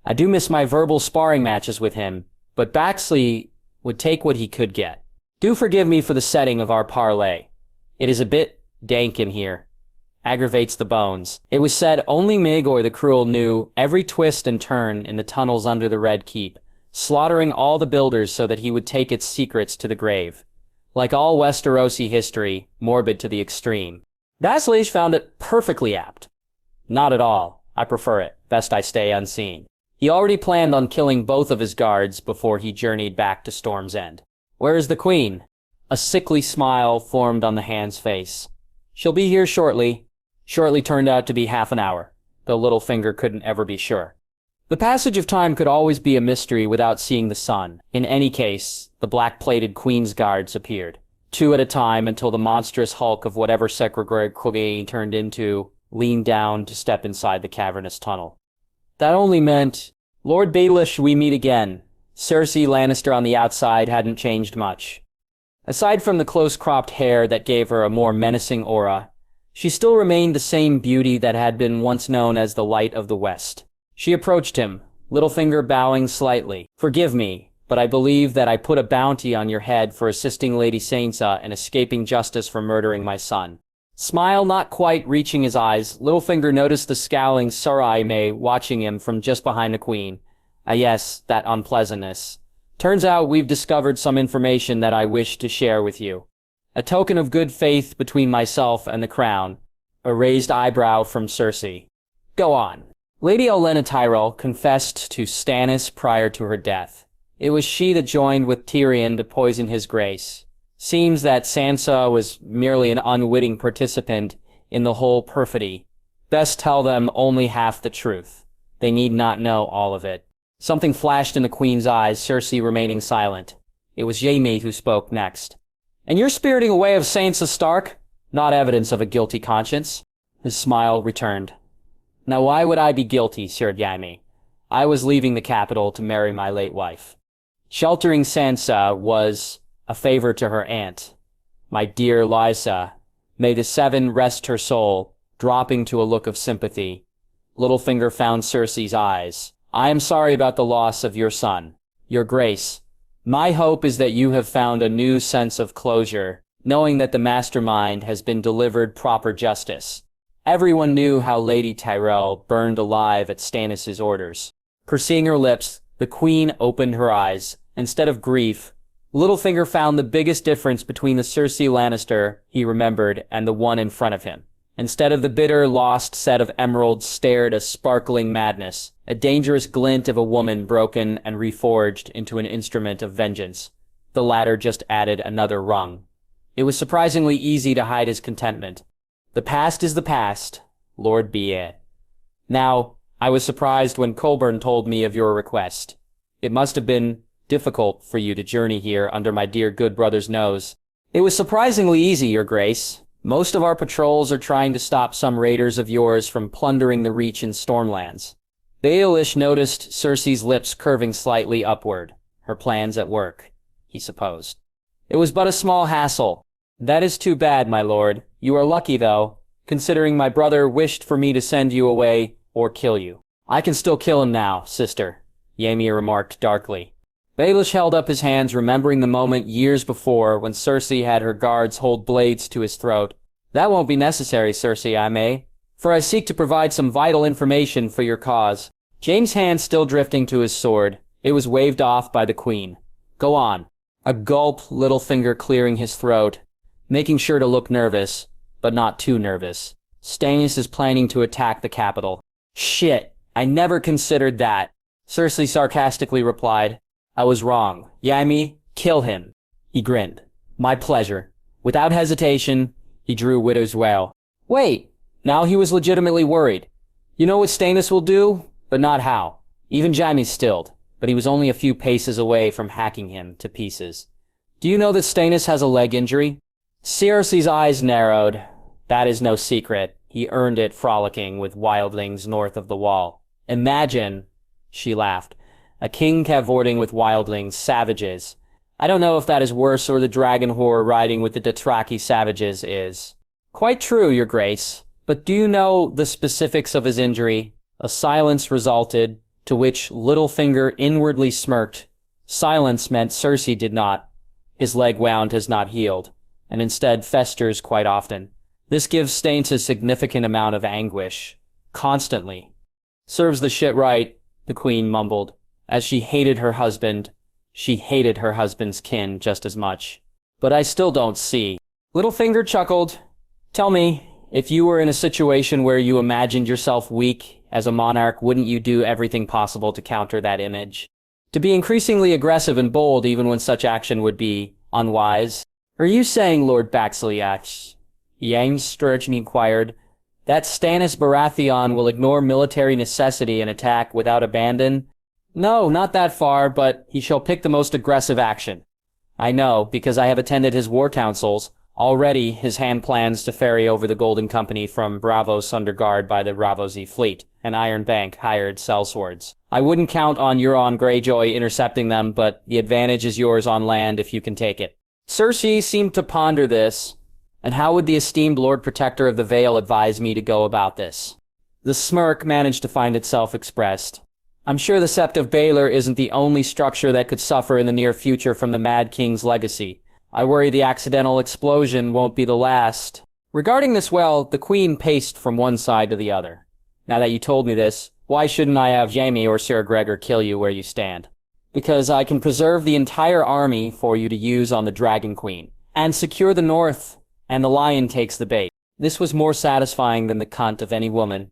I do miss my verbal sparring matches with him, but Baxley would take what he could get. Do forgive me for the setting of our parley. It is a bit dank in here. Aggravates the bones. It was said only Maegor the Cruel knew every twist and turn in the tunnels under the Red Keep, slaughtering all the builders so that he would take its secrets to the grave. Like all Westerosi history, morbid to the extreme. Daslish found it perfectly apt. Not at all. I prefer it. Best I stay unseen. He already planned on killing both of his guards before he journeyed back to Storm's End. Where is the Queen? A sickly smile formed on the hand's face. She'll be here shortly. Shortly turned out to be half an hour, though Littlefinger couldn't ever be sure. The passage of time could always be a mystery without seeing the sun. In any case, the black-plated Queen's guards appeared, 2 at a time until the monstrous hulk of whatever Secretary turned into leaned down to step inside the cavernous tunnel. That only meant, Lord Baelish, we meet again. Cersei Lannister on the outside hadn't changed much. Aside from the close-cropped hair that gave her a more menacing aura, she still remained the same beauty that had been once known as the Light of the West. She approached him, Littlefinger bowing slightly. Forgive me, but I believe that I put a bounty on your head for assisting Lady Sansa in escaping justice for murdering my son. Smile not quite reaching his eyes, Littlefinger noticed the scowling Sarai May watching him from just behind the Queen. Ah yes, that unpleasantness. Turns out we've discovered some information that I wish to share with you. A token of good faith between myself and the Crown. A raised eyebrow from Cersei. Go on. Lady Olenna Tyrell confessed to Stannis prior to her death. It was she that joined with Tyrion to poison his grace. Seems that Sansa was merely an unwitting participant in the whole perfidy. Best tell them only half the truth. They need not know all of it. Something flashed in the Queen's eyes, Cersei remaining silent. It was Jaime who spoke next. And you're spiriting away of Sansa Stark? Not evidence of a guilty conscience. His smile returned. Now why would I be guilty, Sir Jaime? I was leaving the capital to marry my late wife. Sheltering Sansa was a favor to her aunt. My dear Lysa, may the Seven rest her soul, dropping to a look of sympathy. Littlefinger found Cersei's eyes. I am sorry about the loss of your son, Your Grace. My hope is that you have found a new sense of closure, knowing that the mastermind has been delivered proper justice. Everyone knew how Lady Tyrell burned alive at Stannis' orders. Pursing her lips, the Queen opened her eyes. Instead of grief, Littlefinger found the biggest difference between the Cersei Lannister he remembered and the one in front of him. Instead of the bitter, lost set of emeralds stared a sparkling madness, a dangerous glint of a woman broken and reforged into an instrument of vengeance. The latter just added another rung. It was surprisingly easy to hide his contentment. The past is the past, Lord be it. Now, I was surprised when Colburn told me of your request. It must have been difficult for you to journey here under my dear good brother's nose. It was surprisingly easy, Your Grace. Most of our patrols are trying to stop some raiders of yours from plundering the Reach in Stormlands. Baelish noticed Cersei's lips curving slightly upward. Her plans at work, he supposed. It was but a small hassle. That is too bad, my lord. You are lucky, though, considering my brother wished for me to send you away or kill you. I can still kill him now, sister, Ymir remarked darkly. Baelish held up his hands, remembering the moment years before when Cersei had her guards hold blades to his throat. That won't be necessary, Cersei, I may, for I seek to provide some vital information for your cause. Jaime's hand still drifting to his sword. It was waved off by the queen. Go on. A gulp, Littlefinger clearing his throat, making sure to look nervous, but not too nervous. Stannis is planning to attack the capital. Shit, I never considered that. Cersei sarcastically replied, I was wrong. Jaime, kill him. He grinned. My pleasure. Without hesitation, he drew Widow's Wail. Wait, now he was legitimately worried. You know what Stannis will do, but not how. Even Jaime stilled, but he was only a few paces away from hacking him to pieces. Do you know that Stannis has a leg injury? Cersei's eyes narrowed. That is no secret. He earned it frolicking with wildlings north of the wall. Imagine, she laughed, a king cavorting with wildlings, savages. I don't know if that is worse or the dragon whore riding with the Dothraki savages is. Quite true, your grace. But do you know the specifics of his injury? A silence resulted, to which Littlefinger inwardly smirked. Silence meant Cersei did not. His leg wound has not healed, and instead festers quite often. This gives Stannis a significant amount of anguish. Constantly. Serves the shit right, the queen mumbled. As she hated her husband, she hated her husband's kin just as much. But I still don't see. Littlefinger chuckled. Tell me, if you were in a situation where you imagined yourself weak as a monarch, wouldn't you do everything possible to counter that image? To be increasingly aggressive and bold even when such action would be unwise? Are you saying, Lord Baxiliax, Yang Sturgeon inquired, that Stannis Baratheon will ignore military necessity and attack without abandon? No, not that far, but he shall pick the most aggressive action. I know, because I have attended his war councils. Already, his hand plans to ferry over the Golden Company from Braavos under guard by the Ravosi fleet, and Iron Bank hired sellswords. I wouldn't count on Euron Greyjoy intercepting them, but the advantage is yours on land if you can take it. Cersei seemed to ponder this. And how would the esteemed Lord Protector of the Vale advise me to go about this? The smirk managed to find itself expressed. I'm sure the Sept of Baelor isn't the only structure that could suffer in the near future from the Mad King's legacy. I worry the accidental explosion won't be the last. Regarding this well, the Queen paced from one side to the other. Now that you told me this, why shouldn't I have Jaime or Sir Gregor kill you where you stand? Because I can preserve the entire army for you to use on the Dragon Queen, and secure the north, and the lion takes the bait. This was more satisfying than the cunt of any woman.